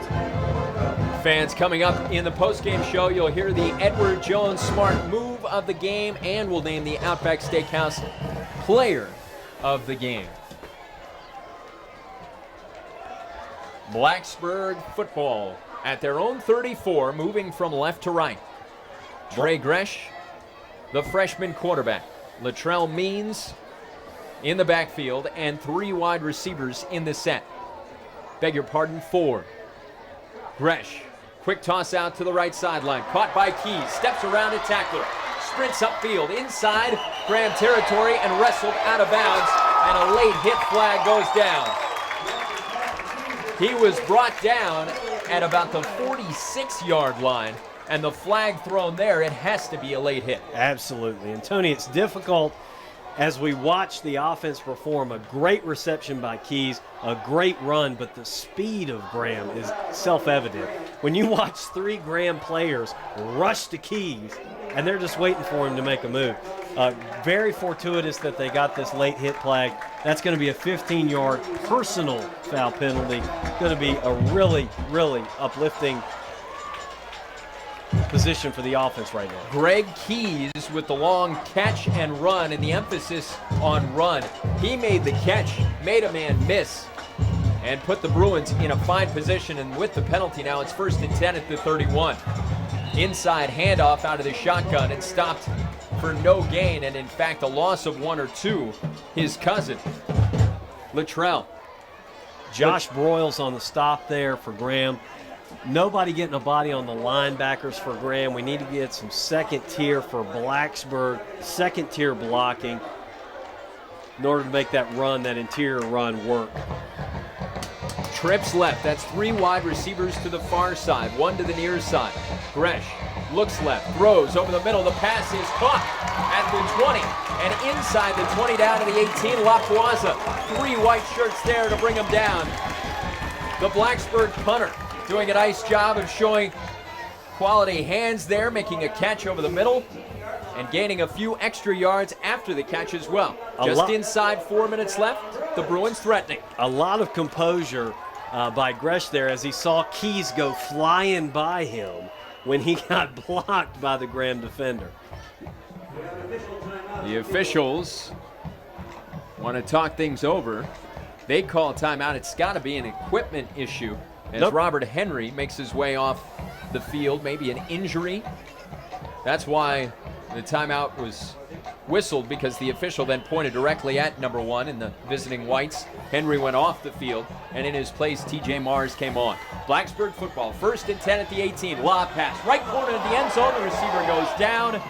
Fans, coming up in the post-game show, you'll hear the Edward Jones Smart move of the game, and we'll name the Outback Steakhouse player of the game. Blacksburg football at their own 34, moving from left to right. Dre Gresh, the freshman quarterback. Latrell Means in the backfield, and 3 wide receivers in the set. Beg your pardon, 4. Gresh, quick toss out to the right sideline. Caught by Keys, steps around a tackler. Sprints upfield, inside Graham territory, and wrestled out of bounds, and a late hit flag goes down. He was brought down at about the 46-yard line, and the flag thrown there, it has to be a late hit. Absolutely. And Tony, it's difficult as we watch the offense perform. A great reception by Keys, a great run, but the speed of Graham is self-evident. When you watch 3 Graham players rush to Keys, and they're just waiting for him to make a move. Very fortuitous that they got this late hit flag. That's going to be a 15-yard personal foul penalty. Going to be a really, really uplifting position for the offense right now. Greg Keys with the long catch and run, and the emphasis on run. He made the catch, made a man miss, and put the Bruins in a fine position. And with the penalty now, it's 1st and 10 at the 31. Inside handoff out of the shotgun. It stopped for no gain, and in fact a loss of 1 or 2. His cousin, Latrell. Josh Broyles on the stop there for Graham. Nobody getting a body on the linebackers for Graham. We need to get some second tier for Blacksburg, second tier blocking in order to make that run, that interior run, work. Trips left. That's 3 wide receivers to the far side, 1 to the near side. Gresh looks left, throws over the middle. The pass is caught at the 20 and inside the 20 down to the 18. LaPuaza, 3 white shirts there to bring him down. The Blacksburg punter doing a nice job of showing quality hands there, making a catch over the middle and gaining a few extra yards after the catch as well. Just inside 4 minutes left, the Bruins threatening. A lot of composure by Gresh there as he saw Keys go flying by him when he got blocked by the Graham defender. The officials want to talk things over. They call timeout. It's got to be an equipment issue as Robert Henry makes his way off the field, maybe an injury. That's why the timeout was whistled, because the official then pointed directly at number 1 in the visiting Whites. Henry went off the field, and in his place, TJ Mars came on. Blacksburg football, 1st and 10 at the 18. Lob pass, right corner of the end zone. The receiver goes down.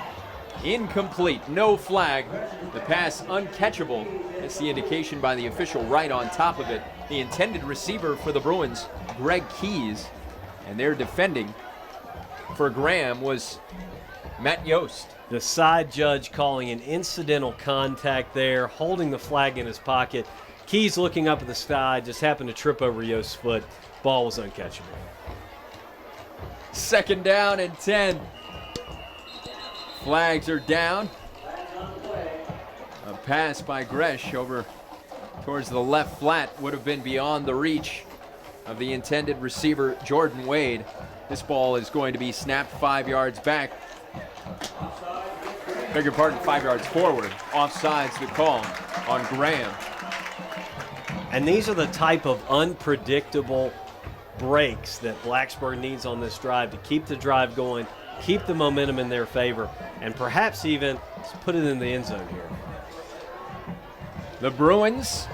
Incomplete, no flag. The pass uncatchable. That's the indication by the official right on top of it. The intended receiver for the Bruins, Greg Keys, and they're defending for Graham was Matt Yost. The side judge calling an incidental contact there, holding the flag in his pocket. Keys looking up at the sky, just happened to trip over Yost's foot. Ball was uncatchable. 2nd down and 10. Flags are down. A pass by Gresh over towards the left flat would have been beyond the reach of the intended receiver, Jordan Wade. This ball is going to be snapped 5 yards back. Beg your pardon, 5 yards forward. Offsides the call on Graham. And these are the type of unpredictable breaks that Blacksburg needs on this drive to keep the drive going, keep the momentum in their favor, and perhaps even put it in the end zone here. The Bruins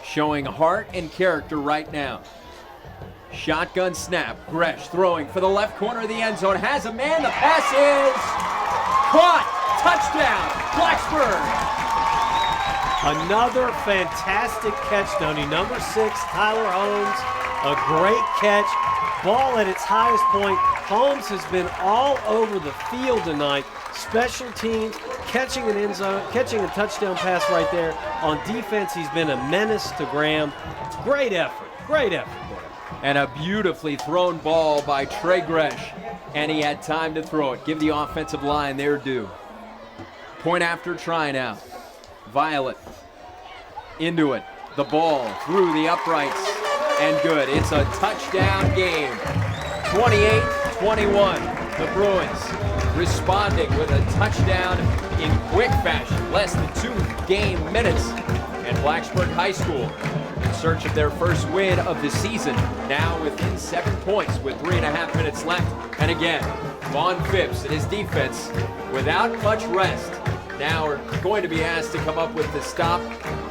showing heart and character right now. Shotgun snap. Gresh throwing for the left corner of the end zone. Has a man. The pass is caught. Touchdown, Blacksburg. Another fantastic catch, Tony. Number 6, Tyler Holmes. A great catch. Ball at its highest point. Holmes has been all over the field tonight. Special teams, catching an end zone, catching a touchdown pass right there. On defense, he's been a menace to Graham. Great effort. Great effort there. And a beautifully thrown ball by Trey Gresh. And he had time to throw it. Give the offensive line their due. Point after try now. Violet into it. The ball through the uprights and good. It's a touchdown game. 28-21. The Bruins responding with a touchdown in quick fashion. Less than 2 game minutes. And Blacksburg High School in search of their first win of the season. Now within 7 points with 3.5 minutes left. And again, Vaughn Phipps and his defense without much rest now are going to be asked to come up with the stop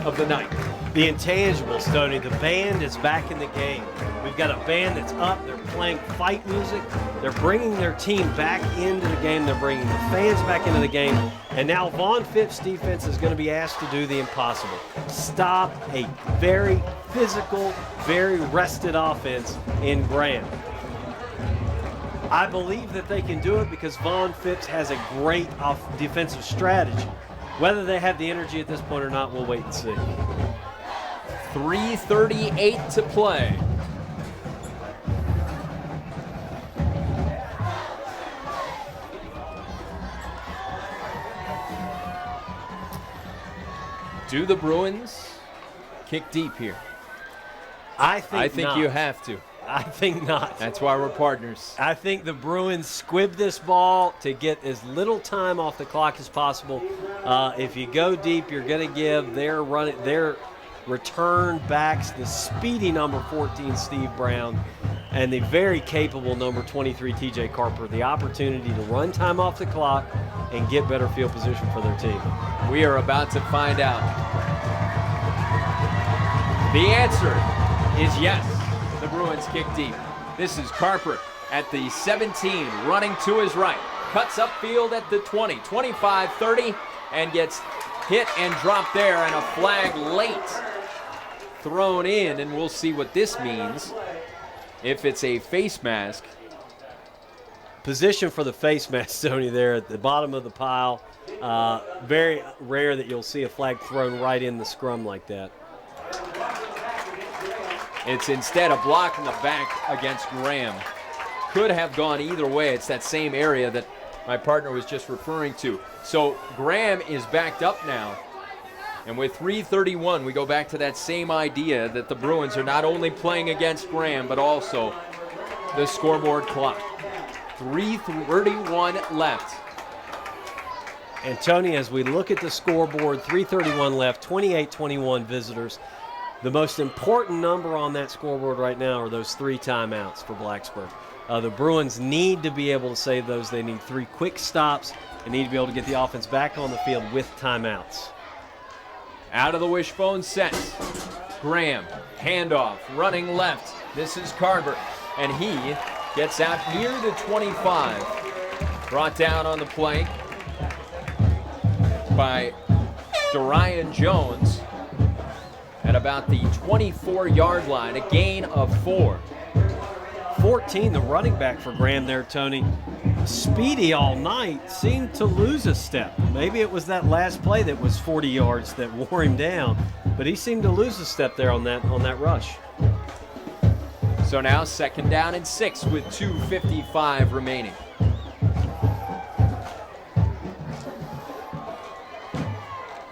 of the night. The intangibles, Tony. The band is back in the game. We've got a band that's up. They're playing fight music. They're bringing their team back into the game. They're bringing the fans back into the game. And now Vaughn Phipps' defense is going to be asked to do the impossible. Stop a very physical, very rested offense in Graham. I believe that they can do it because Vaughn Phipps has a great defensive strategy. Whether they have the energy at this point or not, we'll wait and see. 3:38 to play. Do the Bruins kick deep here? I think not. you have to. I think not. That's why we're partners. I think the Bruins squib this ball to get as little time off the clock as possible. If you go deep, you're going to give their return backs, the speedy number 14, Steve Brown, and the very capable number 23, TJ Carper, the opportunity to run time off the clock and get better field position for their team. We are about to find out. The answer is yes. The Bruins kick deep. This is Carper at the 17, running to his right. Cuts upfield at the 20, 25, 30, and gets hit and dropped there, and a flag late thrown in, and we'll see what this means. If it's a face mask. Position for the face mask, Tony, there at the bottom of the pile. Very rare that you'll see a flag thrown right in the scrum like that. It's instead a block in the back against Graham. could have gone either way. It's that same area that my partner was just referring to. So Graham is backed up now. And with 3:31, we go back to that same idea that the Bruins are not only playing against Graham, but also the scoreboard clock. 3:31 left. And Tony, as we look at the scoreboard, 3:31 left, 28-21 visitors. The most important number on that scoreboard right now are those 3 timeouts for Blacksburg. The Bruins need to be able to save those. They need 3 quick stops and need to be able to get the offense back on the field with timeouts. Out of the wishbone set. Graham, handoff, running left. This is Carver, and he gets out near the 25. Brought down on the play by Dorian Jones at about the 24-yard line, a gain of 4. 14, the running back for Graham there, Tony. Speedy all night, seemed to lose a step. Maybe it was that last play that was 40 yards that wore him down, but he seemed to lose a step there on that rush. So now 2nd down and 6 with 2:55 remaining.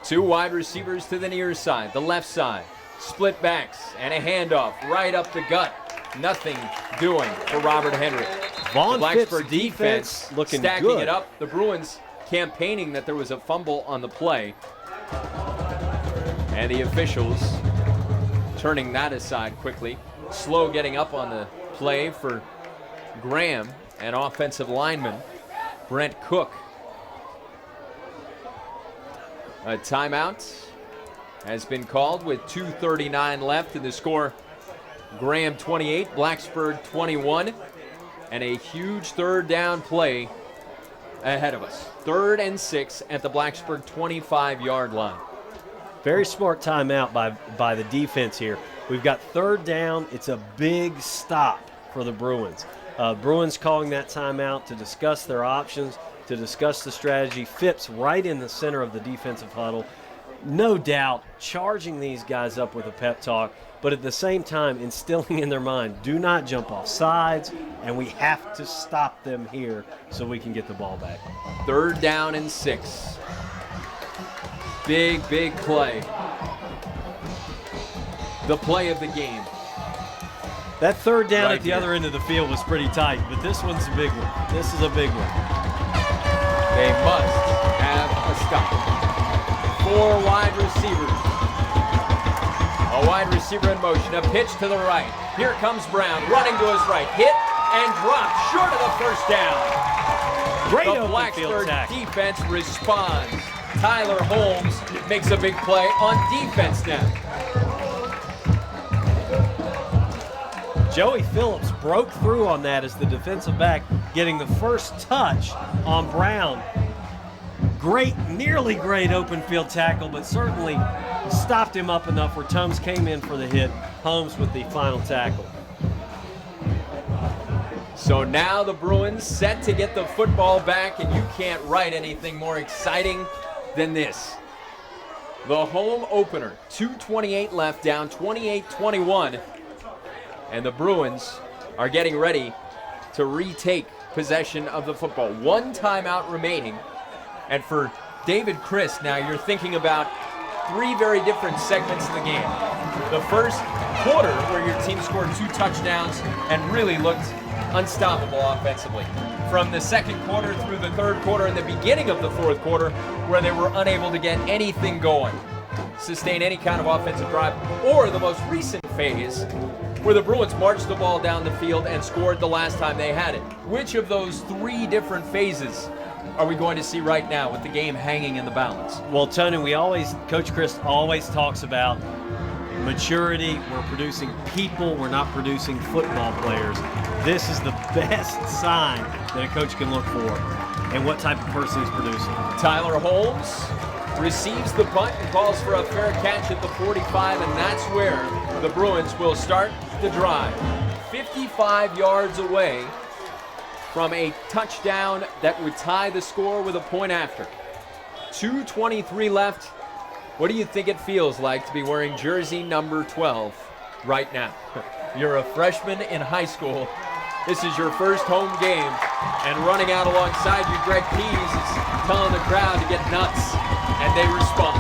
Two wide receivers to the near side, the left side. Split backs and a handoff right up the gut. Nothing doing for Robert Henry. Vaughn the Blacksburg defense looking stacking good. it up. The Bruins campaigning that there was a fumble on the play. And the officials turning that aside quickly. Slow getting up on the play for Graham and offensive lineman Brent Cook. A timeout has been called with 2:39 left in the score. Graham 28, Blacksburg 21, and a huge 3rd down play ahead of us. 3rd and 6 at the Blacksburg 25-yard line. Very smart timeout by the defense here. We've got 3rd down. It's a big stop for the Bruins. Bruins calling that timeout to discuss their options, to discuss the strategy. Phipps right in the center of the defensive huddle. No doubt charging these guys up with a pep talk, but at the same time instilling in their mind, do not jump off sides, and we have to stop them here so we can get the ball back. 3rd down and 6. Big play. The play of the game. That 3rd down Right at the here. other end of the field was pretty tight, but this one's a big one. This is a big one. They must have a stop. 4 wide receivers. A wide receiver in motion. A pitch to the right. Here comes Brown running to his right. Hit and dropped short of the 1st down. Great the open field Blacksburg tackle. defense responds. Tyler Holmes makes a big play on defense now. Joey Phillips broke through on that as the defensive back, getting the first touch on Brown. Great, nearly great open field tackle, but certainly stopped him up enough where Tums came in for the hit. Holmes with the final tackle. So now the Bruins set to get the football back, and you can't write anything more exciting than this. The home opener, 2:28 left, down 28-21, and the Bruins are getting ready to retake possession of the football. 1 timeout remaining, and for David Chris, now you're thinking about 3 very different segments of the game. The first quarter, where your team scored 2 touchdowns and really looked unstoppable offensively. From the 2nd quarter through the 3rd quarter and the beginning of the 4th quarter, where they were unable to get anything going, sustain any kind of offensive drive, or the most recent phase, where the Bruins marched the ball down the field and scored the last time they had it. Which of those 3 different phases are we going to see right now with the game hanging in the balance? Well, Tony, Coach Chris always talks about maturity. We're producing people. We're not producing football players. This is the best sign that a coach can look for and what type of person he's producing. Tyler Holmes receives the punt and calls for a fair catch at the 45, and that's where the Bruins will start the drive. 55 yards away from a touchdown that would tie the score with a point after. 2:23 left. What do you think it feels like to be wearing jersey number 12 right now? You're a freshman in high school this is your first home game, and running out alongside you, Greg Keys is telling the crowd to get nuts, and they respond.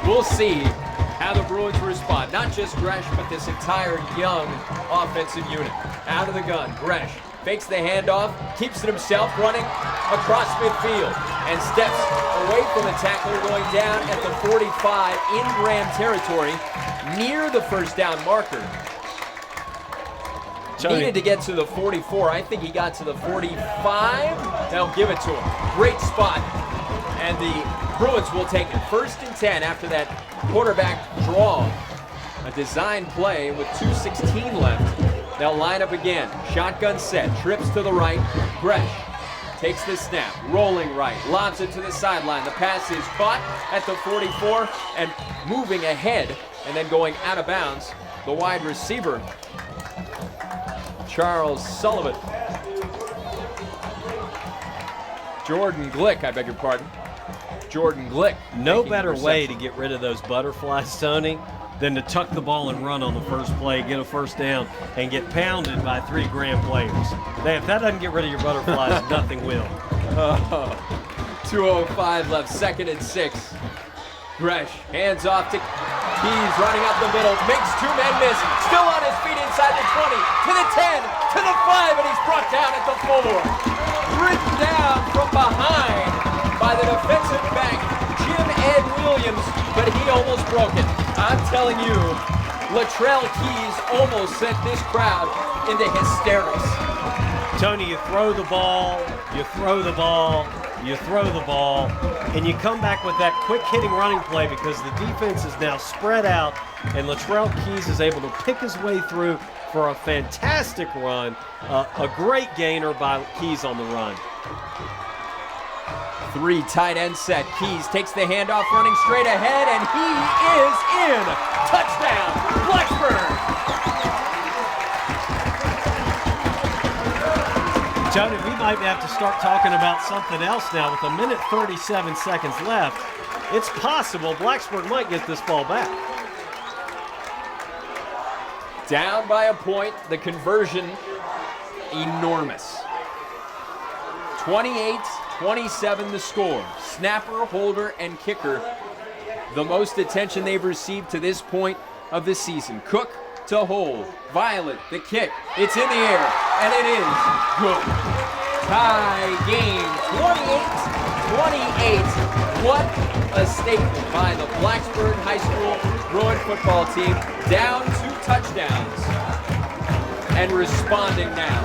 We'll see how the Bruins respond. Not just Gresh, but this entire young offensive unit. Out of the gun, Gresh fakes the handoff, keeps it himself, running across midfield, and steps away from the tackler, going down at the 45 in Graham territory, near the first down marker. Needed to get to the 44. I think he got to the 45. They'll give it to him. Great spot. And the Bruins will take it 1st and 10 after that quarterback draw. A design play with 2:16 left. They'll line up again. Shotgun set. Trips to the right. Gresh takes the snap. Rolling right. Lobs it to the sideline. The pass is caught at the 44 and moving ahead and then going out of bounds. The wide receiver, Charles Sullivan. Jordan Glick, I beg your pardon. Jordan Glick. No better way to get rid of those butterflies, Tony, than to tuck the ball and run on the first play, get a first down, and get pounded by 3 Graham players. If that doesn't get rid of your butterflies, nothing will. 2:05 left, 2nd and 6. Gresh hands off to Keys, running up the middle, makes 2 men miss, still on his feet inside the 20, to the 10, to the 5, and he's brought down at the 4. Ridden down from behind by the defensive back, Jim Ed Williams, but he almost broke it. I'm telling you, Latrell Keys almost sent this crowd into hysterics. Tony, you throw the ball, you throw the ball, you throw the ball, and you come back with that quick hitting running play because the defense is now spread out, and Latrell Keys is able to pick his way through for a fantastic run. A great gainer by Keys on the run. 3 tight end set. Keys takes the handoff, running straight ahead, and he is in. Touchdown, Blacksburg. Tony, we might have to start talking about something else now. With 1:37 seconds left, it's possible Blacksburg might get this ball back. Down by a point, the conversion enormous. 28-27 the score. Snapper, holder, and kicker, the most attention they've received to this point of the season. Cook to hold. Violet, the kick. It's in the air, and it is good. Tie game, 28-28. What a statement by the Blacksburg High School Bruin football team. Down 2 touchdowns and responding now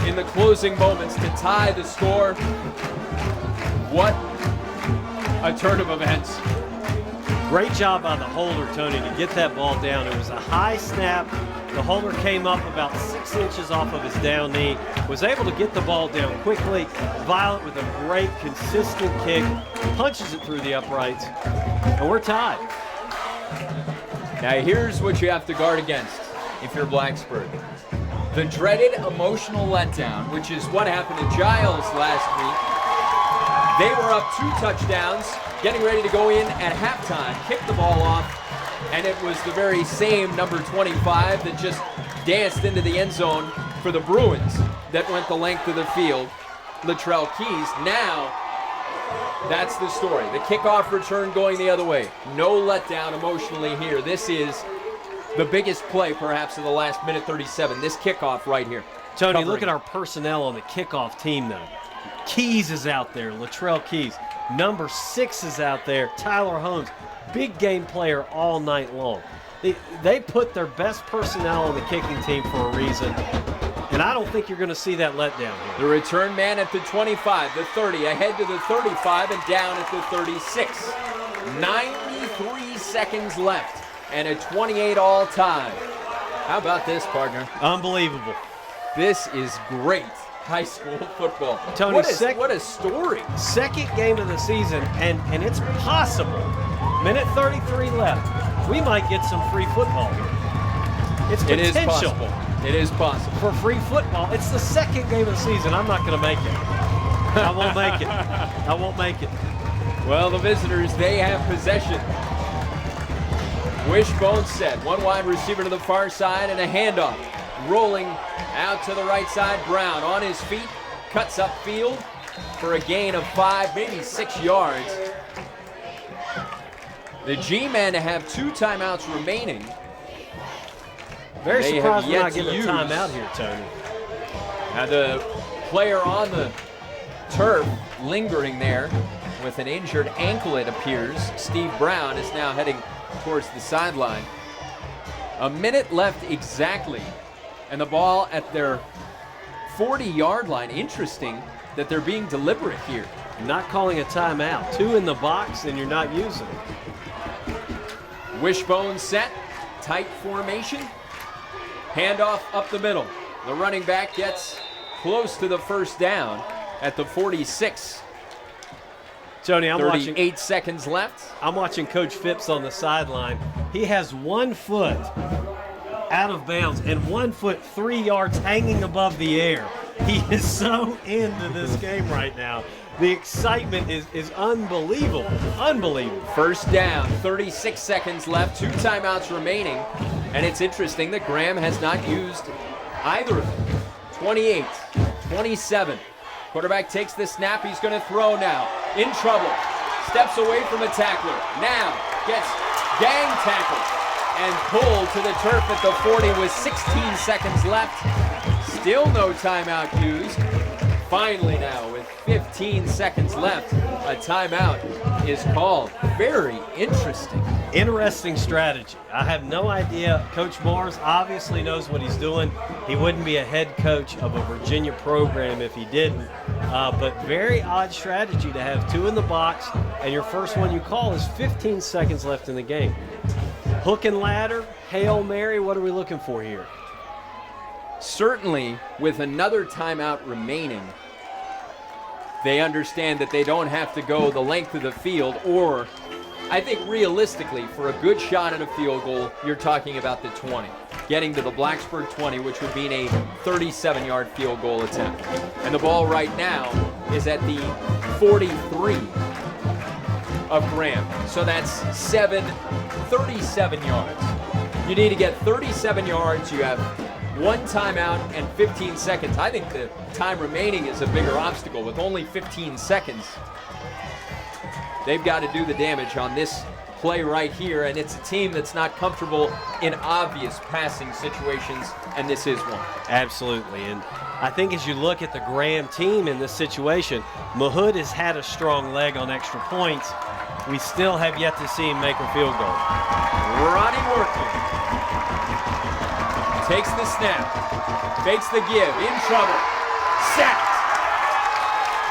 in the closing moments to tie the score. What a turn of events. Great job by the holder, Tony, to get that ball down. It was a high snap. The holder came up about 6 inches off of his down knee, was able to get the ball down quickly. Violet with a great, consistent kick, punches it through the uprights, and we're tied. Now here's what you have to guard against if you're Blacksburg. The dreaded emotional letdown, which is what happened to Giles last week. They were up 2 touchdowns, getting ready to go in at halftime, kicked the ball off, and it was the very same number 25 that just danced into the end zone for the Bruins that went the length of the field, Latrell Keys. Now, that's the story. The kickoff return going the other way. No letdown emotionally here. This is the biggest play, perhaps, of the last 1:37. This kickoff right here. Tony, look at our personnel on the kickoff team, though. Keys is out there, Latrell Keys. Number 6 is out there, Tyler Holmes. Big game player all night long. They put their best personnel on the kicking team for a reason, and I don't think you're going to see that letdown here. The return man at the 25, the 30, ahead to the 35, and down at the 36. 93 seconds left, and a 28 all time. How about this, partner? Unbelievable. This is great high school football. Tony, what a story. Second game of the season, and it's possible. 1:33 left. We might get some free football here. It's potential. It is possible. It is possible. For free football. It's the second game of the season. I'm not going to make it. I won't make it. I won't make it. Well, the visitors, they have possession. Wishbone set. One wide receiver to the far side and a handoff. Rolling Out to the right side, Brown on his feet, cuts up field for a gain of 5, maybe 6 yards. The G-men have 2 timeouts remaining. Very They surprised have we're yet not to getting a use. timeout here, Tony. Now the player on the turf lingering there with an injured ankle, it appears. Steve Brown is now heading towards the sideline. A minute left exactly, and the ball at their 40-yard line. Interesting that they're being deliberate here. Not calling a timeout. 2 in the box, and you're not using it. Wishbone set, tight formation. Handoff up the middle. The running back gets close to the first down at the 46. Tony, I'm 38 watching. seconds left. I'm watching Coach Phipps on the sideline. He has 1 foot out of bounds and 1 foot 3 yards hanging above the air. He is so into this game right now. The excitement is unbelievable. Unbelievable. First down, 36 seconds left, 2 timeouts remaining. And it's interesting that Graham has not used either of them. 28, 27. Quarterback takes the snap. He's going to throw now. In trouble. Steps away from a tackler. Now gets gang tackled and pulled to the turf at the 40 with 16 seconds left. Still no timeout used. Finally now, with 15 seconds left, a timeout is called. Very interesting. Interesting strategy. I have no idea. Coach Mars obviously knows what he's doing. He wouldn't be a head coach of a Virginia program if he didn't. But very odd strategy to have 2 in the box, and your first one you call is 15 seconds left in the game. Hook and ladder, Hail Mary, what are we looking for here? Certainly, with another timeout remaining, they understand that they don't have to go the length of the field, or I think realistically, for a good shot at a field goal, you're talking about the 20. Getting to the Blacksburg 20, which would mean a 37-yard field goal attempt. And the ball right now is at the 43 of Graham. So that's 37 yards. You need to get 37 yards. You have 1 timeout and 15 seconds. I think the time remaining is a bigger obstacle. With only 15 seconds, they've got to do the damage on this play right here, and it's a team that's not comfortable in obvious passing situations, and this is one. Absolutely, and I think as you look at the Graham team in this situation, Mahood has had a strong leg on extra points. We still have yet to see him make a field goal. Ronnie Workman takes the snap, fakes the give, in trouble, sacked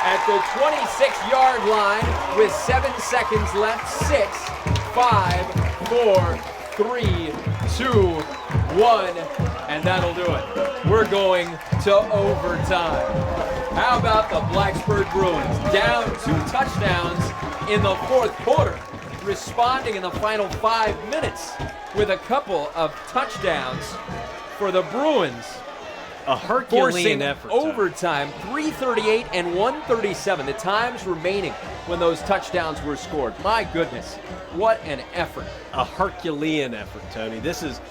at the 26-yard line with 7 seconds left. 6, 5, 4, 3, 2, 1, and that'll do it. We're going to overtime. How about the Blacksburg Bruins? Down 2 touchdowns in the 4th quarter, responding in the final 5 minutes with a couple of touchdowns for the Bruins. A Herculean effort. Overtime, 3:38 and 1:37. The times remaining when those touchdowns were scored. My goodness, what an effort. A Herculean effort, Tony. This is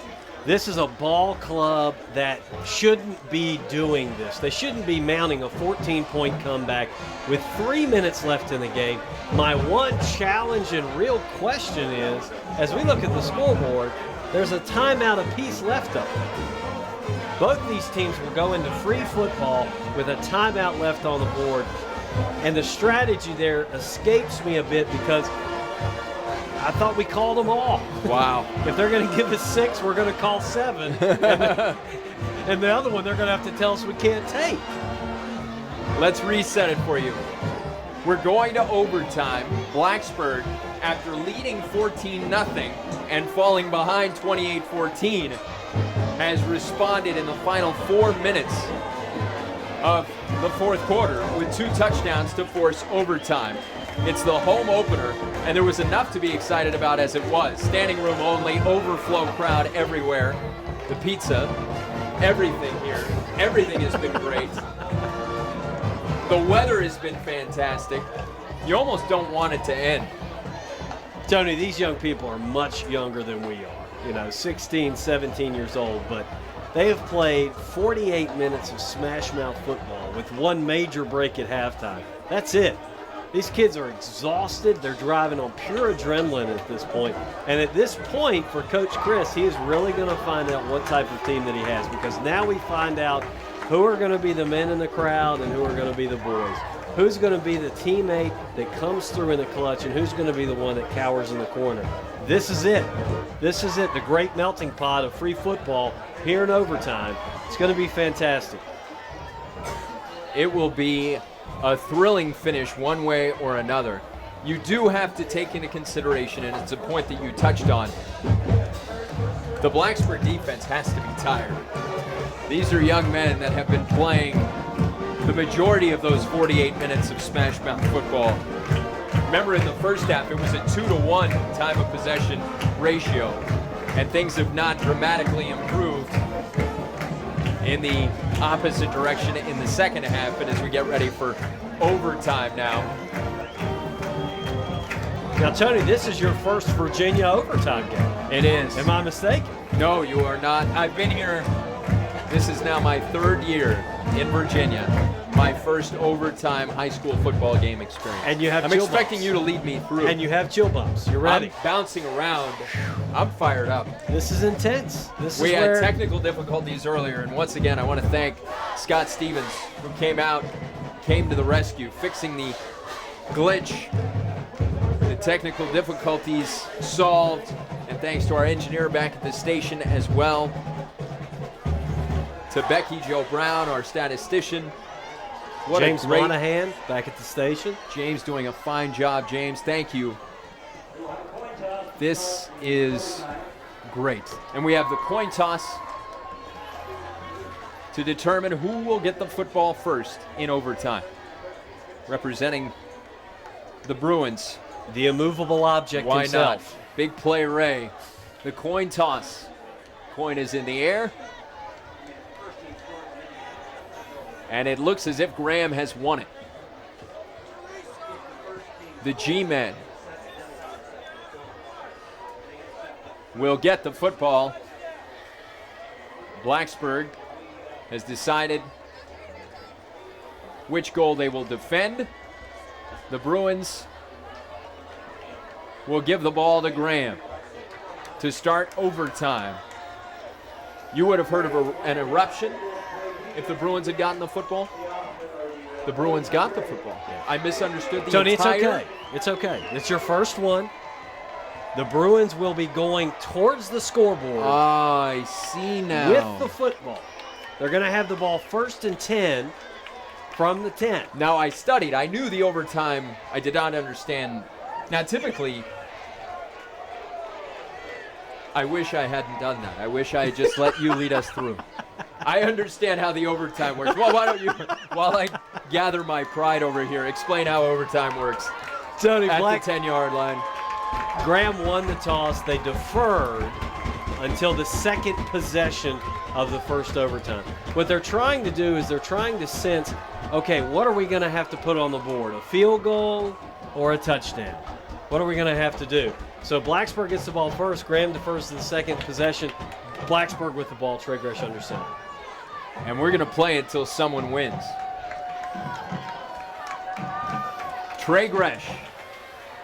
a ball club that shouldn't be doing this. They shouldn't be mounting a 14-point comeback with 3 minutes left in the game. My one challenge and real question is, as we look at the scoreboard, there's a timeout apiece left of them. Both these teams will go into free football with a timeout left on the board. And the strategy there escapes me a bit because I thought we called them all. Wow. If they're going to give us 6, we're going to call 7. And the other one, they're going to have to tell us we can't take. Let's reset it for you. We're going to overtime. Blacksburg, after leading 14-0 and falling behind 28-14, has responded in the final 4 minutes of the 4th quarter with 2 touchdowns to force overtime. It's the home opener, and there was enough to be excited about as it was. Standing room only, overflow crowd everywhere. The pizza, everything here. Everything has been great. The weather has been fantastic. You almost don't want it to end. Tony, these young people are much younger than we are. 16, 17 years old, but They have played 48 minutes of smash mouth football with one major break at halftime. That's it. These kids are exhausted. They're driving on pure adrenaline at this point. And at this point, for Coach Chris, he is really going to find out what type of team that he has, because now we find out who are going to be the men in the crowd and who are going to be the boys. Who's going to be the teammate that comes through in the clutch, and who's going to be the one that cowers in the corner. This is it. This is it, the great melting pot of free football here in overtime. It's going to be fantastic. It will be a thrilling finish one way or another. You do have to take into consideration, and it's a point that you touched on, the Blacksburg defense has to be tired. These are young men that have been playing the majority of those 48 minutes of smash mouth football. Remember, in the first half, it was a 2-to-1 time of possession ratio, and things have not dramatically improved in the opposite direction in the second half. And as we get ready for overtime now. Now, Tony, this is your first Virginia overtime game. It is. Am I mistaken? No, you are not. I've been here. This is now my third year in Virginia. My first overtime high school football game experience. And you have I'm expecting you to lead me through. And you have chill bumps. You're ready. I'm bouncing around. I'm fired up. This is intense. We had technical difficulties earlier, and once again, I want to thank Scott Stevens, who came to the rescue, fixing the glitch, the technical difficulties solved, and thanks to our engineer back at the station as well, to Becky Jo Brown, our statistician. James Monahan back at the station. James doing a fine job. James, thank you. This is great. And we have the coin toss to determine who will get the football first in overtime. Representing the Bruins. The immovable object himself. Why not? Big play Ray. The coin toss. Coin is in the air. And it looks as if Graham has won it. The G-men will get the football. Blacksburg has decided which goal they will defend. The Bruins will give the ball to Graham to start overtime. You would have heard of an eruption if the Bruins had gotten the football. The Bruins got the football. I misunderstood the Tony, entire... it's okay. It's okay. It's your first one. The Bruins will be going towards the scoreboard. I see now. With the football. They're going to have the ball 1st and 10 from the 10. Now, I studied. I knew the overtime. I did not understand. Now, typically, I wish I hadn't done that. I wish I had just let you lead us through. I understand how the overtime works. Well, why don't you, while I gather my pride over here, explain how overtime works. Tony, at the 10-yard line. Graham won the toss. They deferred until the second possession of the first overtime. What they're trying to do is they're trying to sense, okay, what are we going to have to put on the board? A field goal or a touchdown? What are we going to have to do? So Blacksburg gets the ball first. Graham defers to the second possession. Blacksburg with the ball. Trey Gresh under center. And we're going to play until someone wins. Trey Gresh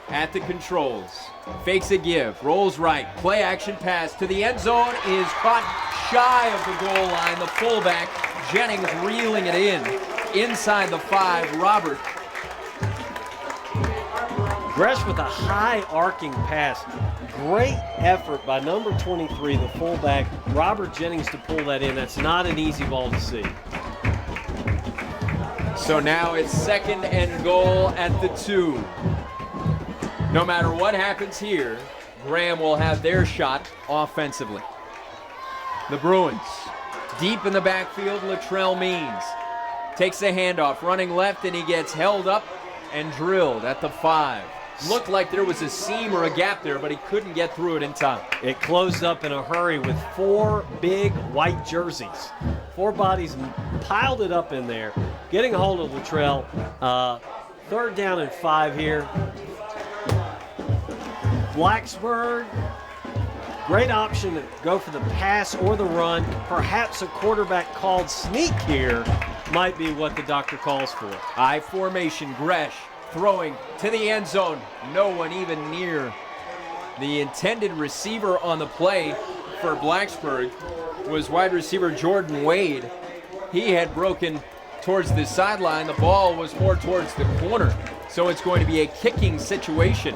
at the controls. Fakes a give. Rolls right. Play action pass to the end zone is caught shy of the goal line. The fullback, Jennings, reeling it in. Inside the 5, Robert. Gresh with a high arcing pass. Great effort by number 23, the fullback, Robert Jennings, to pull that in. That's not an easy ball to see. So now it's 2nd and goal at the 2. No matter what happens here, Graham will have their shot offensively. The Bruins, deep in the backfield, Latrell Means takes the handoff, running left, and he gets held up and drilled at the 5. Looked like there was a seam or a gap there, but he couldn't get through it in time. It closed up in a hurry with 4 big white jerseys. 4 bodies piled it up in there, getting a hold of Latrell. 3rd down and 5 here. Blacksburg Great option to go for the pass or the run. Perhaps a quarterback called sneak here might be what the doctor calls for. I formation, Gresh throwing to the end zone. No one even near. The intended receiver on the play for Blacksburg was wide receiver Jordan Wade. He had broken towards the sideline. The ball was more towards the corner. So it's going to be a kicking situation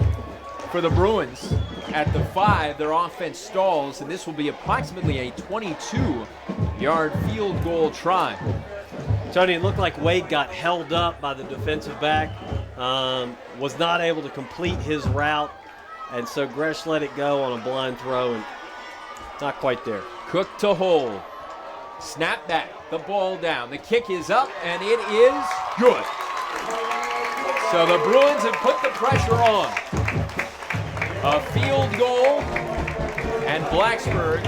for the Bruins. At the 5, their offense stalls, and this will be approximately a 22-yard field goal try. Tony, it looked like Wade got held up by the defensive back, was not able to complete his route, and so Gresh let it go on a blind throw, and not quite there. Cook to hold. Snap back, the ball down. The kick is up, and it is good. So the Bruins have put the pressure on. A field goal, and Blacksburg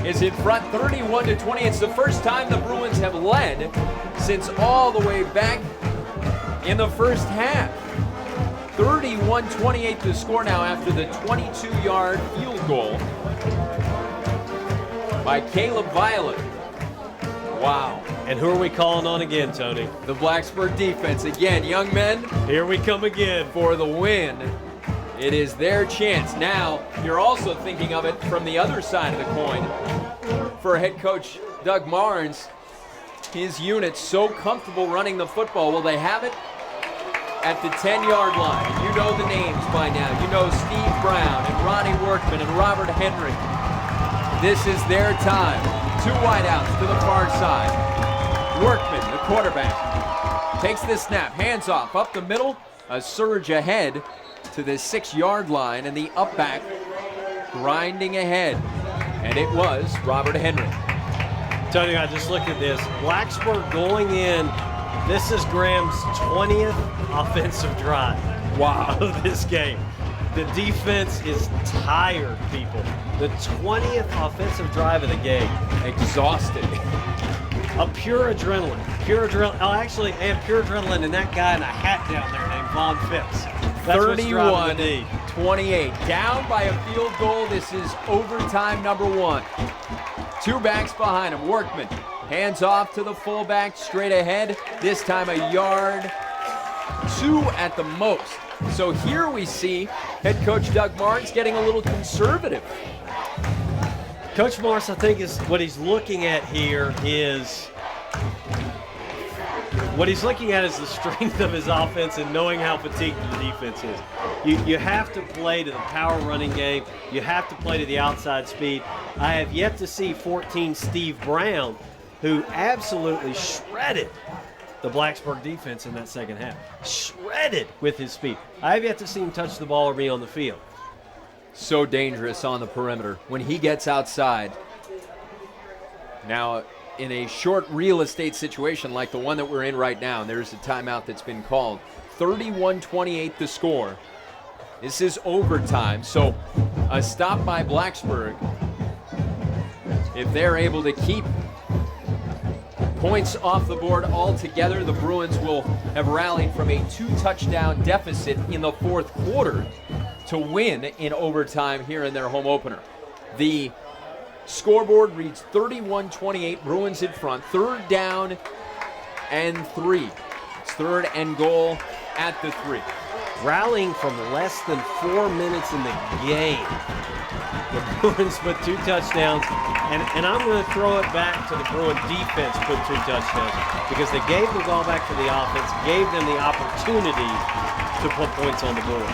is in front 31-20. It's the first time the Bruins have led since all the way back in the first half. 31-28 the score now after the 22-yard field goal by Caleb Violet. Wow. And who are we calling on again, Tony? The Blacksburg defense. Again, young men. Here we come again. For the win. It is their chance. Now, you're also thinking of it from the other side of the coin. For head coach Doug Marnes, his unit so comfortable running the football. Will they have it at the 10-yard line? And you know the names by now. You know Steve Brown and Ronnie Workman and Robert Henry. This is their time. 2 wideouts to the far side. Workman, the quarterback, takes the snap, hands off, up the middle, a surge ahead to the 6-yard line, and the up back grinding ahead. And it was Robert Henry. Tony, I just looked at this. Blacksburg going in. This is Graham's 20th offensive drive. Wow. Of this game. The defense is tired, people. The 20th offensive drive of the game. Exhausted. A pure adrenaline. Pure adrenaline. Oh, actually, and pure adrenaline and that guy in a hat down there named Von Phipps. 31-28. Down by a field goal. This is overtime number 1. 2 backs behind him. Workman hands off to the fullback straight ahead. This time a yard. 2 at the most. So here we see head coach Doug Marnes getting a little conservative. Coach Marnes, I think, is what he's looking at here is the strength of his offense and knowing how fatigued the defense is. You have to play to the power running game. You have to play to the outside speed. I have yet to see 14 Steve Brown, who absolutely shredded the Blacksburg defense in that second half. Shredded with his speed. I have yet to see him touch the ball or be on the field. So dangerous on the perimeter when he gets outside. Now, in a short real estate situation like the one that we're in right now, and there's a timeout that's been called. 31-28 the score. This is overtime, so a stop by Blacksburg. If they're able to keep points off the board altogether, the Bruins will have rallied from a 2-touchdown deficit in the fourth quarter to win in overtime here in their home opener. The scoreboard reads 31-28, Bruins in front, 3rd down and 3. It's 3rd and goal at the 3. Rallying from less than 4 minutes in the game. The Bruins put 2 touchdowns, and I'm going to throw it back to the Bruin defense put 2 touchdowns because they gave the ball back to the offense, gave them the opportunity to put points on the board.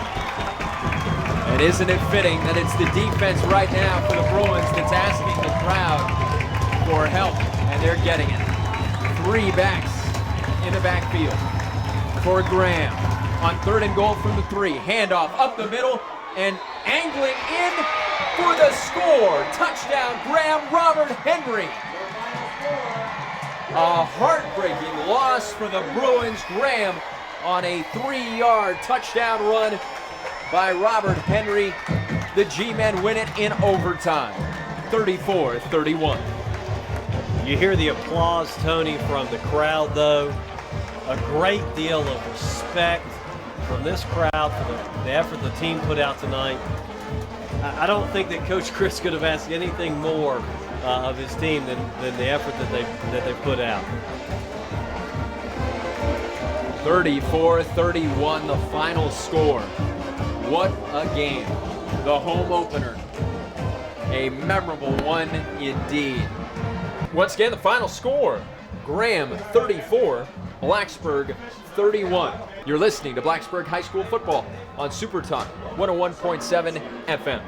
And isn't it fitting that it's the defense right now for the Bruins that's asking the crowd for help, and they're getting it. 3 backs in the backfield for Graham. On 3rd and goal from the 3. Handoff up the middle and angling in for the score. Touchdown, Graham. Robert Henry. A heartbreaking loss for the Bruins. Graham on a 3-yard touchdown run by Robert Henry. The G-men win it in overtime, 34-31. You hear the applause, Tony, from the crowd, though. A great deal of respect from this crowd for the effort the team put out tonight. I don't think that Coach Chris could have asked anything more of his team than the effort that they put out. 34-31, the final score. What a game. The home opener. A memorable one indeed. Once again, the final score. Graham 34, Blacksburg 31. You're listening to Blacksburg High School football on Super Talk 101.7 FM.